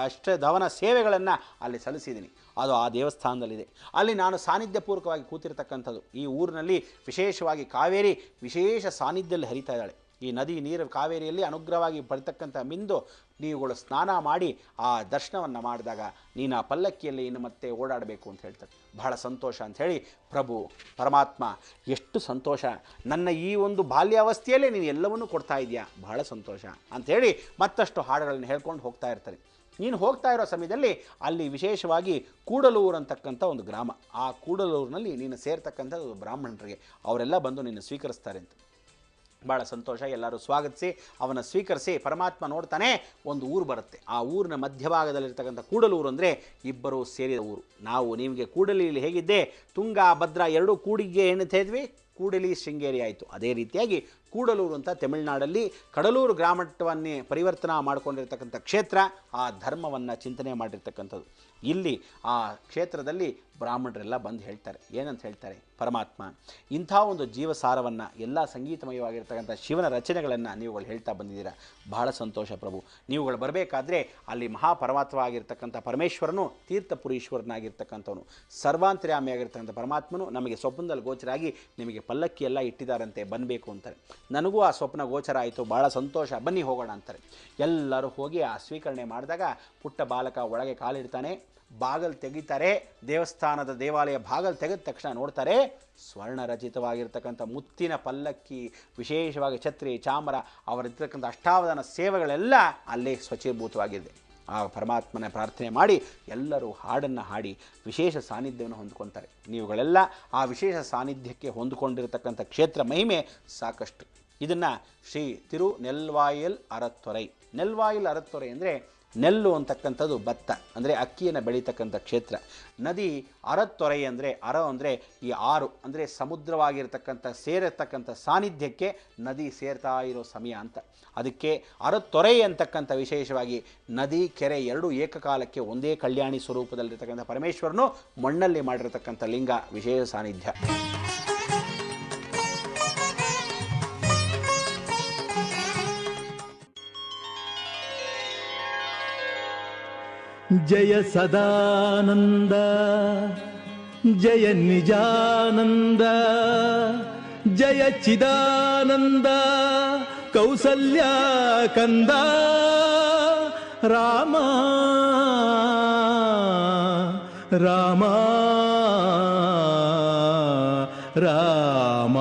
ಅಷ್ಟಧವನ ಸೇವೆಗಳನ್ನು ಅಲ್ಲಿ ಸಲ್ಲಿಸಿದ್ದೀನಿ. ಅದು ಆ ದೇವಸ್ಥಾನದಲ್ಲಿದೆ. ಅಲ್ಲಿ ನಾನು ಸಾನ್ನಿಧ್ಯಪೂರ್ವಕವಾಗಿ ಕೂತಿರ್ತಕ್ಕಂಥದ್ದು. ಈ ಊರಿನಲ್ಲಿ ವಿಶೇಷವಾಗಿ ಕಾವೇರಿ ವಿಶೇಷ ಸಾನ್ನಿಧ್ಯದಲ್ಲಿ ಹರಿತಾ ಇದ್ದಾಳೆ. ಈ ನದಿ ನೀರು ಕಾವೇರಿಯಲ್ಲಿ ಅನುಗ್ರಹವಾಗಿ ಬರ್ತಕ್ಕಂಥ ಮಿಂದು ನೀವುಗಳು ಸ್ನಾನ ಮಾಡಿ ಆ ದರ್ಶನವನ್ನು ಮಾಡಿದಾಗ ನೀನು ಆ ಪಲ್ಲಕ್ಕಿಯಲ್ಲಿ ಇನ್ನು ಮತ್ತೆ ಓಡಾಡಬೇಕು ಅಂತ ಹೇಳ್ತಾರೆ. ಬಹಳ ಸಂತೋಷ ಅಂಥೇಳಿ ಪ್ರಭು ಪರಮಾತ್ಮ ಎಷ್ಟು ಸಂತೋಷ, ನನ್ನ ಈ ಒಂದು ಬಾಲ್ಯಾವಸ್ಥೆಯಲ್ಲೇ ನೀನು ಎಲ್ಲವನ್ನೂ ಕೊಡ್ತಾ ಇದೆಯಾ, ಬಹಳ ಸಂತೋಷ ಅಂಥೇಳಿ ಮತ್ತಷ್ಟು ಹಾಡುಗಳನ್ನು ಹೇಳ್ಕೊಂಡು ಹೋಗ್ತಾ ಇರ್ತಾರೆ. ನೀನು ಹೋಗ್ತಾ ಇರೋ ಸಮಯದಲ್ಲಿ ಅಲ್ಲಿ ವಿಶೇಷವಾಗಿ ಕೂಡಲೂರು ಅಂತಕ್ಕಂಥ ಒಂದು ಗ್ರಾಮ, ಆ ಕೂಡಲೂರಿನಲ್ಲಿ ನೀನು ಸೇರ್ತಕ್ಕಂಥದ್ದು ಬ್ರಾಹ್ಮಣರಿಗೆ, ಅವರೆಲ್ಲ ಬಂದು ನಿನ್ನ ಸ್ವೀಕರಿಸ್ತಾರೆ ಅಂತ. ಭಾಳ ಸಂತೋಷ, ಎಲ್ಲರೂ ಸ್ವಾಗತಿಸಿ ಅವನ ಸ್ವೀಕರಿಸಿ ಪರಮಾತ್ಮ ನೋಡ್ತಾನೆ ಒಂದು ಊರು ಬರುತ್ತೆ. ಆ ಊರಿನ ಮಧ್ಯಭಾಗದಲ್ಲಿರ್ತಕ್ಕಂಥ ಕೂಡಲೂರು ಅಂದರೆ ಇಬ್ಬರು ಸೇರಿದ ಊರು. ನಾವು ನಿಮಗೆ ಕೂಡಲಿಯಲ್ಲಿ ಹೇಗಿದ್ದೆ, ತುಂಗಾ ಭದ್ರಾ ಎರಡೂ ಕೂಡಿಗೆ ಏನಂತ ಹೇಳಿದ್ವಿ, ಕೂಡಲಿ ಶೃಂಗೇರಿ ಆಯಿತು. ಅದೇ ರೀತಿಯಾಗಿ ಕೂಡಲೂರು ಅಂತ ತಮಿಳುನಾಡಲ್ಲಿ ಕಡಲೂರು ಗ್ರಾಮಟ್ಟವನ್ನೇ ಪರಿವರ್ತನಾ ಮಾಡಿಕೊಂಡಿರ್ತಕ್ಕಂಥ ಕ್ಷೇತ್ರ, ಆ ಧರ್ಮವನ್ನು ಚಿಂತನೆ ಮಾಡಿರ್ತಕ್ಕಂಥದ್ದು. ಇಲ್ಲಿ ಆ ಕ್ಷೇತ್ರದಲ್ಲಿ ಬ್ರಾಹ್ಮಣರೆಲ್ಲ ಬಂದು ಹೇಳ್ತಾರೆ. ಏನಂತ ಹೇಳ್ತಾರೆ, ಪರಮಾತ್ಮ ಇಂಥ ಒಂದು ಜೀವಸಾರವನ್ನು ಎಲ್ಲ ಸಂಗೀತಮಯವಾಗಿರ್ತಕ್ಕಂಥ ಶಿವನ ರಚನೆಗಳನ್ನು ನೀವುಗಳು ಹೇಳ್ತಾ ಬಂದಿದ್ದೀರಾ, ಬಹಳ ಸಂತೋಷ ಪ್ರಭು. ನೀವುಗಳು ಬರಬೇಕಾದ್ರೆ ಅಲ್ಲಿ ಮಹಾಪರಮಾತ್ಮವಾಗಿರ್ತಕ್ಕಂಥ ಪರಮೇಶ್ವರನು ತೀರ್ಥಪುರೀಶ್ವರನಾಗಿರ್ತಕ್ಕಂಥವನು ಸರ್ವಾಂತರ್ಯಾಮಿಯಾಗಿರ್ತಕ್ಕಂಥ ಪರಮಾತ್ಮನು ನಮಗೆ ಸ್ವಪ್ನದಲ್ಲಿ ಗೋಚರಾಗಿ ನಿಮಗೆ ಪಲ್ಲಕ್ಕಿ ಎಲ್ಲ ಇಟ್ಟಿದ್ದಾರಂತೆ, ಬನ್ನಬೇಕು ಅಂತಾರೆ. ನನಗೂ ಆ ಸ್ವಪ್ನ ಗೋಚರ ಆಯಿತು, ಭಾಳ ಸಂತೋಷ, ಬನ್ನಿ ಹೋಗೋಣ ಅಂತಾರೆ. ಎಲ್ಲರೂ ಹೋಗಿ ಆ ಸ್ವೀಕರಣೆ ಮಾಡಿದಾಗ ಪುಟ್ಟ ಬಾಲಕ ಒಳಗೆ ಕಾಲಿಡ್ತಾನೆ, ಬಾಗಲ್ ತೆಗಿತಾರೆ. ದೇವಸ್ಥಾನದ ದೇವಾಲಯ ಬಾಗಲ್ ತೆಗೆದ ತಕ್ಷಣ ನೋಡ್ತಾರೆ ಸ್ವರ್ಣರಚಿತವಾಗಿರ್ತಕ್ಕಂಥ ಮುತ್ತಿನ ಪಲ್ಲಕ್ಕಿ, ವಿಶೇಷವಾಗಿ ಛತ್ರಿ ಚಾಮರ ಅವರಿರ್ತಕ್ಕಂಥ ಅಷ್ಟಾವಧಾನ ಸೇವೆಗಳೆಲ್ಲ ಅಲ್ಲೇ ಸ್ವಚೀಭೂತವಾಗಿದೆ. ಆ ಪರಮಾತ್ಮನ ಪ್ರಾರ್ಥನೆ ಮಾಡಿ ಎಲ್ಲರೂ ಹಾಡನ್ನು ಹಾಡಿ ವಿಶೇಷ ಸಾನ್ನಿಧ್ಯವನ್ನು ಹೊಂದ್ಕೊತಾರೆ. ನೀವುಗಳೆಲ್ಲ ಆ ವಿಶೇಷ ಸಾನ್ನಿಧ್ಯಕ್ಕೆ ಹೊಂದಿಕೊಂಡಿರತಕ್ಕಂಥ ಕ್ಷೇತ್ರ ಮಹಿಮೆ ಸಾಕಷ್ಟು. ಇದನ್ನು ಶ್ರೀ ತಿರು ನೆಲ್ವಾಯಲ್ ಅರತ್ತೊರೈ, ನೆಲ್ವಾಯಲ್ ಅರತ್ತೊರೈ ಅಂದರೆ ನೆಲ್ಲು ಅಂತಕ್ಕಂಥದ್ದು ಭತ್ತ ಅಂದರೆ ಅಕ್ಕಿಯನ್ನು ಬೆಳೀತಕ್ಕಂಥ ಕ್ಷೇತ್ರ. ನದಿ ಅರತ್ತೊರೈ ಅಂದರೆ ಅರ ಅಂದರೆ ಈ ಆರು ಅಂದರೆ ಸಮುದ್ರವಾಗಿರ್ತಕ್ಕಂಥ ಸೇರಿರ್ತಕ್ಕಂಥ ಸಾನ್ನಿಧ್ಯಕ್ಕೆ ನದಿ ಸೇರ್ತಾ ಇರೋ ಸಮಯ ಅಂತ. ಅದಕ್ಕೆ ಅರತ್ತೊರೈ ಅಂತಕ್ಕಂಥ ವಿಶೇಷವಾಗಿ ನದಿ ಕೆರೆ ಎರಡೂ ಏಕಕಾಲಕ್ಕೆ ಒಂದೇ ಕಲ್ಯಾಣಿ ಸ್ವರೂಪದಲ್ಲಿರ್ತಕ್ಕಂಥ ಪರಮೇಶ್ವರನು ಮಣ್ಣಲ್ಲಿ ಮಾಡಿರತಕ್ಕಂಥ ಲಿಂಗ ವಿಶೇಷ ಸಾನ್ನಿಧ್ಯ. ಜಯ ಸದಾನಂದ ಜಯ ನಿಜಾನಂದ ಜಯ ಚಿದಾನಂದ ಕೌಸಲ್ಯ ಕಂದ ರಾಮ ರಾಮ ರಾಮ.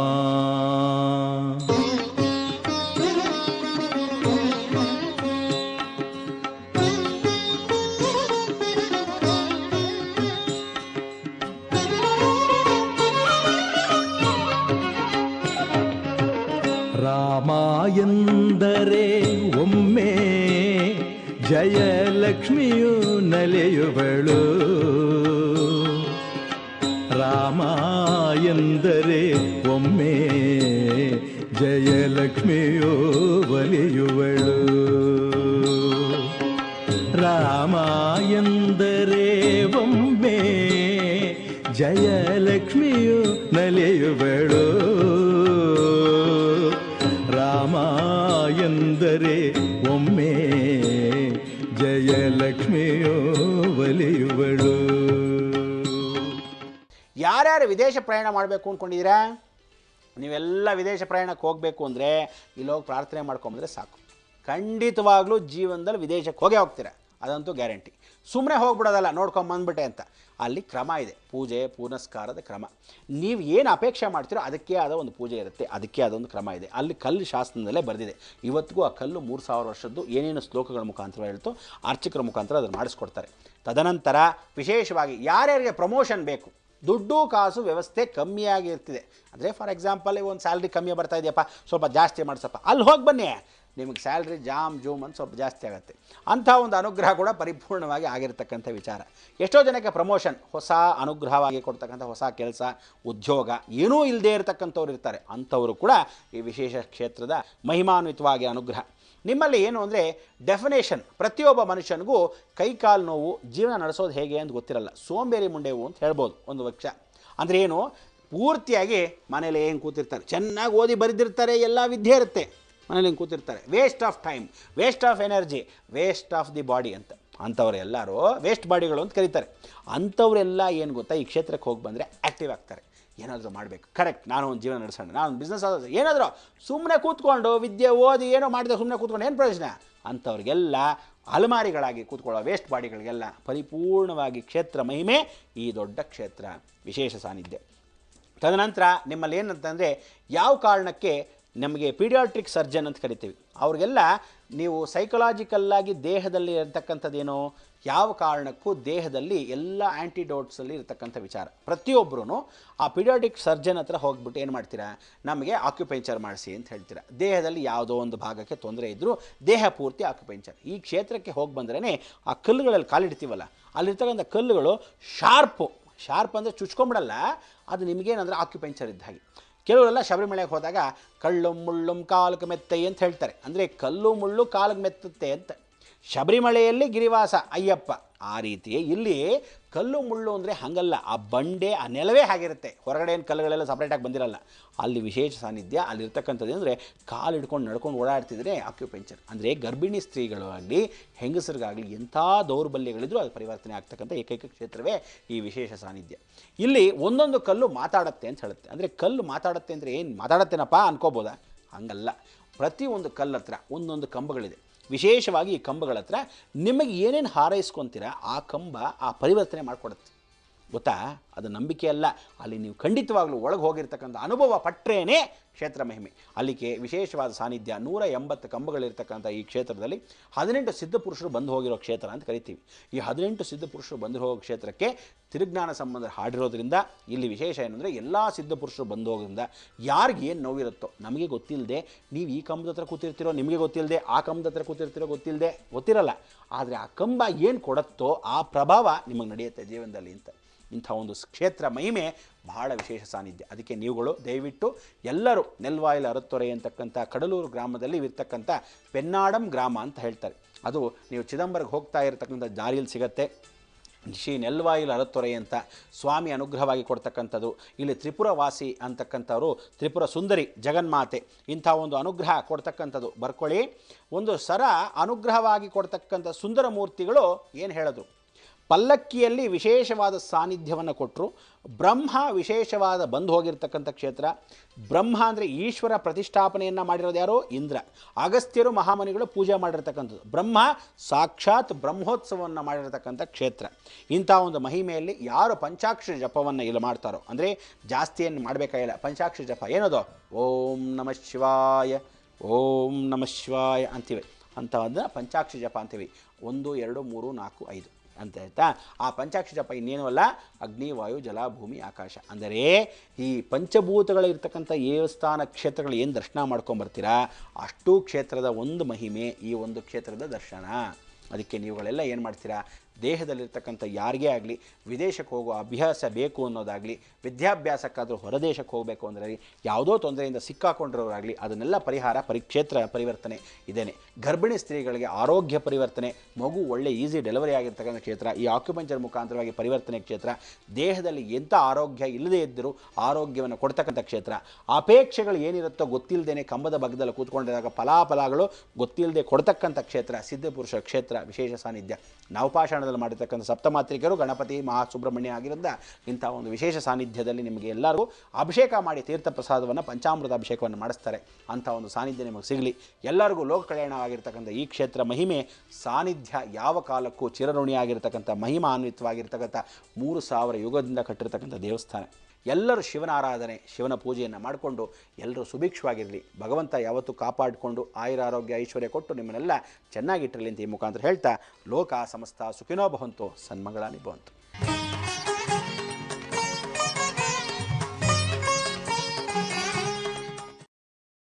ರಾಮ ಎಂದರೆ ಒಮ್ಮೆ ಜಯಲಕ್ಷ್ಮಿಯು ನಲಿಯುವಳು, ರಾಮ ಎಂದರೆ ಒಮ್ಮೆ ಜಯಲಕ್ಷ್ಮಿಯು ಒಲಿಯುವಳು, ರಾಮ ಎಂದರೆ ಒಮ್ಮೆ ಜಯಲಕ್ಷ್ಮಿಯು ನಲಿಯುವಳು, ರಾಮ ಎಂದರೆ ಒಮ್ಮೆ ಜಯಲಕ್ಷ್ಮಿಯೋ ಒಲಿಯುವಳು. ಯಾರ್ಯಾರು ವಿದೇಶ ಪ್ರಯಾಣ ಮಾಡಬೇಕು ಅಂದ್ಕೊಂಡಿದ್ದೀರಾ? ನೀವೆಲ್ಲ ವಿದೇಶ ಪ್ರಯಾಣಕ್ಕೆ ಹೋಗಬೇಕು ಅಂದರೆ ಇಲ್ಲೋಗಿ ಪ್ರಾರ್ಥನೆ ಮಾಡ್ಕೊಂಬಂದರೆ ಸಾಕು, ಖಂಡಿತವಾಗ್ಲೂ ಜೀವನದಲ್ಲಿ ವಿದೇಶಕ್ಕೆ ಹೋಗೇ ಹೋಗ್ತೀರ, ಅದಂತೂ ಗ್ಯಾರಂಟಿ. ಸುಮ್ಮನೆ ಹೋಗ್ಬಿಡೋದಲ್ಲ ನೋಡ್ಕೊಂಬಂದ್ಬಿಟ್ಟೆ ಅಂತ. ಅಲ್ಲಿ ಕ್ರಮ ಇದೆ, ಪೂಜೆ ಪುನಸ್ಕಾರದ ಕ್ರಮ. ನೀವು ಏನು ಅಪೇಕ್ಷೆ ಮಾಡ್ತೀರೋ ಅದಕ್ಕೆ ಆದ ಒಂದು ಪೂಜೆ ಇರುತ್ತೆ, ಅದಕ್ಕೆ ಆದೊಂದು ಕ್ರಮ ಇದೆ. ಅಲ್ಲಿ ಕಲ್ಲು ಶಾಸನದಲ್ಲೇ ಬರೆದಿದೆ. ಇವತ್ತಿಗೂ ಆ ಕಲ್ಲು 3000 ವರ್ಷದ್ದು ಏನೇನು ಶ್ಲೋಕಗಳ ಮುಖಾಂತರ ಹೇಳ್ತು ಅರ್ಚಕರ ಮುಖಾಂತರ ಅದನ್ನು ಮಾಡಿಸ್ಕೊಡ್ತಾರೆ. ತದನಂತರ ವಿಶೇಷವಾಗಿ ಯಾರ್ಯಾರಿಗೆ ಪ್ರಮೋಷನ್ ಬೇಕು, ದುಡ್ಡು ಕಾಸು ವ್ಯವಸ್ಥೆ ಕಮ್ಮಿಯಾಗಿರ್ತಿದೆ ಅಂದರೆ ಫಾರ್ ಎಕ್ಸಾಂಪಲ್ ಒಂದು ಸ್ಯಾಲ್ರಿ ಕಮ್ಮಿ ಬರ್ತಾ ಇದೆಯಪ್ಪ, ಸ್ವಲ್ಪ ಜಾಸ್ತಿ ಮಾಡಿಸಪ್ಪ, ಅಲ್ಲಿ ಹೋಗಿ ಬನ್ನಿ, ನಿಮಗೆ ಸ್ಯಾಲ್ರಿ ಜಾಮ್ ಜೂಮ್ ಅಂತ ಸ್ವಲ್ಪ ಜಾಸ್ತಿ ಆಗುತ್ತೆ. ಅಂಥ ಒಂದು ಅನುಗ್ರಹ ಕೂಡ ಪರಿಪೂರ್ಣವಾಗಿ ಆಗಿರ್ತಕ್ಕಂಥ ವಿಚಾರ. ಎಷ್ಟೋ ಜನಕ್ಕೆ ಪ್ರಮೋಷನ್, ಹೊಸ ಅನುಗ್ರಹವಾಗಿ ಕೊಡ್ತಕ್ಕಂಥ ಹೊಸ ಕೆಲಸ, ಉದ್ಯೋಗ ಏನೂ ಇಲ್ಲದೆ ಇರತಕ್ಕಂಥವ್ರು ಇರ್ತಾರೆ. ಅಂಥವರು ಕೂಡ ಈ ವಿಶೇಷ ಕ್ಷೇತ್ರದ ಮಹಿಮಾನ್ವಿತವಾಗಿ ಅನುಗ್ರಹ. ನಿಮ್ಮಲ್ಲಿ ಏನು ಅಂದರೆ ಡೆಫಿನೇಷನ್, ಪ್ರತಿಯೊಬ್ಬ ಮನುಷ್ಯನಿಗೂ ಕೈಕಾಲು ನೋವು, ಜೀವನ ನಡೆಸೋದು ಹೇಗೆ ಅಂತ ಗೊತ್ತಿರಲ್ಲ, ಸೋಂಬೇರಿ ಮುಂಡೆವು ಅಂತ ಹೇಳ್ಬೋದು ಒಂದು ಪಕ್ಷ. ಅಂದರೆ ಏನು, ಪೂರ್ತಿಯಾಗಿ ಮನೇಲಿ ಏನು ಕೂತಿರ್ತಾರೆ, ಚೆನ್ನಾಗಿ ಓದಿ ಬರೆದಿರ್ತಾರೆ, ಎಲ್ಲ ವಿದ್ಯೆ ಇರುತ್ತೆ, ಮನೇಲಿ ಹಿಂಗೆ ಕೂತಿರ್ತಾರೆ, waste of time, waste of energy, waste of the body ಅಂತ. ಅಂಥವರೆಲ್ಲರೂ ವೇಸ್ಟ್ ಬಾಡಿಗಳು ಅಂತ ಕರೀತಾರೆ. ಅಂಥವರೆಲ್ಲ ಏನು ಗೊತ್ತಾ, ಈ ಕ್ಷೇತ್ರಕ್ಕೆ ಹೋಗಿ ಬಂದರೆ ಆ್ಯಕ್ಟಿವ್ ಆಗ್ತಾರೆ. ಏನಾದರೂ ಮಾಡಬೇಕು, ಕರೆಕ್ಟ್, ನಾನು ಒಂದು ಜೀವನ ನಡೆಸೋಣ, ನಾನು ಒಂದು ಬಿಸ್ನೆಸ್ ಆಗೋದು, ಏನಾದರೂ ಸುಮ್ಮನೆ ಕೂತ್ಕೊಂಡು ವಿದ್ಯೆ ಓದಿ ಏನೋ ಮಾಡಿದೆ ಸುಮ್ಮನೆ ಕೂತ್ಕೊಂಡು ಏನು ಪ್ರಯೋಜನ ಅಂಥವ್ರಿಗೆಲ್ಲ ಅಲಮಾರಿಗಳಾಗಿ ಕೂತ್ಕೊಳ್ಳೋ ವೇಸ್ಟ್ ಬಾಡಿಗಳಿಗೆಲ್ಲ ಪರಿಪೂರ್ಣವಾಗಿ ಕ್ಷೇತ್ರ ಮಹಿಮೆ ಈ ದೊಡ್ಡ ಕ್ಷೇತ್ರ ವಿಶೇಷ ಸಾನ್ನಿಧ್ಯ. ತದನಂತರ ನಿಮ್ಮಲ್ಲಿ ಏನಂತಂದರೆ ಯಾವ ಕಾರಣಕ್ಕೆ ನಮಗೆ ಪೀಡಿಯಾಟ್ರಿಕ್ ಸರ್ಜನ್ ಅಂತ ಕರಿತೀವಿ, ಅವ್ರಿಗೆಲ್ಲ ನೀವು ಸೈಕಲಾಜಿಕಲ್ಲಾಗಿ ದೇಹದಲ್ಲಿ ಇರತಕ್ಕಂಥದ್ದೇನೋ ಯಾವ ಕಾರಣಕ್ಕೂ ದೇಹದಲ್ಲಿ ಎಲ್ಲ ಆ್ಯಂಟಿಡೋಟ್ಸಲ್ಲಿ ಇರತಕ್ಕಂಥ ವಿಚಾರ ಪ್ರತಿಯೊಬ್ಬರೂ ಆ ಪೀಡಿಯಾಟ್ರಿಕ್ ಸರ್ಜನ್ ಹತ್ರ ಹೋಗ್ಬಿಟ್ಟು ಏನು ಮಾಡ್ತೀರಾ, ನಮಗೆ ಆಕ್ಯುಪಂಕ್ಚರ್ ಮಾಡಿಸಿ ಅಂತ ಹೇಳ್ತೀರಾ. ದೇಹದಲ್ಲಿ ಯಾವುದೋ ಒಂದು ಭಾಗಕ್ಕೆ ತೊಂದರೆ ಇದ್ದರೂ ದೇಹ ಪೂರ್ತಿ ಆಕ್ಯುಪಂಕ್ಚರ್. ಈ ಕ್ಷೇತ್ರಕ್ಕೆ ಹೋಗಿ ಬಂದ್ರೇ ಆ ಕಲ್ಲುಗಳಲ್ಲಿ ಕಾಲಿಡ್ತೀವಲ್ಲ, ಅಲ್ಲಿರ್ತಕ್ಕಂಥ ಕಲ್ಲುಗಳು ಶಾರ್ಪ್ ಅಂದರೆ ಚುಚ್ಕೊಂಬಿಡಲ್ಲ, ಅದು ನಿಮಗೇನಂದ್ರೆ ಆಕ್ಯುಪಂಕ್ಚರ್ ಇದ್ದ ಹಾಗೆ. ಕೆಲವರೆಲ್ಲ ಶಬರಿಮಲೆಗೆ ಹೋದಾಗ ಕಳ್ಳು ಮುಳ್ಳು ಕಾಲಿಗೆ ಮೆತ್ತೆ ಅಂತ ಹೇಳ್ತಾರೆ, ಅಂದರೆ ಕಲ್ಲು ಮುಳ್ಳು ಕಾಲಿಗೆ ಮೆತ್ತುತ್ತೆ ಅಂತ. ಶಬರಿಮಲೆಯಲ್ಲಿ ಗಿರಿವಾಸ ಅಯ್ಯಪ್ಪ ಆ ರೀತಿ, ಇಲ್ಲಿ ಕಲ್ಲು ಮುಳ್ಳು ಅಂದರೆ ಹಾಗಲ್ಲ, ಆ ಬಂಡೆ ಆ ನೆಲವೇ ಆಗಿರುತ್ತೆ, ಹೊರಗಡೆ ಏನು ಕಲ್ಲುಗಳೆಲ್ಲ ಸಪ್ರೇಟಾಗಿ ಬಂದಿರಲ್ಲ. ಅಲ್ಲಿ ವಿಶೇಷ ಸಾನ್ನಿಧ್ಯ ಅಲ್ಲಿರ್ತಕ್ಕಂಥದ್ದು ಅಂದರೆ ಕಾಲು ಹಿಡ್ಕೊಂಡು ನಡ್ಕೊಂಡು ಓಡಾಡ್ತಿದ್ರೆ ಆಕ್ಯುಪಂಕ್ಚರ್. ಅಂದರೆ ಗರ್ಭಿಣಿ ಸ್ತ್ರೀಗಳು ಆಗಲಿ ಹೆಂಗಸರಿಗಾಗಲಿ ಎಂಥ ದೌರ್ಬಲ್ಯಗಳಿದ್ರೂ ಅದು ಪರಿವರ್ತನೆ ಆಗ್ತಕ್ಕಂಥ ಏಕೈಕ ಕ್ಷೇತ್ರವೇ ಈ ವಿಶೇಷ ಸಾನ್ನಿಧ್ಯ. ಇಲ್ಲಿ ಒಂದೊಂದು ಕಲ್ಲು ಮಾತಾಡುತ್ತೆ ಅಂತ ಹೇಳುತ್ತೆ. ಅಂದರೆ ಕಲ್ಲು ಮಾತಾಡುತ್ತೆ ಅಂದರೆ ಏನು ಮಾತಾಡತ್ತೇನಪ್ಪ ಅನ್ಕೋಬೋದಾ? ಹಂಗಲ್ಲ, ಪ್ರತಿಯೊಂದು ಕಲ್ಲು ಹತ್ರ ಒಂದೊಂದು ಕಂಬಗಳಿದೆ. ವಿಶೇಷವಾಗಿ ಈ ಕಂಬಗಳ ಹತ್ರ ನಿಮಗೆ ಏನೇನು ಹಾರೈಸ್ಕೊತೀರ ಆ ಕಂಬ ಆ ಪರಿವರ್ತನೆ ಮಾಡಿಕೊಡುತ್ತೆ, ಗೊತ್ತಾ? ಅದು ನಂಬಿಕೆ ಅಲ್ಲ, ಅಲ್ಲಿ ನೀವು ಖಂಡಿತವಾಗ್ಲೂ ಒಳಗೆ ಹೋಗಿರ್ತಕ್ಕಂಥ ಅನುಭವ ಪಟ್ಟರೇನೇ ಕ್ಷೇತ್ರ ಮಹಿಮೆ. ಅಲ್ಲಿಗೆ ವಿಶೇಷವಾದ ಸಾನ್ನಿಧ್ಯ. 180 ಕಂಬಗಳಿರ್ತಕ್ಕಂಥ ಈ ಕ್ಷೇತ್ರದಲ್ಲಿ 18 ಸಿದ್ಧಪುರುಷರು ಬಂದು ಹೋಗಿರೋ ಕ್ಷೇತ್ರ ಅಂತ ಕರಿತೀವಿ. ಈ 18 ಸಿದ್ಧಪುರುಷರು ಬಂದು ಹೋಗೋ ಕ್ಷೇತ್ರಕ್ಕೆ ತಿರುಜ್ಞಾನ ಸಂಬಂಧ ಹಾಡಿರೋದ್ರಿಂದ ಇಲ್ಲಿ ವಿಶೇಷ ಏನಂದರೆ ಎಲ್ಲ ಸಿದ್ಧಪುರುಷರು ಬಂದು ಹೋಗೋದ್ರಿಂದ ಯಾರಿಗೆ ಏನು ನೋವಿರುತ್ತೋ ನಮಗೆ ಗೊತ್ತಿಲ್ಲದೆ, ನೀವು ಈ ಕಂಬದ ಹತ್ರ ಕೂತಿರ್ತಿರೋ ನಿಮಗೆ ಗೊತ್ತಿಲ್ಲದೆ, ಆ ಕಂಬದ ಹತ್ರ ಕೂತಿರ್ತಿರೋ ಗೊತ್ತಿರಲ್ಲ, ಆದರೆ ಆ ಕಂಬ ಏನು ಕೊಡುತ್ತೋ ಆ ಪ್ರಭಾವ ನಿಮಗೆ ನಡೆಯುತ್ತೆ ಜೀವನದಲ್ಲಿ ಅಂತ. ಇಂಥ ಒಂದು ಕ್ಷೇತ್ರ ಮಹಿಮೆ ಬಹಳ ವಿಶೇಷ ಸಾನ್ನಿಧ್ಯ. ಅದಕ್ಕೆ ನೀವುಗಳು ದಯವಿಟ್ಟು ಎಲ್ಲರೂ ನೆಲ್ವಾಯಿಲ್ ಅರತ್ತೊರೆ ಅಂತಕ್ಕಂಥ ಕಡಲೂರು ಗ್ರಾಮದಲ್ಲಿ ಇರ್ತಕ್ಕಂಥ ಪೆನ್ನಾಡಂ ಗ್ರಾಮ ಅಂತ ಹೇಳ್ತಾರೆ. ಅದು ನೀವು ಚಿದಂಬರಕ್ಕೆ ಹೋಗ್ತಾ ಇರತಕ್ಕಂಥ ದಾರಿಯಲ್ಲಿ ಸಿಗುತ್ತೆ. ಶ್ರೀ ನೆಲ್ವಾಯಿಲ್ ಅರತ್ತೊರೆ ಅಂತ ಸ್ವಾಮಿ ಅನುಗ್ರಹವಾಗಿ ಕೊಡ್ತಕ್ಕಂಥದ್ದು. ಇಲ್ಲಿ ತ್ರಿಪುರವಾಸಿ ಅಂತಕ್ಕಂಥವರು ತ್ರಿಪುರ ಸುಂದರಿ ಜಗನ್ಮಾತೆ ಇಂಥ ಒಂದು ಅನುಗ್ರಹ ಕೊಡ್ತಕ್ಕಂಥದ್ದು. ಬರ್ಕೊಳ್ಳಿ, ಒಂದು ಸರ ಅನುಗ್ರಹವಾಗಿ ಕೊಡ್ತಕ್ಕಂಥ ಸುಂದರ ಮೂರ್ತಿಗಳು ಏನು ಹೇಳಿದ್ರು, ಪಲ್ಲಕ್ಕಿಯಲ್ಲಿ ವಿಶೇಷವಾದ ಸಾನ್ನಿಧ್ಯವನ್ನು ಕೊಟ್ಟರು. ಬ್ರಹ್ಮ ವಿಶೇಷವಾದ ಬಂದು ಹೋಗಿರ್ತಕ್ಕಂಥ ಕ್ಷೇತ್ರ. ಬ್ರಹ್ಮ ಅಂದರೆ ಈಶ್ವರ ಪ್ರತಿಷ್ಠಾಪನೆಯನ್ನು ಮಾಡಿರೋದು ಯಾರು? ಇಂದ್ರ. ಅಗಸ್ತ್ಯರು ಮಹಾಮನಿಗಳು ಪೂಜೆ ಮಾಡಿರ್ತಕ್ಕಂಥದ್ದು. ಬ್ರಹ್ಮ ಸಾಕ್ಷಾತ್ ಬ್ರಹ್ಮೋತ್ಸವವನ್ನು ಮಾಡಿರ್ತಕ್ಕಂಥ ಕ್ಷೇತ್ರ. ಇಂಥ ಒಂದು ಮಹಿಮೆಯಲ್ಲಿ ಯಾರು ಪಂಚಾಕ್ಷರಿ ಜಪವನ್ನು ಇಲ್ಲಿ ಮಾಡ್ತಾರೋ, ಅಂದರೆ ಜಾಸ್ತಿ ಏನು ಮಾಡಬೇಕಾಗಿಲ್ಲ, ಪಂಚಾಕ್ಷರಿ ಜಪ ಏನದು ಓಂ ನಮಃ ಶಿವಾಯ ಓಂ ನಮಃ ಶಿವಾಯ ಅಂತೀವಿ, ಅಂಥವನ್ನು ಪಂಚಾಕ್ಷರಿ ಜಪ ಅಂತೀವಿ. 1 2 3 4 5 ಅಂತ ಆಯ್ತಾ. ಆ ಪಂಚಾಕ್ಷರಿ ಜಪ ಇನ್ನೇನು ಅಲ್ಲ, ಅಗ್ನಿ ವಾಯು ಜಲ ಭೂಮಿ ಆಕಾಶ. ಅಂದರೆ ಈ ಪಂಚಭೂತಗಳಿರ್ತಕ್ಕಂಥ ದೇವಸ್ಥಾನ ಕ್ಷೇತ್ರಗಳು ಏನು ದರ್ಶನ ಮಾಡ್ಕೊಂಬರ್ತೀರಾ ಅಷ್ಟೂ ಕ್ಷೇತ್ರದ ಒಂದು ಮಹಿಮೆ ಈ ಒಂದು ಕ್ಷೇತ್ರದ ದರ್ಶನ. ಅದಕ್ಕೆ ನೀವುಗಳೆಲ್ಲ ಏನು ಮಾಡ್ತೀರಾ, ದೇಹದಲ್ಲಿರ್ತಕ್ಕಂಥ ಯಾರಿಗೇ ಆಗಲಿ ವಿದೇಶಕ್ಕೆ ಹೋಗೋ ಅಭ್ಯಾಸ ಬೇಕು ಅನ್ನೋದಾಗಲಿ, ವಿದ್ಯಾಭ್ಯಾಸಕ್ಕಾದರೂ ಹೊರದೇಶಕ್ಕೆ ಹೋಗಬೇಕು ಅಂದರೆ ಯಾವುದೋ ತೊಂದರೆಯಿಂದ ಸಿಕ್ಕಾಕೊಂಡಿರೋರಾಗಲಿ ಅದನ್ನೆಲ್ಲ ಕ್ಷೇತ್ರ ಪರಿವರ್ತನೆ ಇದೇನೆ. ಗರ್ಭಿಣಿ ಸ್ತ್ರೀಗಳಿಗೆ ಆರೋಗ್ಯ ಪರಿವರ್ತನೆ, ಮಗು ಒಳ್ಳೆ ಈಸಿ ಡೆಲಿವರಿ ಆಗಿರ್ತಕ್ಕಂಥ ಕ್ಷೇತ್ರ ಈ ಆಕ್ಯುಪಂಕ್ಚರ್ ಮುಖಾಂತರವಾಗಿ ಪರಿವರ್ತನೆ ಕ್ಷೇತ್ರ. ದೇಹದಲ್ಲಿ ಎಂಥ ಆರೋಗ್ಯ ಇಲ್ಲದೇ ಇದ್ದರೂ ಆರೋಗ್ಯವನ್ನು ಕೊಡ್ತಕ್ಕಂಥ ಕ್ಷೇತ್ರ. ಅಪೇಕ್ಷೆಗಳು ಏನಿರುತ್ತೋ ಗೊತ್ತಿಲ್ಲದೇ ಕಂಬದ ಬಗ್ಗದಲ್ಲಿ ಕೂತ್ಕೊಂಡಿದ್ದಾಗ ಫಲಾಫಲಗಳು ಗೊತ್ತಿಲ್ಲದೆ ಕೊಡ್ತಕ್ಕಂಥ ಕ್ಷೇತ್ರ ಸಿದ್ಧಪುರುಷ ಕ್ಷೇತ್ರ ವಿಶೇಷ ಸಾನ್ನಿಧ್ಯ. ನವಪಾಷಾಣದಲ್ಲಿ ಮಾಡಿರ್ತಕ್ಕಂಥ ಸಪ್ತಮಾತ್ರಿಕರು ಗಣಪತಿ ಮಹಾಸುಬ್ರಹ್ಮಣ್ಯ ಆಗಿರೋದ್ರಿಂದ ಇಂಥ ಒಂದು ವಿಶೇಷ ಸಾನ್ನಿಧ್ಯದಲ್ಲಿ ನಿಮಗೆ ಎಲ್ಲರಿಗೂ ಅಭಿಷೇಕ ಮಾಡಿ ತೀರ್ಥ ಪ್ರಸಾದವನ್ನು ಪಂಚಾಮೃತ ಅಭಿಷೇಕವನ್ನು ಮಾಡಿಸ್ತಾರೆ. ಅಂಥ ಒಂದು ಸಾನ್ನಿಧ್ಯ ನಿಮಗೆ ಸಿಗಲಿ. ಎಲ್ಲರಿಗೂ ಲೋಕ ಕಲ್ಯಾಣವಾಗಿರ್ತಕ್ಕಂಥ ಈ ಕ್ಷೇತ್ರ ಮಹಿಮೆ ಸಾನ್ನಿಧ್ಯ ಯಾವ ಕಾಲಕ್ಕೂ ಚಿರಋಣಿಯಾಗಿರ್ತಕ್ಕಂಥ ಮಹಿಮಾನ್ವಿತವಾಗಿರ್ತಕ್ಕಂಥ 3000 ಯುಗದಿಂದ ಕಟ್ಟಿರ್ತಕ್ಕಂಥ ದೇವಸ್ಥಾನ. ಎಲ್ಲರೂ ಶಿವನ ಆರಾಧನೆ ಶಿವನ ಪೂಜೆಯನ್ನು ಮಾಡಿಕೊಂಡು ಎಲ್ಲರೂ ಸುಭಿಕ್ಷವಾಗಿರಲಿ. ಭಗವಂತ ಯಾವತ್ತೂ ಕಾಪಾಡಿಕೊಂಡು ಆಯುರ ಆರೋಗ್ಯ ಐಶ್ವರ್ಯ ಕೊಟ್ಟು ನಿಮ್ಮನ್ನೆಲ್ಲ ಚೆನ್ನಾಗಿಟ್ಟಿರಲಿ ಅಂತ ಈ ಮುಖಾಂತರ ಹೇಳ್ತಾ ಲೋಕ ಸಮಸ್ತ ಸುಖಿನೋ ಭವಂತು, ಸನ್ಮಂಗಳಾನಿ ಭವಂತು.